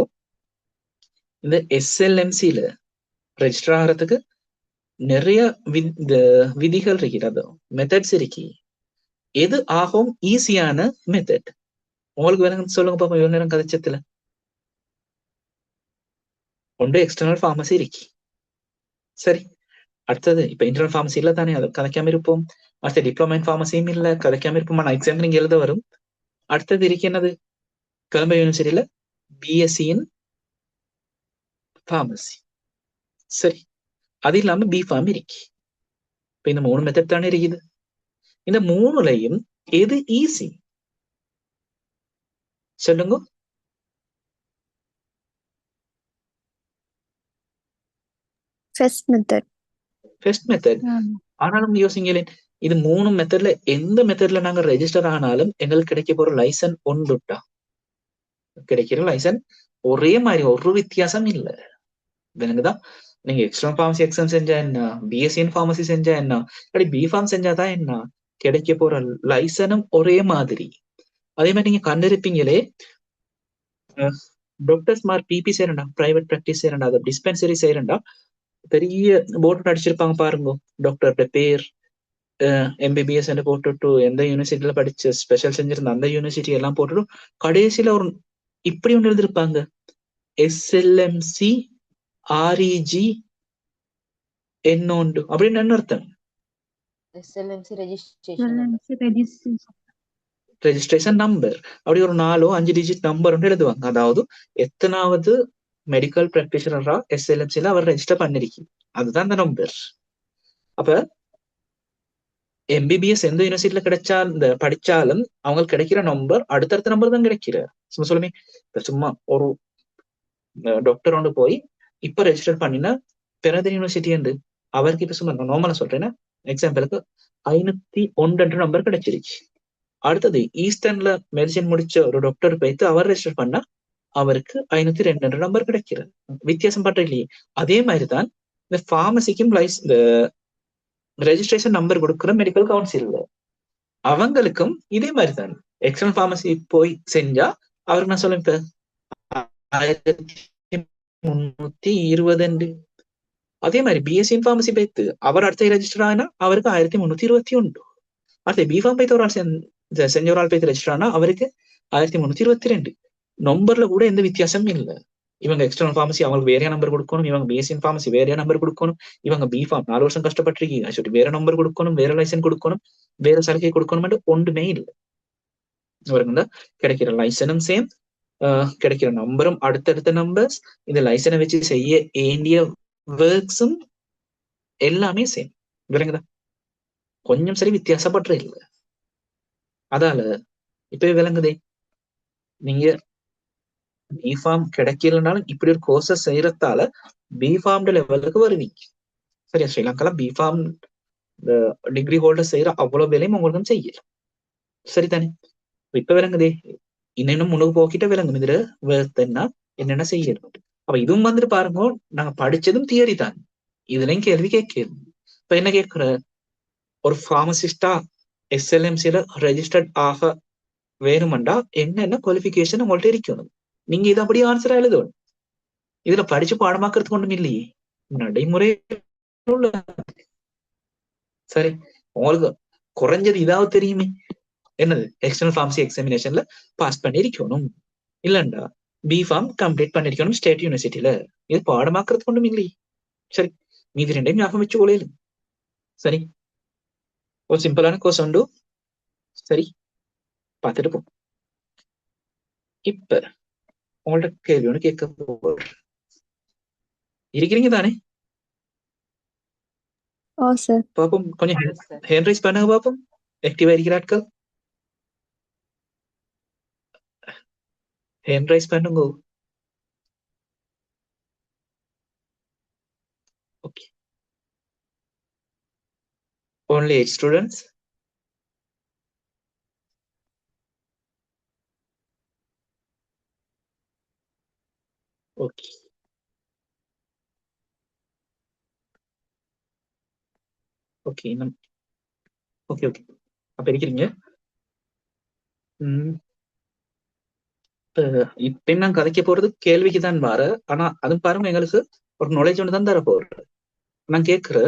இந்த எஸ்எல்எம்சில ரெஜிஸ்டர் ஆகிறதுக்கு நிறைய விதிகள் இருக்கிறது, மெத்தட்ஸ் இருக்கு. எது ஆகும் ஈஸியான மெத்தட் உங்களுக்கு வேணும் சொல்லுங்க பாப்போம். இவ்வளவு நேரம் கதைச்சத்துல ஒன்று எக்ஸ்டர்னல் ஃபார்மசி இருக்கு, சரி, அடுத்தது இப்ப இன்டர்னல் ஃபார்மசி இல்ல தானே, அதை கதைக்காம இருப்போம். அடுத்த டிப்ளமா இன் ஃபார்மசியும் இல்ல, கதைக்காம இருப்போம். நான் எக்ஸாம் நீங்க எழுத வரும். அடுத்தது இருக்கு என்னது, கொலம்போ யூனிவர்சிட்டியில பிஎஸ்சி இன் ஃபார்மசி, சரி, அது இல்லாம பிஃபார்ம் இருக்கு. இப்ப இந்த 3 மெத்தட் தானே இருக்குது. இந்த 3லையும் எது ஈஸி சொல்லுங்க. First method. First method. ஆனாலும் யோசிங்களேன், இது 3 மெத்தட்ல எந்த மெத்தட்ல நாங்க ரெஜிஸ்டர் ஆனாலும் எங்களுக்கு கிடைக்க போற லைசன்ஸ் ஒன்றுட்டா, கிடைக்கிற லைசன்ஸ் ஒரே மாதிரி, ஒரு வித்தியாசம் இல்ல. எனக்குதான் நீங்க எக்ஸ்டர்னல் ஃபார்மசி எக்ஸாம் செஞ்சா என்ன, பிஎஸ்சி இன் ஃபார்மசி செஞ்சா என்ன, இல்லாட்டி பிஃபார்ம் செஞ்சாதான் என்ன, கிடைக்க போற லைசனும் ஒரே மாதிரி. அதே மாதிரி நீங்க கண்டிருப்பீங்களே, டாக்டர்ஸ் மாதிரி பிபி செய்யறா, பிரைவேட் பிராக்டிஸ் செய்யறா, அதை டிஸ்பென்சரி செய்யறா, பெரிய போர்டு அடிச்சிருப்பாங்க பாருங்க, டாக்டர் பேர் எம்பிபிஎஸ் போட்டுட்டு எந்த யூனிவர்சிட்டியில படிச்சு ஸ்பெஷல் செஞ்சிருந்த அந்த யூனிவர்சிட்டி எல்லாம் போட்டுட்டு கடைசியில ஒரு இப்படி ஒன்று எழுதிருப்பாங்க, எஸ்எல்எம்சி ஆர்இஜி என்னொண்டு அப்படின்னு என்ன அர்த்தம்? Registration number. அப்படி ஒரு 4-5 டிஜிட் நம்பர் ஒன்று எழுதுவாங்க. அதாவது எத்தனாவது மெடிக்கல் பிராக்டிஷனரா எஸ்எல்எம்சில அவர் ரெஜிஸ்டர் பண்ணிருக்கீங்க, அதுதான் அந்த நம்பர். அப்ப எம்பிபிஎஸ் எந்த யூனிவர்சிட்டியில கிடைச்சா இந்த படிச்சாலும் அவங்களுக்கு கிடைக்கிற நம்பர் அடுத்தடுத்த நம்பர் தான் கிடைக்கிற. சும்மா சொல்லுமே, சும்மா ஒரு டாக்டர் ஒன்று போய் இப்ப ரெஜிஸ்டர் பண்ணினா பெரதர் யூனிவர்சிட்டி என்று அவருக்கு இப்ப சும்மா நார்மலா சொல்றேன்னா எக்ஸாம்பிளுக்கு 501 நம்பர் கிடைச்சிருச்சு. அடுத்தது ஈஸ்டர்ன்ல மெடிசின் முடிச்ச ஒரு டாக்டர் போய்த்து அவர் ரெஜிஸ்டர் பண்ணா அவருக்கு 502 நம்பர் கிடைக்கிறது. வித்தியாசம் பண்ற இல்லையே. அதே மாதிரிதான் இந்த ஃபார்மசிக்கும் இந்த ரெஜிஸ்ட்ரேஷன் நம்பர் கொடுக்குற மெடிக்கல் கவுன்சில் அவங்களுக்கும் இதே மாதிரிதான். எக்ஸ்டர்னல் ஃபார்மசி போய் செஞ்சா அவருக்கு நான் சொல்ல 1320. அதே மாதிரி பிஎஸ்சி இன் ஃபார்மசி பைத்து அவர் அடுத்த ரெஜிஸ்டர் ஆனா அவருக்கு 1321. அடுத்த பிஃபார்ம் பைத்து ஒரு ஆள் செஞ்ச ஒரு ஆள் பைத்து ரெஜிஸ்டர் ஆனா அவருக்கு 1322. நம்பர்ல கூட எந்த வித்தியாசமும் இல்லை. இவங்க எக்ஸ்டர்னல் ஃபார்மசி அவங்களுக்கு வேறையா நம்பர் கொடுக்கணும், இவங்க பிஎஸ்சி இன் ஃபார்மசி வேறையா நம்பர் கொடுக்கணும், இவங்க பிஃபார்ம் 4 வருஷம் கஷ்டப்பட்டிருக்கீங்க சொல்லி வேற நம்பர் கொடுக்கணும், வேற லைசன்ஸ் கொடுக்கணும், வேற சலுகை கொடுக்கணும், ஒன்றுமே இல்லை. அவருக்கு கிடைக்கிற லைசனும் சேம், கிடைக்கிற நம்பரும் அடுத்தடுத்த நம்பர்ஸ், இந்த லைசனை வச்சு செய்ய வேண்டிய ஒர்க்ஸும் எல்லாமே சேம். விளங்குதா? கொஞ்சம் சரி வித்தியாசப்படுற இல்லை. அதால இப்பவே விளங்குதே, நீங்க பிஃபார்ம் கிடைக்கலனாலும் இப்படி ஒரு கோர்சஸ் செய்யறதால பிஃபார்ம் லெவலுக்கு வருவீங்க. சரியா? ஸ்ரீலங்கால பிஃபார்ம் டிகிரி ஹோல்டர் செய்யற அவ்வளவு வேலையும் உங்களுக்கு செய்யலாம். சரிதானே? இப்ப விளங்குதே. இன்னும் முன்னுக்கு போக்கிட்ட விளங்கும் இதுல வேர்த்தன்னா என்னென்ன செய்யணும். அப்ப இதுவும் வந்துட்டு பாருங்க, நாங்க படிச்சதும் தியரி தான், இதுலயும் கேள்வி கேட்கணும். இப்ப என்ன கேட்கிற, ஒரு ஃபார்மசிஸ்டா எஸ்எல்எம்சில ரெஜிஸ்டர்ட் ஆக வேணுமெண்டா என்னென்ன குவாலிஃபிகேஷன் உங்கள்ட்ட இருக்கணும். நீங்க இதை அப்படியே ஆன்சரா எழுதணும். இதுல படிச்சு பாடமாக்குறதுக்கு ஒண்ணும் இல்லையே, நடைமுறை உள்ள. சரி, உங்களுக்கு குறைஞ்சது இதாவது தெரியுமே, என்னது எக்ஸ்டர்னல் ஃபார்மசி எக்ஸாமினேஷன்ல பாஸ் பண்ணிருக்கணும், இல்லண்டா B.Pharm கம்ப்ளீட் பண்ணிருக்கணும் ஸ்டேட் யூனிவர்சிட்டியில. இது பாடமாக்குறதுக்கு ஒண்ணும் இல்லையே. சரி, மீதி ரெண்டையும் ஞாபகம் வச்சு கொள்ளையில. சரி, ஒரு சிம்பிளான கோர்ஸ் உண்டு. சரி, பார்த்துட்டு போ. இப்ப உங்கள்ட்ட கேள்வி ஒண்ணு கேட்க போறேன். இருக்கிறீங்க தானே? ஓ சார். பாப்போம், கொஞ்சம் ஹேண்ட் ரைஸ் பண்ணுங்க பாப்போம். ஆக்டிவா இருக்கிற ஆட்கள் ஹேண்ட் ரைஸ் பண்ணுங்க. Okay, only 8 students. Okay, okay, இன்னும் ஓகே ஓகே அப்ப இருக்கிறீங்க. இப்ப நான் கதைக்க போறது கேள்விக்கு தான் மாற, ஆனா அதுவும் பாருங்க எங்களுக்கு ஒரு நாலேஜ் ஒன்று தான் தர போறது. நான் கேட்கிற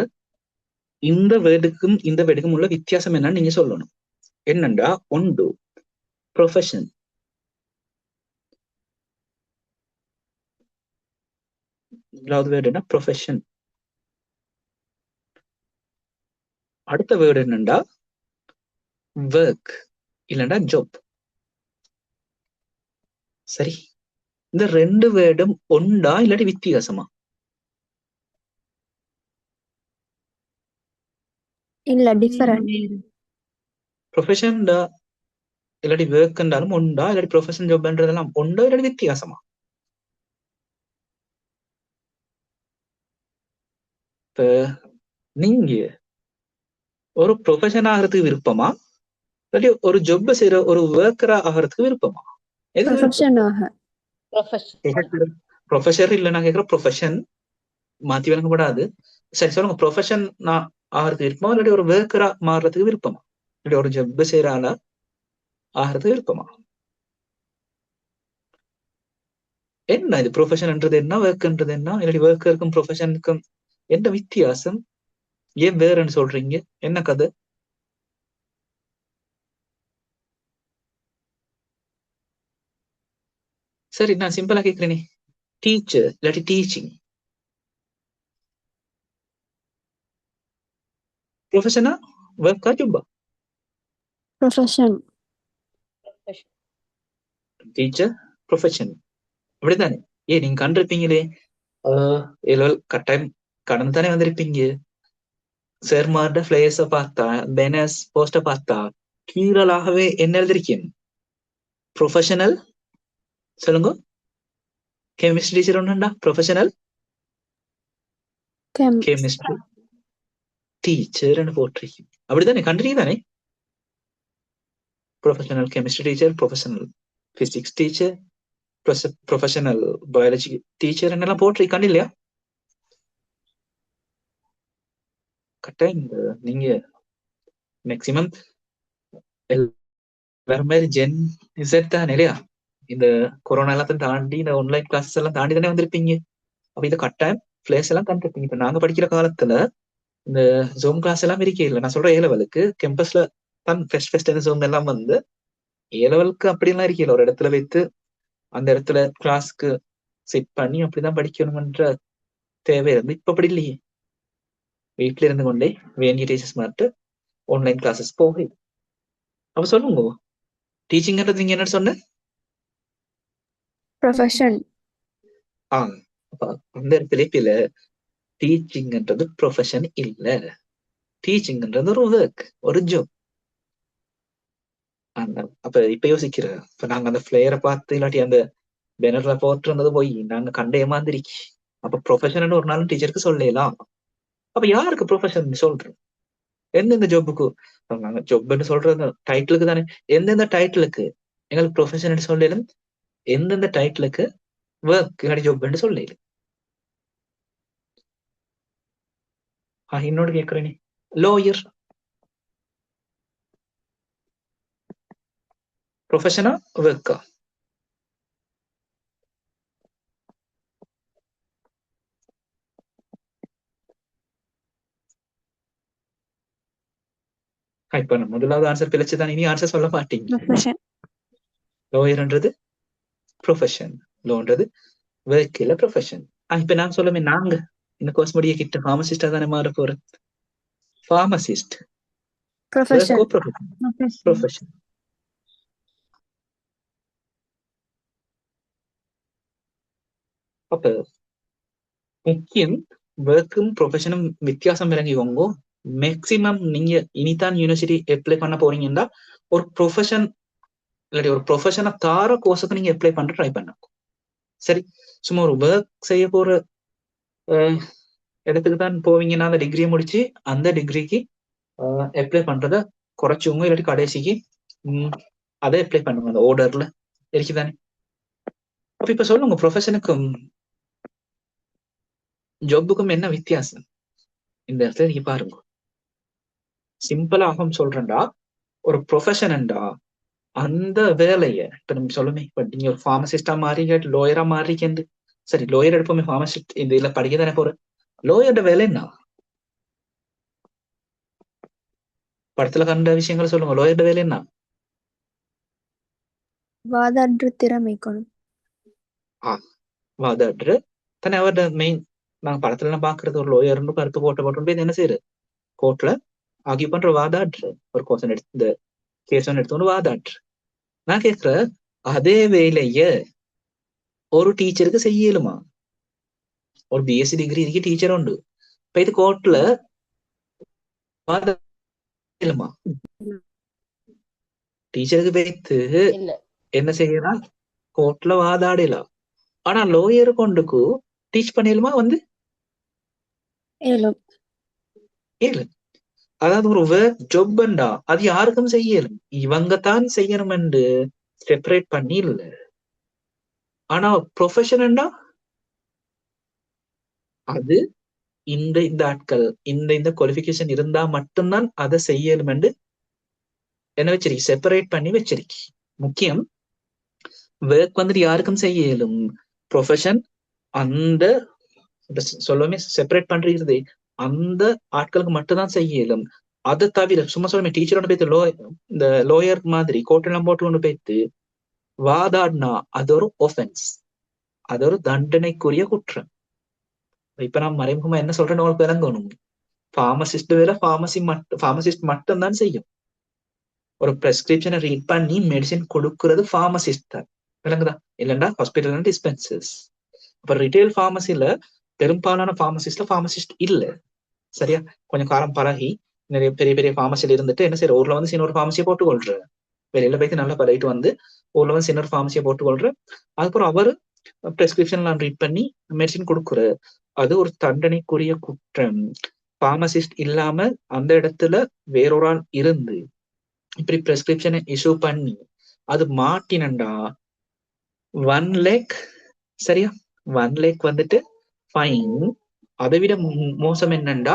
இந்த வேர்டுக்கும் இந்த வேர்டுக்கும் உள்ள வித்தியாசம் என்னன்னு நீங்க சொல்லணும். என்னண்டா, ஒன்று ப்ரொஃபஷன், ரெண்டாவது வேர்டு என்ன ப்ரொஃபஷன், அடுத்த வேர்டு என்னண்டா ஒர்க் இல்லண்டா ஜாப். சரி, இந்த ரெண்டு வேர்டும் ஒண்டா இல்லாட்டி வித்தியாசமா? இல்ல டிஃபரண்ட். ப்ரொஃபஷன் இல்லாட்டி ஒர்க்ன்றாலும் ஒண்டா இல்லாட்டி ப்ரொஃபஷன் ஜாப்ன்றதெல்லாம் ஒண்டா இல்லாட்டி வித்தியாசமா? இப்ப நீங்க ஒரு ப்ரொஃபஷன் ஆகிறதுக்கு விருப்பமா இல்லாட்டி ஒரு ஜாப் செய்யற ஒரு ஒர்க்கரா ஆகிறதுக்கு விருப்பமா? ப்ரொஃபஷன் ஆக. ப்ரொஃபஷர் இல்ல, நான் கேட்கிற ப்ரொஃபஷன் மாத்தி வழங்கப்படாது. சரி சொல்லுங்க, ப்ரொஃபஷன் நான் ஆகிறதுக்கு விருப்பமா இல்லாட்டி ஒரு ஒர்க்கரா மாறுறதுக்கு விருப்பமா இல்லாட்டி ஒரு ஜப் செய்யற ஆளா ஆகிறதுக்கு விருப்பமா? என்ன இது ப்ரொஃபஷன்ன்றது என்ன, ஒர்க்ன்றது என்ன, இல்லாட்டி ஒர்க்கருக்கும் ப்ரொஃபஷனுக்கும் என்ன வித்தியாசம்? ஏன் வேறன்னு சொல்றீங்க? என்ன கதை? சரி, நான் சிம்பிளா கேட்கிறேனே, டீச்சர் இல்லாட்டி டீச்சிங் ப்ரொஃபஷனா ஒர்க்கா ஜப்பா? ப்ரொஃபஷன். டீச்சர் ப்ரொஃபஷன், அப்படித்தானே? நீங்க கண்டிருப்பீங்களே, லெவல் கட்டாயம் கடந்து தானே வந்திருப்பீங்க. சேர்மார்ட பிளேயர்ஸ பார்த்தா, பேனர்ஸ் போஸ்டர் பார்த்தா கீழாகவே என்ன எழுதிருக்கேன்? ப்ரொஃபஷனல். சொல்லுங்க, கெமிஸ்ட்ரி டீச்சர் ஒண்ணுண்டா ப்ரொஃபஷனல் கெமிஸ்ட்ரி டீச்சர் போட்டிருக்கேன். அப்படித்தானே கண்டிருக்கீங்க தானே? Professional chemistry teacher, professional physics teacher, professional biology teacher என்னெல்லாம் போட்டிருக்காண்டு இல்லையா? கட்டாயம் நீங்க மேக்சிமம் வேற மாதிரி ஜென் இசட் தான் இல்லையா? இந்த கொரோனா எல்லாத்தையும் தாண்டி இந்த ஆன்லைன் கிளாஸஸ் எல்லாம் தாண்டி தானே வந்திருப்பீங்க. அப்ப இந்த கட்டாயம் பிளேஸ் எல்லாம் கண்டிருப்பீங்க. இப்ப நாங்க படிக்கிற காலத்துல இந்த ஜூம் கிளாஸ் எல்லாம் இருக்கே இல்லை. நான் சொல்றேன் ஏலெவலுக்கு கேம்பஸ்ல தான் ஃபெஸ்ட் ஜூம் எல்லாம் வந்து ஏலெவலுக்கு அப்படிலாம் இருக்கல, ஒரு இடத்துல வைத்து அந்த இடத்துல கிளாஸ்க்கு செட் பண்ணி அப்படிதான் படிக்கணும்ன்ற தேவை இருந்து. இப்ப அப்படி இல்லையே, வீட்டுல இருந்து கொண்டே வேண்டிய டீச்சர்ஸ் மாட்டு ஆன்லைன் கிளாஸஸ் போகுது. அப்ப சொல்லுங்க, டீச்சிங்ன்றது நீங்க என்ன சொன்ன? ப்ரொஃபஷன். அந்த இடத்துல இல்ல, டீச்சிங்ன்றது ப்ரொஃபஷன் இல்ல, டீச்சிங்ன்றது ஒரு ஒர்க், ஒரு ஜாப். அப்ப இப்ப யோசிக்கிற, இப்ப நாங்க அந்த பிளேயரை பார்த்து இல்லாட்டி அந்த பேனர்ல போட்டிருந்தது போய் நாங்க கண்ட ஏமாந்திரிக்கு. அப்ப ப்ரொஃபஷன் ஒரு நாள் டீச்சருக்கு சொல்லலாம். அப்ப யாருக்கு ப்ரொஃபஷன் சொல்றோம்? எந்தெந்த ஜாப்புக்கு நாங்க ஜாப்னு சொல்றது டைட்டிலுக்கு தானே. எந்தெந்த டைட்டிலுக்கு எங்களுக்கு ப்ரொஃபஷன் சொல்லலும், எந்தெந்த டைட்டிலுக்கு ஒர்க் இல்லாட்டி ஜாப்னு சொல்லல. இன்னொரு கேட்கிறேனே, லாயர் ப்ரொஃபஷனா ஒர்க்கா? இப்ப முதலாவது ஆன்சர் பிழைச்சுதான், இனி ஆன்சர் சொல்ல மாட்டீங்க. ப்ரொஃபஷன். லாயர்ன்றது ப்ரொஃபஷன், லோன்றது ஒர்க் இல்ல ப்ரொஃபஷன். இப்ப நான் சொல்லுமே, நாங்க இந்த கோர்ஸ் முடிய கிட்ட ஃபார்மசிஸ்டா தானே மாற போறேன். Pharmacist profession. ப்ரொஃபஷன். அப்ப முக்கியம் ஒர்க்கும் ப்ரொஃபஷனும் வித்தியாசம் விளங்கிக்கோங்க. மேக்சிமம் நீங்க இனிதான் யூனிவர்சிட்டி அப்ளை பண்ண போறீங்கன்னா ஒரு ப்ரொஃபஷன் இல்லாட்டி ஒரு ப்ரொஃபஷனை தார கோர்ஸுக்கு நீங்க அப்ளை பண்ண ட்ரை பண்ணுங்க. சரி, சும்மா ஒரு ஒர்க் செய்ய போற இடத்துக்கு தான் போவீங்கன்னா அந்த டிகிரியை முடிச்சு அந்த டிகிரிக்கு அப்ளை பண்றத குறைச்சவங்க, இல்லாட்டி கடைசிக்கு அதை அப்ளை பண்ணுங்க அந்த ஆர்டர்ல இருக்குதானே. அப்ப இப்ப சொல்லுங்க, ப்ரொஃபஷனுக்கும் ஜாபுக்கும் என்ன வித்தியாசம் இந்த இடத்துல நீங்க பாருங்க. சிம்பிளாக சொல்றேன்டா, ஒரு ப்ரொஃபஷன்டா அந்த வேலைய இப்ப நம்ம சொல்லுமே, இப்ப நீங்க ஒரு ஃபார்மசிஸ்டா மாறி லோயரா மாறிக்கேண்டு. சரி, லோயர் எடுப்போமே, ஃபார்மசிஸ்ட் இதுல படிக்க தானே போற. லோயரோட வேலை என்ன? படத்துல கண்ட விஷயங்களை சொல்லுங்க. லோயரோட வேலை என்ன? வாதாடுற திறமைக்கணும். வாதாடுற தானே அவரோட மெயின். நாங்க படத்துல எல்லாம் பாக்குறது, ஒரு லோயர்னு கருத்து போட்டு என்ன செய்யறது, கோர்ட்ல ஆகிய பண்ற வாதாடுற, ஒரு கோர்ஸ் எடுத்து இந்த கேஸ் ஒன்று எடுத்து வாதாடுற. நான் கேட்கிற, அதே வேலைய ஒரு டீச்சருக்கு செய்யலுமா? ஒரு பிஎஸ்சி டிகிரி இருக்கு, டீச்சர் உண்டு. இப்ப இது கோர்ட்ல வாதாடுமா? டீச்சருக்கு வைத்து என்ன செய்யலாம், கோர்ட்ல வாதாடலாம். ஆனா லோயர் கொண்டுக்கு டீச் பண்ணிடலுமா வந்து ஏழு. அதாவது ஒரு ஒர்க் ஜாப்ண்டா அது யாருக்கும் செய்யலும், இவங்க தான் செய்யணும் என்று செப்பரேட் பண்ணி இல்ல. ஆனா ப்ரொஃபஷன்டா அது இந்த இந்த ஆட்கள் இந்த குவாலிஃபிகேஷன் இருந்தா மட்டும்தான் அதை செய்யலும் என்று என்ன வச்சிருக்கு, செப்பரேட் பண்ணி வச்சிருக்கு. முக்கியம் ஒர்க் வந்துட்டு யாருக்கும் செய்யலும், ப்ரொஃபஷன் அந்த சொல்லவே செப்பரேட் பண்றது அந்த ஆட்களுக்கு மட்டும்தான் செய்யலும். அதை தவிர சும்மா சொல்லுமே, டீச்சரோட போய்த்து இந்த லோயர் மாதிரி கோட்டெல்லாம் போட்டு கொண்டு போய்த்து வாதாடினா அது ஒரு ஒஃபென்ஸ், அது ஒரு தண்டனைக்குரிய குற்றம். இப்ப நான் மறைமுகமா என்ன சொல்றேன்னு உங்களுக்கு விளங்கணும். ஃபார்மசிஸ்ட் வேலை ஃபார்மசிஸ்ட் மட்டும்தான் செய்யும். ஒரு பிரெஸ்கிரிப்ஷனை ரீட் பண்ணி மெடிசின் கொடுக்கறது ஃபார்மசிஸ்ட் தான், விளங்குதா? இல்லைன்னா ஹாஸ்பிட்டல் டிஸ்பென்சர்ஸ். இப்ப ரிட்டைல் ஃபார்மசில பெரும்பாலான ஃபார்மசிஸ்ட் இல்ல. சரியா? கொஞ்சம் காலம் பழகி நிறைய பெரிய பெரிய ஃபார்மசியில இருந்துட்டு என்ன செய்யற, ஊர்ல வந்து சின்ன ஒரு ஃபார்மசியை போட்டுக்கொள்ற, வெளியில போயிட்டு நல்லா பழகிட்டு வந்து ஊர்ல வந்து சின்ன ஒரு ஃபார்மசியை போட்டுக்கொள்ற. அதுக்கப்புறம் அவர் பிரெஸ்கிரிப்ஷன்லாம் ரீட் பண்ணி மெடிசின் கொடுக்குற, அது ஒரு தண்டனைக்குரிய குற்றம். ஃபார்மசிஸ்ட் இல்லாம அந்த இடத்துல வேறொரு ஆள் இருந்து இப்படி பிரெஸ்கிரிப்ஷனை இஷ்யூ பண்ணி அது மாட்டினண்டா 1 lakh, சரியா? 1 lakh வந்துட்டு ஃபைன். அதை விட மோசம் என்னண்டா,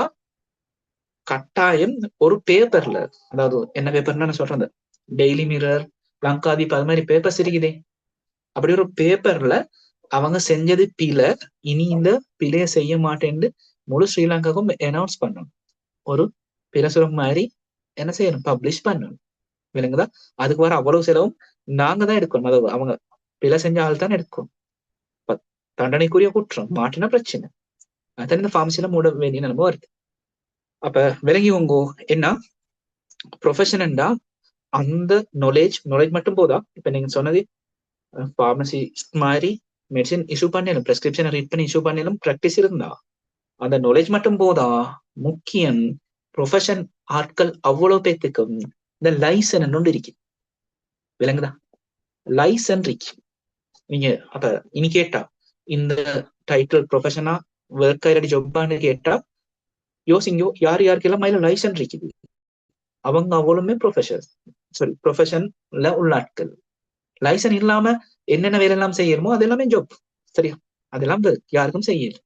கட்டாயம் ஒரு பேப்பர்ல, அதாவது என்ன பேப்பர்னா நான் சொல்றேன், டெய்லி மிரர், லங்காதீப், அது மாதிரி பேப்பர்ஸ் இருக்குதே, அப்படி ஒரு பேப்பர்ல அவங்க செஞ்சது பிழை, இனி இந்த பிழைய செய்ய மாட்டேன்னு முழு ஸ்ரீலங்காவுக்கும் அனௌன்ஸ் பண்ணணும். ஒரு பிரசுரம் மாதிரி என்ன செய்யணும், பப்ளிஷ் பண்ணணும். விளங்குதா? அதுக்கு வர அவ்வளவு செலவும் நாங்க தான் எடுக்கணும். அதாவது அவங்க பிழை செஞ்ச ஆள் தான் எடுக்கும். தண்டனைக்குரிய குற்றம், மாட்டின பிரச்சனை. அதான் இந்த ஃபார்மசில மூட வேண்டிய நிலைமை வருது. அப்ப விலகி உங்க என்ன ப்ரொஃபஷன்டா அந்த நாலேஜ் மட்டும் போதா? இப்ப நீங்க சொன்னது ஃபார்மசி மாதிரி மெடிசின் இஷ்யூ பண்ணிடும், பிரெஸ்கிரிப்ஷனை ரீட் பண்ணி இஷ்யூ பண்ணிடும், ப்ராக்டிஸ் இருந்தா அந்த நாலேஜ் மட்டும் போதா? முக்கியம் ப்ரொஃபஷன் ஆட்கள் அவ்வளவு பேத்துக்கும் இந்த லைசன் ஒன்று இருக்கு, விளங்குதா? லைசன் இருக்கு. நீங்க அப்ப இனி கேட்டா இந்த டைட்டில் ப்ரொஃபஷனா ஒர்க் ஆயிரடி ஜொப்பான்னு கேட்டா யோசிங்கோ, யார் யாருக்கெல்லாம் மயில லைசன் இருக்குது அவங்க அவ்வளவுமே ப்ரொஃபஷன்ல உள்ள ஆட்கள். லைசன் இல்லாம என்னென்ன வேலை எல்லாம் செய்யணுமோ அது எல்லாமே ஜாப். சரியா? அதெல்லாம் யாருக்கும் செய்யல.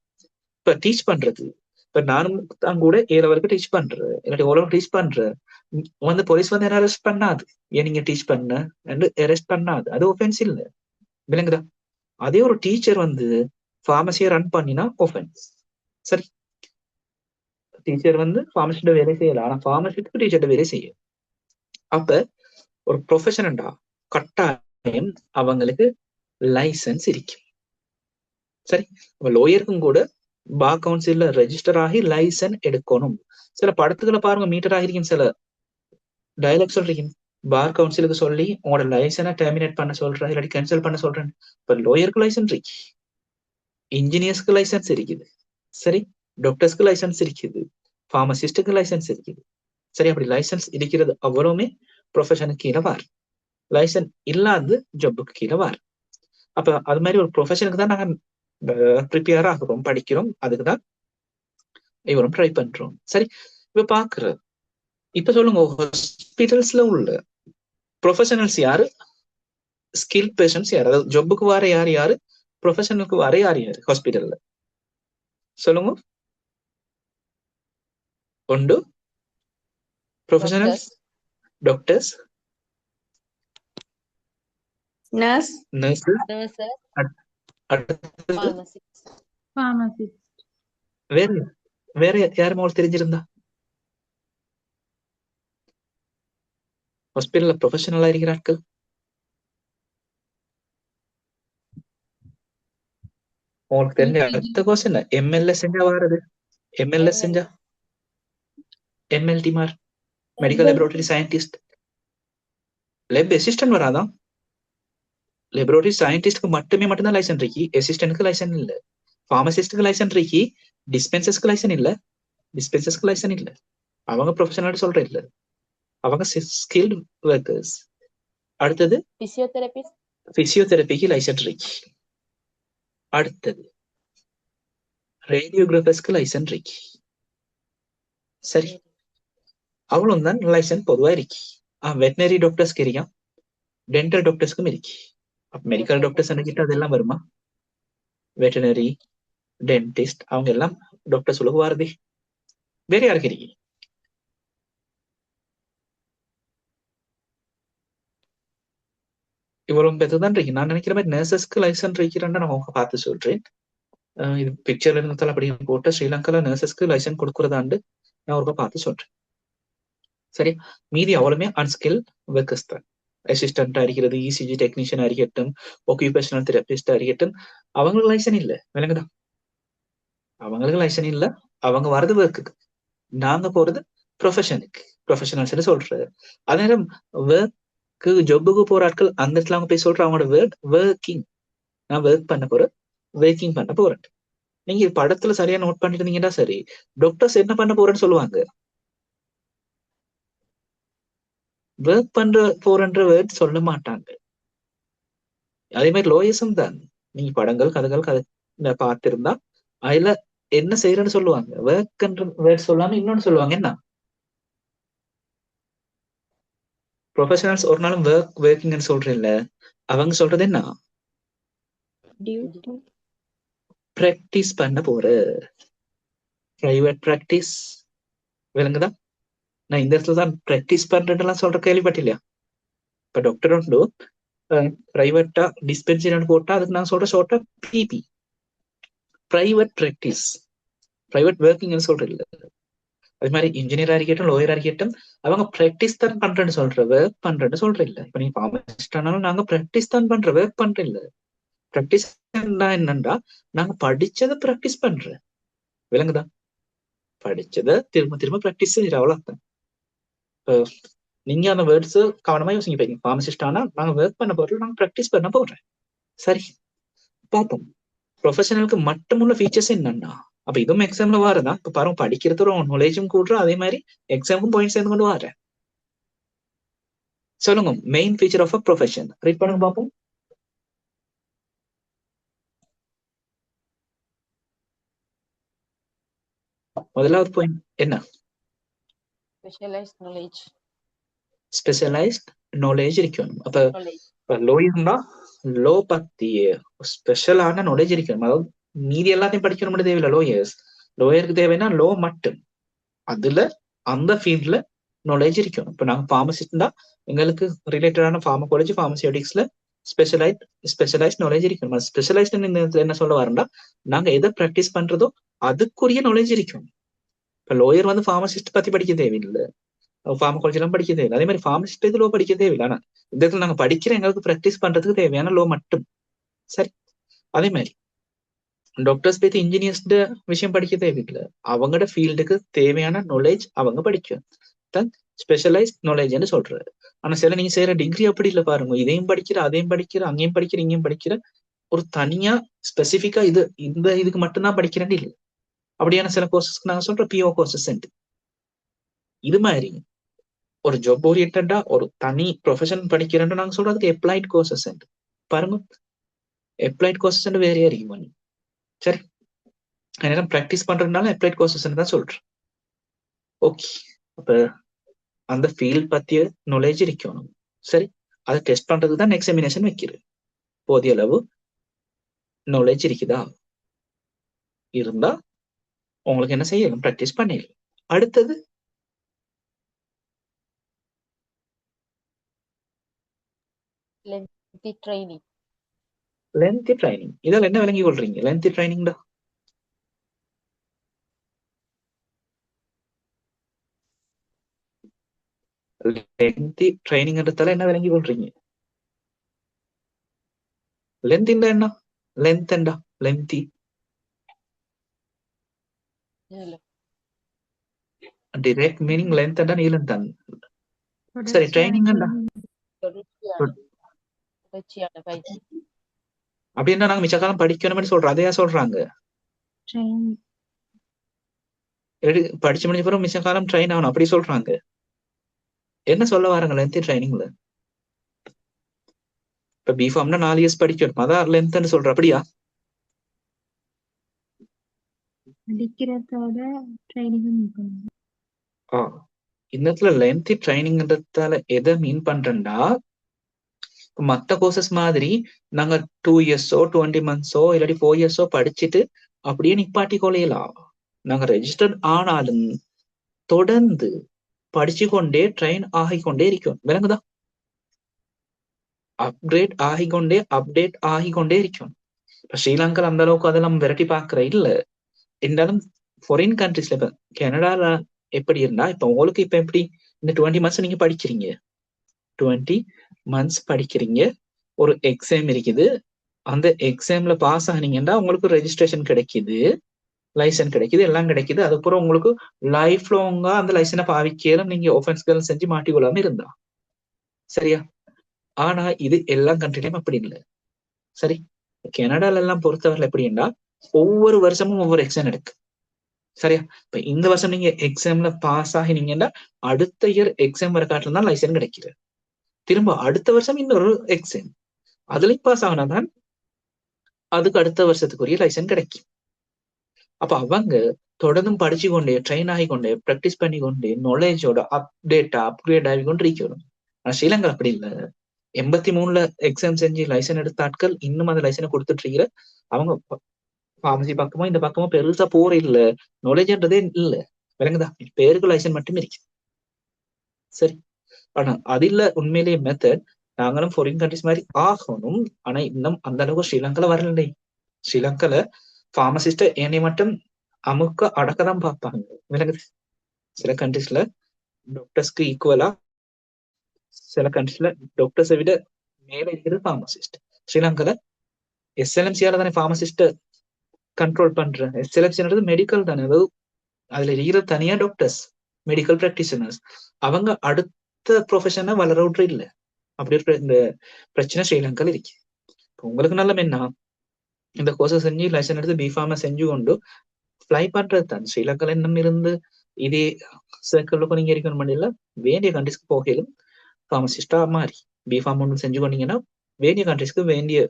இப்ப டீச் பண்றது, இப்ப நானும் தான் கூட ஏ லெவலுக்கு டீச் பண்றேன், இல்லாட்டி ஓரளவு டீச் பண்றேன். வந்து போலீஸ் வந்து என்ன அரெஸ்ட் பண்ணாது, ஏன் நீங்க டீச் பண்ண அரெஸ்ட் பண்ணாது, அது ஒஃபென்ஸ் இல்ல. விளங்குதா? அதே ஒரு டீச்சர் வந்து ஃபார்மசியை ரன் பண்ணினா ஒஃபென்ஸ். சரி, டீச்சர் வந்து ஃபார்மசியோட வேலை செய்யல, ஆனா ஃபார்மசிக்கு டீச்சர்ட வேலை செய்ய. அப்ப ஒரு ப்ரொஃபஷனண்டா கட்டாயம் அவங்களுக்கு லைசன்ஸ் இருக்கு. சரி, லோயருக்கும் கூட பார் கவுன்சில்ல ரெஜிஸ்டர் ஆகி லைசன்ஸ் எடுக்கணும். சில படத்துக்களை பாருங்க, மீட்டர் ஆகிருக்கும், சில டயலாக் சொல்றீங்க, பார் கவுன்சிலுக்கு சொல்லி உங்களோட லைசனை டெர்மினேட் பண்ண சொல்றேன், இல்லாட்டி கேன்சல் பண்ண சொல்றேன். இப்ப லோயருக்கு லைசன்ஸ் இருக்கு, இன்ஜினியர்ஸ்க்கு லைசன்ஸ் இருக்குது, சரி, டாக்டர்ஸ்க்கு லைசன்ஸ் இருக்குது, ஃபார்மசிஸ்டுக்கு லைசன்ஸ் இருக்குது. சரி, அப்படி லைசன்ஸ் இருக்கிறது அவ்வளவுமே ப்ரொஃபஷனுக்கு கீழே வார். லைசன்ஸ் இல்லாத ஜாபுக்கு கீழே வார். அப்ப அது மாதிரி ஒரு ப்ரொஃபஷனுக்கு தான் நாங்க ப்ரிப்பேர் ஆகிறோம், படிக்கிறோம், அதுக்குதான் இவரும் ட்ரை பண்றோம். சரி, இப்ப பாக்குற, இப்ப சொல்லுங்க, ஹாஸ்பிட்டல்ஸ்ல உள்ள ப்ரொஃபஷனல்ஸ் யாரு, ஸ்கில் பேஷன்ஸ் யாரு, அதாவது ஜாபுக்கு வர யார் யாரு, ப்ரொஃபஷனலுக்கு வர யார் யாரு ஹாஸ்பிட்டல்ல சொல்லுங்க. ஒன்று ப்ரொஃபஷனல்ஸ், டாக்டர்ஸ், நர்ஸ், நர்ஸ், வேற வேற யாரும் உங்களுக்கு தெரிஞ்சிருந்தா ஹாஸ்பிட்டல்ல ப்ரொஃபஷனலா இருக்கிற ஆட்கள்? உங்களுக்கு தெரிஞ்ச அடுத்த கொஸ்டின், எம்எல்ஏ செஞ்சா வாரது, எம்எல்ஏ செஞ்சா எம்எல்டி மார், medical laboratory scientist, lab assistant வராதான். லேபரேட்டரி சயின்டிஸ்ட்க்கு மட்டும்தான் லைசன்ஸ் இருக்கு, அசிஸ்டன்ட்க்கு லைசன்ஸ் இல்ல. ஃபார்மசிஸ்டுக்கு லைசன்ஸ் இருக்கு, டிஸ்பென்சர்ஸ்க்கு லைசன்ஸ் இல்ல, டிஸ்பென்சர்ஸ்க்கு லைசன்ஸ் இல்ல. அவங்க ப்ரொஃபஷனல் சொல்ற இல்ல, அவங்க ஸ்கில்டு ஒர்க்கர்ஸ். அடுத்தது பிசியோதெரபிக்கு லைசன்ஸ் இருக்கு. அடுத்தது ரேடியோகிராஃபர்ஸ்க்கு லைசன்ஸ் இருக்கு. சரி, அவ்வளவுதான் லைசன்ஸ் பொதுவா இருக்கு. வெட்டினரி டாக்டர்ஸ்க்கு இருக்கா, டென்டல் டாக்டர்ஸ்க்கும் இருக்கு. மெடிக்கல் டாக்டர்ஸ் கிட்ட அதெல்லாம் வருமா? வெட்டினரி, டென்டிஸ்ட், அவங்க எல்லாம் டாக்டர்ஸ் உலக வாரதே. வேற யாருக்கு இருக்கு? இவ்வளவு பெற்றுதான் இருக்கு. நான் நினைக்கிற மாதிரி நர்சஸ்க்கு லைசன்ஸ் இருக்கிறேன்னு நான் உங்க பார்த்து சொல்றேன். இது பிக்சர்ல இருந்தாலும் அப்படியே போட்டு ஸ்ரீலங்கால நர்சஸ்க்கு லைசன்ஸ் கொடுக்கறதாண்டு நான் ஒரு பார்த்து சொல்றேன். சரி, மீதி அவ்வளவுமே அன்ஸ்கில் ஒர்க்கர்ஸ் தான். அசிஸ்டண்டா இருக்கிறது, இசிஜி டெக்னீஷியனா இருக்கட்டும், ஒக்யூபேஷனல் தெரபிஸ்டா இருக்கட்டும், அவங்களுக்கு லைசன்ஸ் இல்ல. விளங்குதா? அவங்களுக்கு லைசன்ஸ் இல்ல, அவங்க வரது ஒர்க்குக்கு, நாங்க போறது ப்ரொஃபஷனுக்கு, ப்ரொஃபஷனல்ஸ் சொல்றது. அதே நேரம் ஒர்க்கு ஜாபுக்கு போற ஆட்கள் அந்த இடத்துல அவங்க போய் சொல்ற அவங்களோட வேர்ட் ஒர்க்கிங். நான் ஒர்க் பண்ண போறேன், ஒர்க்கிங் பண்ண போறேன். நீங்க படத்துல சரியா நோட் பண்ணிட்டு இருந்தீங்கன்னா சரி, டாக்டர்ஸ் என்ன பண்ண போறேன்னு சொல்லுவாங்க, ஒர்க் பண்ற போறன்ற வேர்ட் சொல்ல மாட்டாங்க. அதே மாதிரி லோயஸும் தான். நீங்க படங்கள் கதைகள் பார்த்திருந்தா அதுல என்ன செய்யறேன்னு சொல்லுவாங்க, ஒர்க்ன்ற வேர்ட் சொல்லாம இன்னொன்னு சொல்லுவாங்க. என்ன ப்ரொஃபஷனல்ஸ் ஒரு நாளும் ஒர்க்கிங்னு சொல்றேன் இல்ல, அவங்க சொல்றது என்ன, பிராக்டிஸ் பண்ண போற, பிரைவேட் பிராக்டிஸ். விளங்குதா? நான் இந்த இடத்துல தான் பிராக்டிஸ் பண்றேன்னு சொல்ற கேள்விப்பட்டில்லையா? இப்ப டாக்டர் உண்டு, பிரைவேட்டா டிஸ்பென்சரி போட்டா அதுக்கு நான் சொல்ற ஷார்ட்டா பிபி, பிரைவேட் பிராக்டிஸ், பிரைவேட் ஒர்க்கிங்னு சொல்ற இல்ல. அது மாதிரி இன்ஜினியரா இருக்கட்டும், லோயரா இருக்கட்டும், அவங்க பிராக்டிஸ் தான் பண்றேன்னு சொல்ற, ஒர்க் பண்றேன்னு சொல்ற இல்ல. இப்ப நீங்க ஃபார்மசிஸ்ட் ஆனாலும் நாங்க பிராக்டிஸ் தான் பண்ற, ஒர்க் பண்ற இல்ல. பிராக்டிஸ் என்னண்டா, நாங்க படிச்சதை பிராக்டிஸ் பண்றேன். விளங்குதா? படிச்சதை திரும்ப திரும்ப பிராக்டிஸ் செய்யற, அவ்வளவுதான். நீங்க அந்த வேர்ட்ஸ் கவனமா யோசிங்க. போய் ஃபார்மசிஸ்ட் ஆனா நாங்க ஒர்க் பண்ண போறோம், நாங்க பிராக்டிஸ் பண்ண போறேன். சரி, பார்ப்போம் ப்ரொஃபஷனலுக்கு மட்டுமுள்ள ஃபீச்சர்ஸ் என்னன்னா. அப்ப இதுவும் எக்ஸாம்ல வாரதான். இப்ப பாருங்க, படிக்கிறதோட நாலேஜும் கூடுறோம், அதே மாதிரி எக்ஸாமுக்கும் பாயிண்ட் சேர்ந்து கொண்டு வரேன். சொல்லுங்க, main feature of a profession. Read பண்ணுங்க பார்ப்போம். முதலாவது பாயிண்ட் என்ன? ஸ்பெஷலைஸ்ட் நாலேஜ் இருக்கணும். அப்ப இப்ப லோயர்னா லோ பத்திய ஸ்பெஷலான நாலேஜ் இருக்கணும். அதாவது மீதி எல்லாத்தையும் படிக்கணும் மட்டும் தேவையில்லை. லோயருக்கு தேவைன்னா லோ மட்டும், அதுல அந்த ஃபீல்ட்ல நாலேஜ் இருக்கணும். இப்ப நாங்க ஃபார்மசிஸ்ட்னா எங்களுக்கு ரிலேட்டடான ஃபார்மகாலஜி ஃபார்மசியூட்டிக்ஸ்ல ஸ்பெஷலைஸ்ட் நாலேஜ் இருக்கணும். ஸ்பெஷலைஸ்ட் என்ன சொல்ல வரேன்டா, நாங்க எதை ப்ராக்டிஸ் பண்றதோ அதுக்குரிய நாலேஜ் இருக்கணும். இப்ப லோயர் வந்து ஃபார்மசிஸ்ட் பத்தி படிக்க தேவையில்லை, ஃபார்மகாலஜி எல்லாம் படிக்க தேவையில்லை. அதே மாதிரி ஃபார்மசிஸ்ட் இது லோ படிக்க தேவையில்லை. ஆனா இந்த இடத்துல நாங்க படிக்கிற எங்களுக்கு ப்ராக்டிஸ் பண்றதுக்கு தேவையான லோ மட்டும். சரி, அதே மாதிரி டாக்டர்ஸ் பத்தி இன்ஜினியர்ஸ் விஷயம் படிக்க தேவையில்லை. அவங்களோட ஃபீல்டுக்கு தேவையான நாலேஜ் அவங்க படிக்கும். தான் ஸ்பெஷலைஸ்ட் நாலேஜ்னு சொல்றாரு. ஆனா சில நீங்க செய்யற டிகிரி அப்படி இல்லை பாருங்க, இதையும் படிக்கிற அதையும் படிக்கிற அங்கேயும் படிக்கிற இங்கேயும் படிக்கிற, ஒரு தனியா ஸ்பெசிஃபிக்கா இந்த இதுக்கு மட்டும்தான் படிக்கிறேன்னு இல்லை. அப்படியான சில கோர்சஸ்க்கு நாங்க சொல்ற பிஓ கோர்சஸ். இது மாதிரி ஒரு ஜாப் ஓரியன்டா ஒரு தனி ப்ரொஃபஷன் படிக்கிறேன்னு நாங்க சொல்றதுக்கு அப்ளைட் கோர்சஸ் பாருங்க. அப்ளைட் கோர்சஸ் வேறையா இருக்கும். சரி, நேரம் ப்ராக்டிஸ் பண்றதுனால அப்ளைட் கோர்சஸ் தான் சொல்றேன். ஓகே, அப்ப அந்த ஃபீல்ட் பத்திய நாலேஜ் இருக்கணும். சரி, அதை டெஸ்ட் பண்றதுக்கு தான் எக்ஸாமினேஷன் வைக்கிறது. போதிய அளவு நாலேஜ் இருக்குதா, இருந்தா உங்களுக்கு என்ன செய்யணும், ப்ராக்டிஸ் பண்ணிடலாம். அடுத்தது lengthy training. Lengthy training. இதில் என்ன விளங்கி கொள்றீங்க? லென்த்தி ட்ரைனிங் தான் லென்த்தி ட்ரைனிங் எடுத்தால என்ன விளங்கி கொள்றீங்க? லென்த் என்ன? லென்த் என்ன? Lengthy direct meaning length and நீளம் தான். சரி, ட்ரைனிங் தொடர்ச்சியான பயிற்சி. அப்படின்னா நாங்க மிச்ச காலம் படிக்கணும்னு சொல்றோம், அதையா சொல்றாங்க? படிச்சு முடிஞ்ச பிறகு மிச்ச காலம் ட்ரெயின் ஆகணும் அப்படி சொல்றாங்க. என்ன சொல்ல வராங்க லென்த் ட்ரைனிங்ல? இப்ப பிஃபார்ம்னா 4 இயர்ஸ் படிக்கணும், அதான் லென்த்னு சொல்ற, அப்படியா? படிக்கிறதோட ட்ரைனிங். இந்த இடத்துல லென்த் ட்ரைனிங்ன்றதால எதை மீன் பண்றேன்டா, மத்த கோர்சஸ் மாதிரி நாங்க 2 இயர்ஸோ 20 மந்த்ஸோ இல்லாட்டி 4 இயர்ஸோ படிச்சுட்டு அப்படியே நிப்பாட்டி கொள்ளையலாம். நாங்க ரெஜிஸ்டர்ட் ஆனாலும் தொடர்ந்து படிச்சு கொண்டே ட்ரெயின் ஆகிக்கொண்டே இருக்கும். விளங்குதா? அப்டேட் ஆகிக்கொண்டே இருக்கும். இப்ப ஸ்ரீலங்கா அந்த அளவுக்கு அதெல்லாம் விரட்டி பாக்குற இல்ல. இருந்தாலும் ஃபாரின் கண்ட்ரிஸ்ல இப்ப கனடால எப்படி இருந்தா, இப்ப உங்களுக்கு இப்ப எப்படி இந்த 20 மந்த்ஸ் நீங்க படிக்கிறீங்க, 20 மந்த்ஸ் படிக்கிறீங்க, ஒரு எக்ஸாம் இருக்குது, அந்த எக்ஸாம்ல பாஸ் ஆனீங்கன்னா உங்களுக்கு ரெஜிஸ்ட்ரேஷன் கிடைக்குது, லைசன்ஸ் கிடைக்குது, எல்லாம் கிடைக்குது. அதுக்கப்புறம் உங்களுக்கு லைஃப் லாங்கா அந்த லைசனை பாவிக்கலாம் நீங்க ஒஃபென்ஸ்கள் செஞ்சு மாட்டிக்கொள்ளாம இருந்தா. சரியா? ஆனா இது எல்லா கண்ட்ரிலையும் அப்படி இல்லை. சரி, கனடால எல்லாம் பொறுத்தவரை எப்படின்னா ஒவ்வொரு வருஷமும் ஒவ்வொரு எக்ஸாம் இருக்கு. சரியா? இப்ப இந்த வருஷம் நீங்க எக்ஸாம்ல பாஸ் ஆகினீங்கன்னா அடுத்த இயர் எக்ஸாம் வர காட்டுல தான் லைசன்ஸ் கிடைக்குது. திரும்ப அடுத்த வருஷம் இன்னொரு எக்ஸாம், அதுலயும் பாஸ் ஆகினாதான் அதுக்கு அடுத்த வருஷத்துக்குரிய லைசன்ஸ் கிடைக்கும். அப்ப அவங்க தொடர்ந்தும் படிச்சு கொண்டே ட்ரெயின் ஆகிக்கொண்டே ப்ராக்டிஸ் பண்ணி கொண்டே நாலேஜோட அப்கிரேட் ஆகி கொண்டு இருக்கணும். ஆனா ஸ்ரீலங்கா அப்படி இல்லை. 83ல எக்ஸாம் செஞ்சு லைசன்ஸ் எடுத்த ஆட்கள் இன்னும் அந்த லைசனை கொடுத்துட்டு இருக்கிற அவங்க ஃபார்மசி பக்கமோ இந்த பக்கமோ பெருசா போற இல்ல, நாலேஜ்ன்றதே இல்ல. விளங்குதா? பேருக்கு லைசன்ஸ் மட்டும் இருக்கு. சரி, ஆனா அது இல்ல உண்மையிலேயே மெத்தட். நாங்களும் ஃபாரின் கண்ட்ரிஸ் மாதிரி ஆகணும், ஆனா இன்னும் அந்த அளவுக்கு ஸ்ரீலங்கால வரலை. ஸ்ரீலங்கால ஃபார்மசிஸ்ட என்னை மட்டும் அமுக்க அடக்கதான் பார்ப்பாங்க. விளங்குது? சில கண்ட்ரிஸ்ல டாக்டர்ஸ்க்கு ஈக்குவலா, சில கண்ட்ரிஸ்ல டாக்டர்ஸை விட மேல இருக்கிறது ஃபார்மசிஸ்ட். ஸ்ரீலங்கால எஸ்எல்எம்சியால தானே ஃபார்மசிஸ்ட கண்ட்ரோல் பண்றேன். எஸ்எல்எம்சின்றது மெடிக்கல் தானே, அதாவது அதுல இருக்கிற தனியா டாக்டர்ஸ், மெடிக்கல் பிராக்டிஷனர்ஸ், அவங்க அடுத்த ப்ரொஃபஷனை வளர விட்ற இல்லை. அப்படி இருக்கிற இந்த பிரச்சனை ஸ்ரீலங்கால இருக்கு. உங்களுக்கு நல்ல என்ன, இந்த கோர்ஸ் செஞ்சு லைசன்ஸ் எடுத்து பிஃபார்ம செஞ்சு கொண்டு ஃபிளை பண்றது தான். ஸ்ரீலங்கால இன்னும் இருந்து இதே சர்க்கிள் நீங்க இருக்கணும் பண்ணல, வேண்டிய கண்ட்ரிஸ்க்கு போகலும் ஃபார்மசிஸ்டா மாறி பிஃபார்ம் ஒன்று செஞ்சு கொண்டீங்கன்னா வேண்டிய கண்ட்ரிஸ்க்கு வேண்டிய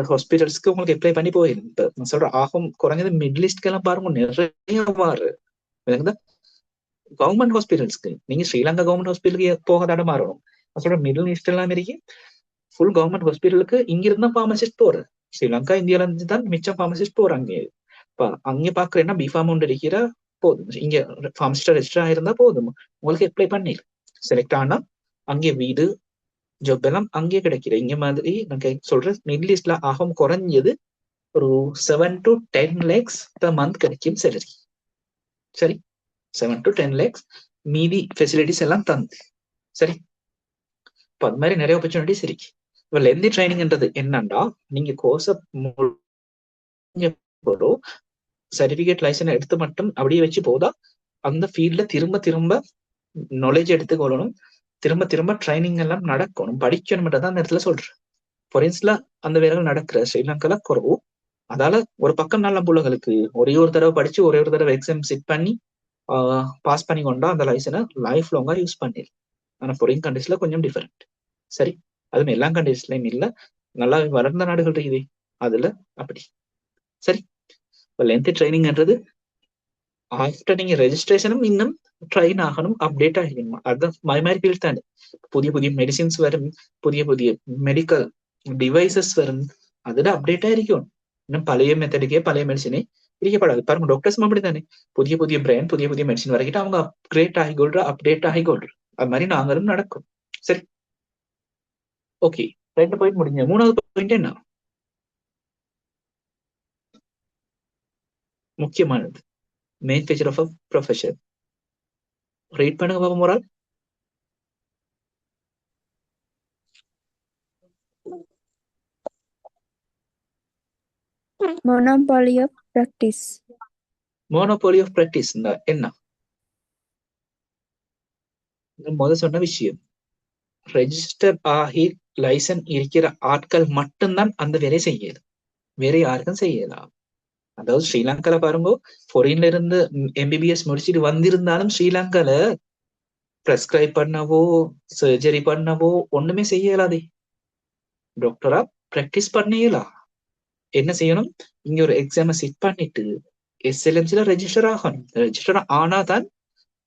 ஹாஸ்பிட்டல்ஸ்க்கு உங்களுக்கு அப்ளை பண்ணி போயிடும். இப்ப நான் சொல்ற ஆகும் குறைஞ்சது மிடில் ஈஸ்ட்க்கு எல்லாம் பாருங்க நிறைய மாறு. விளங்குதா? கவர்மெண்ட் ஹாஸ்பிட்டல்ஸ்க்கு நீங்க ஸ்ரீலங்கா கவர்மெண்ட் ஹாஸ்பிட்டலுக்கு போகாத மாறணும். நான் சொல்ற மிடில் ஈஸ்ட் எல்லாம் இருக்கு, ஃபுல் கவர்மெண்ட் ஹாஸ்பிட்டலுக்கு இங்க இருந்தா ஃபார்மசிஸ்ட் போறது. ஸ்ரீலங்கா இந்தியால இருந்து தான் மிச்சம் ஃபார்மசிஸ்ட் போறாங்க. அங்க பாக்குறேன்னா பிஃபார்ம் ஒன்று அடிக்கிற போதும், இங்க ஃபார்மசிஸ்ட் ரெஜிஸ்டர் ஆயிருந்தா போதும், உங்களுக்கு அப்ளை பண்ணிடு செலக்ட் ஆனா அங்கே வீடு ஜாப் எல்லாம் அங்கே கிடைக்கிற. இங்க மாதிரி நான் சொல்றேன், மிடில் ஈஸ்ட்ல ஆகும் குறைஞ்சது ஒரு 7 to 10 lakhs per month கிடைக்கும் சேலரி. சரி, 7 to 10 lakhs மீதி ஃபெசிலிட்டிஸ் எல்லாம் தந்து. சரி, இப்போ அது மாதிரி நிறைய ஆப்பர்ச்சுனிட்டிஸ் இருக்கு. இப்போ லெந்தி ட்ரைனிங்ன்றது என்னன்னா, நீங்க கோர்ஸை போதும் சர்டிபிகேட் லைசன்ஸ் எடுத்து மட்டும் அப்படியே வச்சு போதா, அந்த ஃபீல்ட்ல திரும்ப திரும்ப நாலேஜ் எடுத்துக்கொள்ளணும், திரும்ப திரும்ப ட்ரைனிங் எல்லாம் நடக்கணும், படிக்கணும் மட்டும் தான் அந்த இடத்துல சொல்றேன். ஃபாரின்ஸ்ல அந்த வேலைகள் நடக்கிற ஸ்ரீலங்கால குறவு. அதால ஒரு பக்கம் நல்ல புள்ளகளுக்கு ஒரே ஒரு தடவை படிச்சு ஒரே ஒரு தடவை எக்ஸாம் செட் பண்ணி பாஸ் பண்ணி கொண்டா அந்த லைசனை லைஃப் லாங்கா யூஸ் பண்ணிடலாம். ஆனா ஃபாரின் கண்ட்ரீஸ்ல கொஞ்சம் டிஃபரெண்ட். சரி, அதுவும் எல்லா கண்ட்ரீஸ்லயும் இல்ல, நல்லா வளர்ந்த நாடுகள் இருக்குது அதுல அப்படி. சரி, இப்போ லென்த் ட்ரைனிங்ன்றது ஆஃப்டர் நீங்க ரெஜிஸ்ட்ரேஷனும் இன்னும் ட்ரைன் ஆகணும், அப்டேட் ஆகிக்கணும். அதுதான் மாதிரி ஃபீல்ட் தானே. புதிய புதிய மெடிசின்ஸ் வரும், புதிய புதிய மெடிக்கல் டிவைசஸ் வரும், அதுல அப்டேட்டா இருக்கும். இன்னும் பழைய மெத்தடுக்கே பழைய மெடிசினே இருக்கப்படாது. பாருங்க, டாக்டர்ஸும் அப்படித்தானே, புதிய புதிய பிராண்ட் புதிய புதிய மெடிசின் வரைக்கிட்டு அவங்க அப்கிரேட் ஆகிக்கொள்ற, அப்டேட் ஆகிக்கொள்ற. அது மாதிரி நாங்களும் நடக்கும். சரி, ஓகே, 2 பாயிண்ட் முடிஞ்ச. 3வது பாயிண்ட் என்ன முக்கியமானது, main feature of a profession. Read பண்ணுங்க பாப்போம் ஒரு ஆள். monopoly of practice. Monopoly of practice என்ன? முதல் சொன்ன விஷயம், ரெஜிஸ்டர் ஆகி லைசன் இருக்கிற ஆட்கள் மட்டும்தான் அந்த வேலையை செய்யலாம், வேற யாருக்கும் செய்யலாம். அதாவது ஸ்ரீலங்கால பாருங்க, ஃபாரின்ல இருந்து எம்பிபிஎஸ் முடிச்சுட்டு வந்திருந்தாலும் ஸ்ரீலங்கால பிரெஸ்கிரைப் பண்ணவோ சர்ஜரி பண்ணவோ ஒண்ணுமே செய்யலாதே. டாக்டரா பிராக்டிஸ் பண்ணலாம். என்ன செய்யணும், இங்க ஒரு எக்ஸாமை செட் பண்ணிட்டு எஸ்எல்எம்சில ரெஜிஸ்டர் ஆகணும். ரெஜிஸ்டர் ஆனாதான்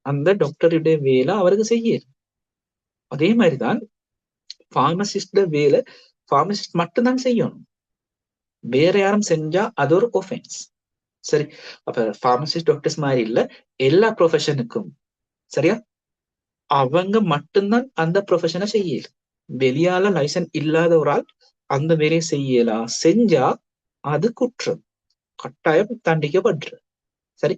அந்த டாக்டருடைய வேலை அவருக்கு செய்யும். அதே மாதிரிதான் பார்மசிஸ்ட் வேலை பார்மசிஸ்ட் மட்டும்தான் செய்யணும், வேற யாரும் செஞ்சா அது ஒரு ஒஃபென்ஸ். சரி, அப்ப பார்மசிஸ்ட் டாக்டர்ஸ் மாதிரி இல்ல, எல்லா ப்ரொஃபஷனுக்கும் சரியா அவங்க மட்டும்தான் அந்த ப்ரொஃபஷனை செய்யலாம். வெளியால லைசன்ஸ் இல்லாத ஒரு ஆள் அந்த வேலையை செய்யலாம், செஞ்சா அது குற்றம், கட்டாயம் தண்டிக்கப்படுற. சரி,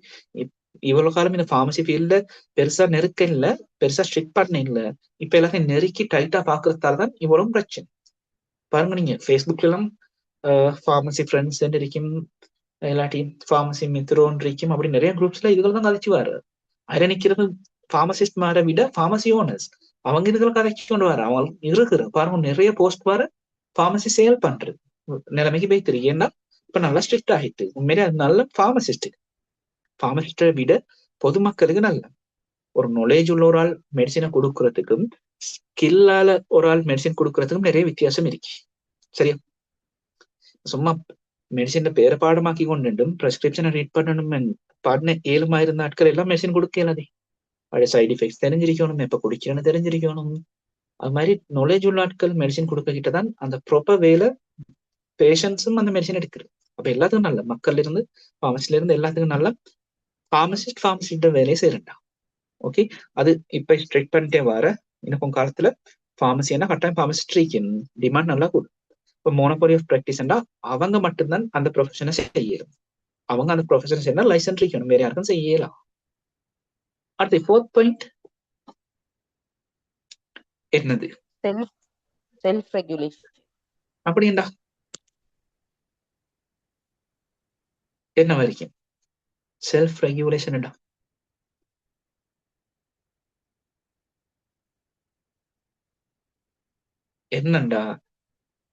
இவ்வளவு காலம் இந்த பார்மசி ஃபீல்ட்ல பெருசா நெருக்க இல்ல, பெருசா ஸ்ட்ரிக்ட் பண்ண இல்ல. இப்ப எல்லாத்தையும் நெருக்கி டைட்டா பாக்குறதால தான் இவ்வளவு பிரச்சனை. பாருங்க, நீங்க ஃபேஸ்புக்ல எல்லாம் ஃபார்மசி ஃப்ரெண்ட்ஸ் இருக்கும், எல்லாத்தையும் ஃபார்மசி மித்ரோன் இருக்கும், அப்படி நிறைய குரூப்ஸ்ல இதுகள் தான் கதைச்சு வர. அதுல நிக்கிறது ஃபார்மசிஸ்ட் மாற விட ஃபார்மசி ஓனர்ஸ், அவங்க இதுகளை கதைச்சு கொண்டு வர. அவங்க இருக்கிற பாருங்க, நிறைய போஸ்ட் வர ஃபார்மசி சேல் பண்றது நிலைமைக்கு போய் தெரியும். ஏன்னா இப்ப நல்லா ஸ்ட்ரிக்ட் ஆகிட்டு. உண்மையிலே அது நல்ல ஃபார்மசிஸ்டை விட பொதுமக்களுக்கு நல்ல ஒரு நாலேஜ் உள்ள ஒரு ஆள் மெடிசினை கொடுக்கறதுக்கும் ஸ்கில்லால ஒரு ஆள் மெடிசின் கொடுக்கறதுக்கும் நிறைய வித்தியாசம் இருக்கு. சரியா, சும்மா மெடிசின் பேரை பாடமாக்கி கொண்டும் பிரெஸ்கிரிப்ஷனை ரீட் பண்ணணும் பண்ண 7 நாட்கள் எல்லாம் மெடிசின் கொடுக்கலாதே. அதோட சைட் எஃபெக்ட்ஸ் தெரிஞ்சிருக்கணும், எப்ப குடிக்கிறேன்னு தெரிஞ்சிருக்கணும். அது மாதிரி நாலேஜ் உள்ள ஆட்கள் மெடிசின் கொடுக்க கிட்டதான் அந்த ப்ராப்பர் வேலை பேஷண்ட்ஸும் அந்த மெடிசின் எடுக்கிறது. அப்ப எல்லாத்துக்கும் நல்ல, மக்கள்ல இருந்து ஃபார்மசில இருந்து எல்லாத்துக்கும் நல்ல ஃபார்மசிஸ்ட வேலையை செய்யறா. ஓகே, அது இப்ப ஸ்ட்ரிக்ட் பண்ணிட்டே வர. இன்னும் காலத்துல ஃபார்மசின்னா கட்டாயம் ஃபார்மசிஸ்ட் டிமாண்ட் நல்லா கூடும். இப்போ மோனோபோலி ஆஃப் பிராக்டிஸ்னா அவங்க மட்டும்தான் அந்த ப்ரொஃபஷனை செய்யணும், அவங்க அந்த ப்ரொஃபஷனை செய்யணும், லைசன்ஸ் இருக்கணும், வேற யாருக்கும் செய்யலாம். அடுத்து 4th பாயிண்ட் என்னது? Self regulation. அப்படின்டா என்ன வரைக்கும் செல்ஃப் ரெகுலேஷன் என்னண்டா,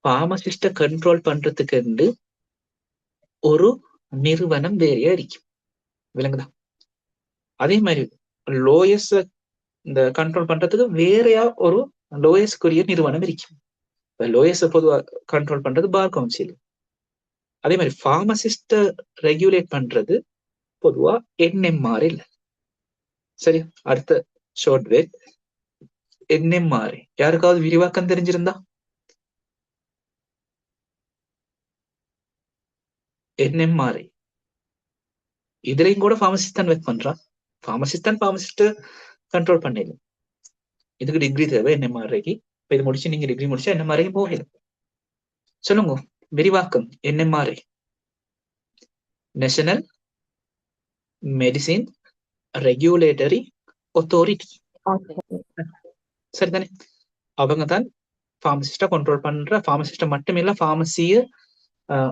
பார்மசிஸ்ட கண்ட்ரோல் பண்றதுக்கு ஒரு நிறுவனம் வேறையா இருக்கும், விளங்குதா? அதே மாதிரி லோயஸ் இந்த கண்ட்ரோல் பண்றதுக்கு வேறையா ஒரு லோயஸ்க்குரிய நிறுவனம் இருக்கும். லோயஸ் பொதுவா கண்ட்ரோல் பண்றது பார் கவுன்சில். அதே மாதிரி பார்மசிஸ்ட ரெகுலேட் பண்றது பொதுவா என்எம்ஆர் இல்ல. சரி, அடுத்த ஷார்ட் வேட் என்எம்ஆர். யாருக்காவது விரிவாக்கம் தெரிஞ்சிருந்தா NMRA. இதுலயும் கூட ஃபார்மசிஸ்ட் தான் ஒர்க் பண்றான். ஃபார்மசிஸ்ட் கண்ட்ரோல் பண்ணிடலாம். இதுக்கு டிகிரி தேவை NMRAக்கு. இப்போ இது முடிச்சு நீங்க டிகிரி முடிச்சா NMRAக்கு போகலாம். சொல்லுங்க விரிவாக்கம். NMRA national medicine regulatory authority. சரிதானே? அவங்க தான் ஃபார்மசிஸ்டா கண்ட்ரோல் பண்ற. ஃபார்மசிஸ்ட மட்டும் இல்ல, ஃபார்மசிய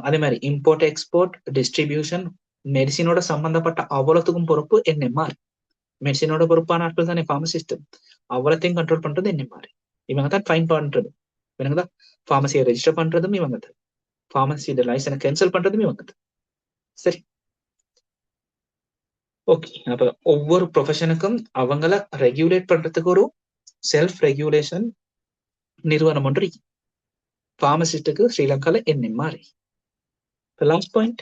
அதே மாதிரி இம்போர்ட் எக்ஸ்போர்ட் டிஸ்ட்ரிபியூஷன் மெடிசினோட சம்பந்தப்பட்ட அவ்வளவுக்கும் பொறுப்பு NMR. மெடிசினோட பொறுப்பான ஆட்கள் தானே ஃபார்மசிஸ்ட். அவ்வளத்தையும் கண்ட்ரோல் பண்றது NMR. இவங்க தான் ஃபைன் பண்றது, இவங்க தான் ஃபார்மசியை ரெஜிஸ்டர் பண்றதும் இவங்க தான், ஃபார்மசியோட லைசன்ஸ் கேன்சல் பண்றதும் இவங்க தான். சரி, ஓகே. அப்ப ஒவ்வொரு ப்ரொஃபஷனுக்கும் அவங்கள ரெகுலேட் பண்றதுக்கு ஒரு செல்ஃப் ரெகுலேஷன் நிறுவனம் ஒன்று இருக்கு. ஃபார்மசிஸ்டுக்கு ஸ்ரீலங்கால NMR. Last point,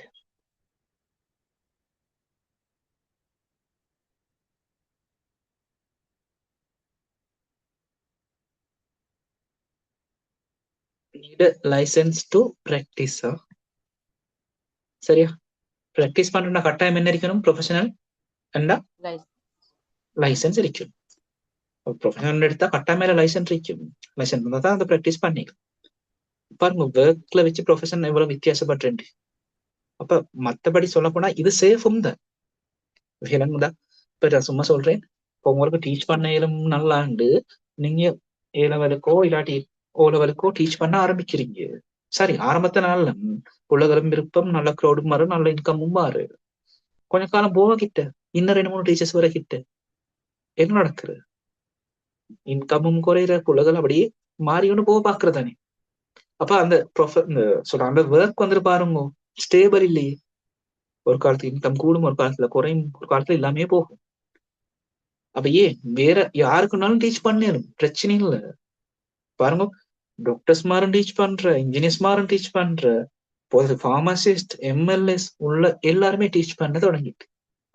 need a license to practice. சரியா? பிராக்டிஸ் பண்றா கட்டாயம் என்ன இருக்கணும்? ப்ரொஃபஷனல் அண்ட் லைசன்ஸ் இருக்கும். ப்ரொஃபஷனல் எடுத்தா கட்டாயம் மேல லைசன்ஸ் இருக்கும். லைசன்ஸ் இருந்தா தான் அந்த ப்ராக்டிஸ் பண்ணிக்கலாம். பாருங்க, ஒர்க்ல வச்சு ப்ரொஃபஷன் எவ்வளவு வித்தியாசப்பட்டு. அப்ப மத்தபடி சொல்ல போனா இது சேஃபும் தான். விளங்குதா? இப்ப நான் சும்மா சொல்றேன், இப்போ உங்களுக்கு டீச் பண்ண இயலும் நல்லாண்டு நீங்க A லெவலுக்கோ இல்லாட்டி O லெவலுக்கோ டீச் பண்ண ஆரம்பிக்கிறீங்க. சரி, ஆரம்பத்த நாள்ல பிள்ளைகளும் விருப்பம், நல்ல க்ரௌடும் மாறு, நல்ல இன்கமும் மாறு. கொஞ்ச காலம் போக கிட்ட இன்னும் 2-3 டீச்சர்ஸ் வர கிட்ட என்ன நடக்குது? இன்கமும் குறையிற, பிள்ளைகள் அப்படியே மாறிக்கொண்டு போக பாக்குறதானே. அப்ப அந்த அந்த ஒர்க் வந்துட்டு பாருங்க, ஸ்டேபிள் இல்லையே. ஒரு காலத்துல இன்கம் கூடும், ஒரு காலத்துல குறையும், ஒரு காலத்துல எல்லாமே போகும். அப்ப வேற யாருக்குனாலும் டீச் பண்ணணும், பிரச்சனை இல்லை. பாருங்க, டாக்டர்ஸ் மாரும் டீச் பண்ற, இன்ஜினியர்ஸ் மாரும் டீச் பண்ற, ஃபார்மசிஸ்ட் MLS உள்ள எல்லாருமே டீச் பண்ண தொடங்கிட்டு.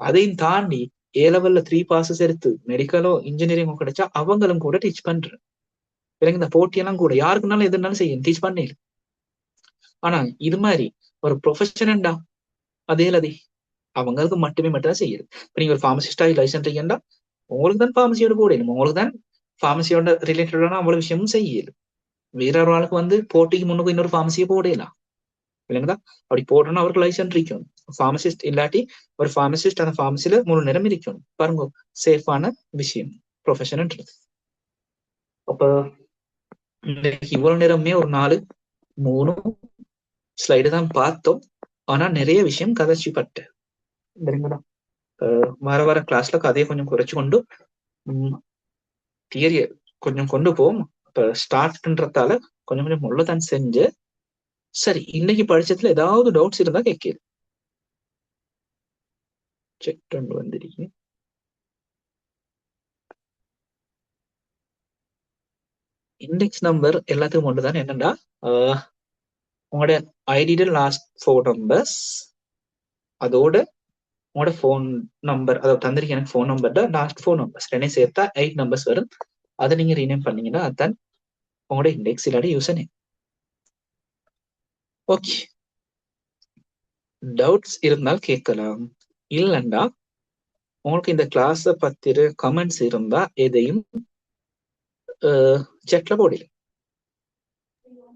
அதையும் தாண்டி A லெவல்ல 3 passes எடுத்து மெடிக்கலோ இன்ஜினியரிங்கோ கிடைச்சா அவங்களும் கூட டீச் பண்ற. எனக்கு இந்த போட்டியெல்லாம் கூட யாருக்குனாலும் எதுனாலும் செய்யணும், டீச் பண்ணிடு. ஆனா இது மாதிரி ஒரு ப்ரொஃபஷனண்டா அதே அவங்களுக்கு மட்டும்தான் செய்யுது. இப்ப நீங்க ஒரு ஃபார்மசிஸ்டா லைசன்ஸ் இருக்கா, உங்களுக்கு தான் ஃபார்மசியோட போடணும், உங்களுக்கு தான் ஃபார்மசியோட ரிலேட்டடான அவ்வளவு விஷயமும் செய்யுது. வேற ஒரு ஆளுக்கு போட்டிக்கு முன்னுக்கு இன்னொரு ஃபார்மசியை போடலாம். இல்லைங்களா? அப்படி போடணும், அவருக்கு லைசன்ஸ் இருக்கணும். ஃபார்மசிஸ்ட் இல்லாட்டி ஒரு ஃபார்மசிஸ்ட் அந்த ஃபார்மசியில முழு நேரம் இருக்கணும். பாருங்க, சேஃபான விஷயம் ப்ரொஃபஷன்ன்றது. அப்ப இவ்வளவு நேரமே ஒரு 4-3 ஸ்லைடு தான் பார்த்தோம். ஆனா நிறைய விஷயம் கதைச்சுப்பட்டேன். சரிங்களா? வர கிளாஸ்ல கதையை கொஞ்சம் குறைச்சு கொண்டு தியரிய கொஞ்சம் கொண்டு போவோம். இப்ப ஸ்டார்ட்ன்றதால கொஞ்சம் கொஞ்சம் உள்ளதான் செஞ்சு. சரி, இன்னைக்கு படிச்சதுல ஏதாவது டவுட்ஸ் இருந்தா கேட்குது. செக் பண்ணி வந்திருக்கீங்க. இண்டெக்ஸ் நம்பர் எல்லாத்துக்கும் ஒன்றுதான். என்னன்னா, உங்களோட ஐடியோட லாஸ்ட் 4 நம்பர்ஸ், அதோட உங்களோட ஃபோன் நம்பர், அதாவது தந்திரிக்க எனக்கு ஃபோன் நம்பர் தான் லாஸ்ட் 4 நம்பர்ஸ் ரெண்டையும் சேர்த்தா 8 நம்பர்ஸ் வரும். அதை நீங்க ரீநேம் பண்ணீங்கன்னா அதுதான் உங்களோட இண்டெக்ஸ் இல்லாட்டி யூசர் நேம். ஓகே, டவுட்ஸ் இருந்தால் கேட்கலாம். இல்லைண்டா உங்களுக்கு இந்த கிளாஸை பத்திர கமெண்ட்ஸ் இருந்தா எதையும் செக்ல போடலாம்.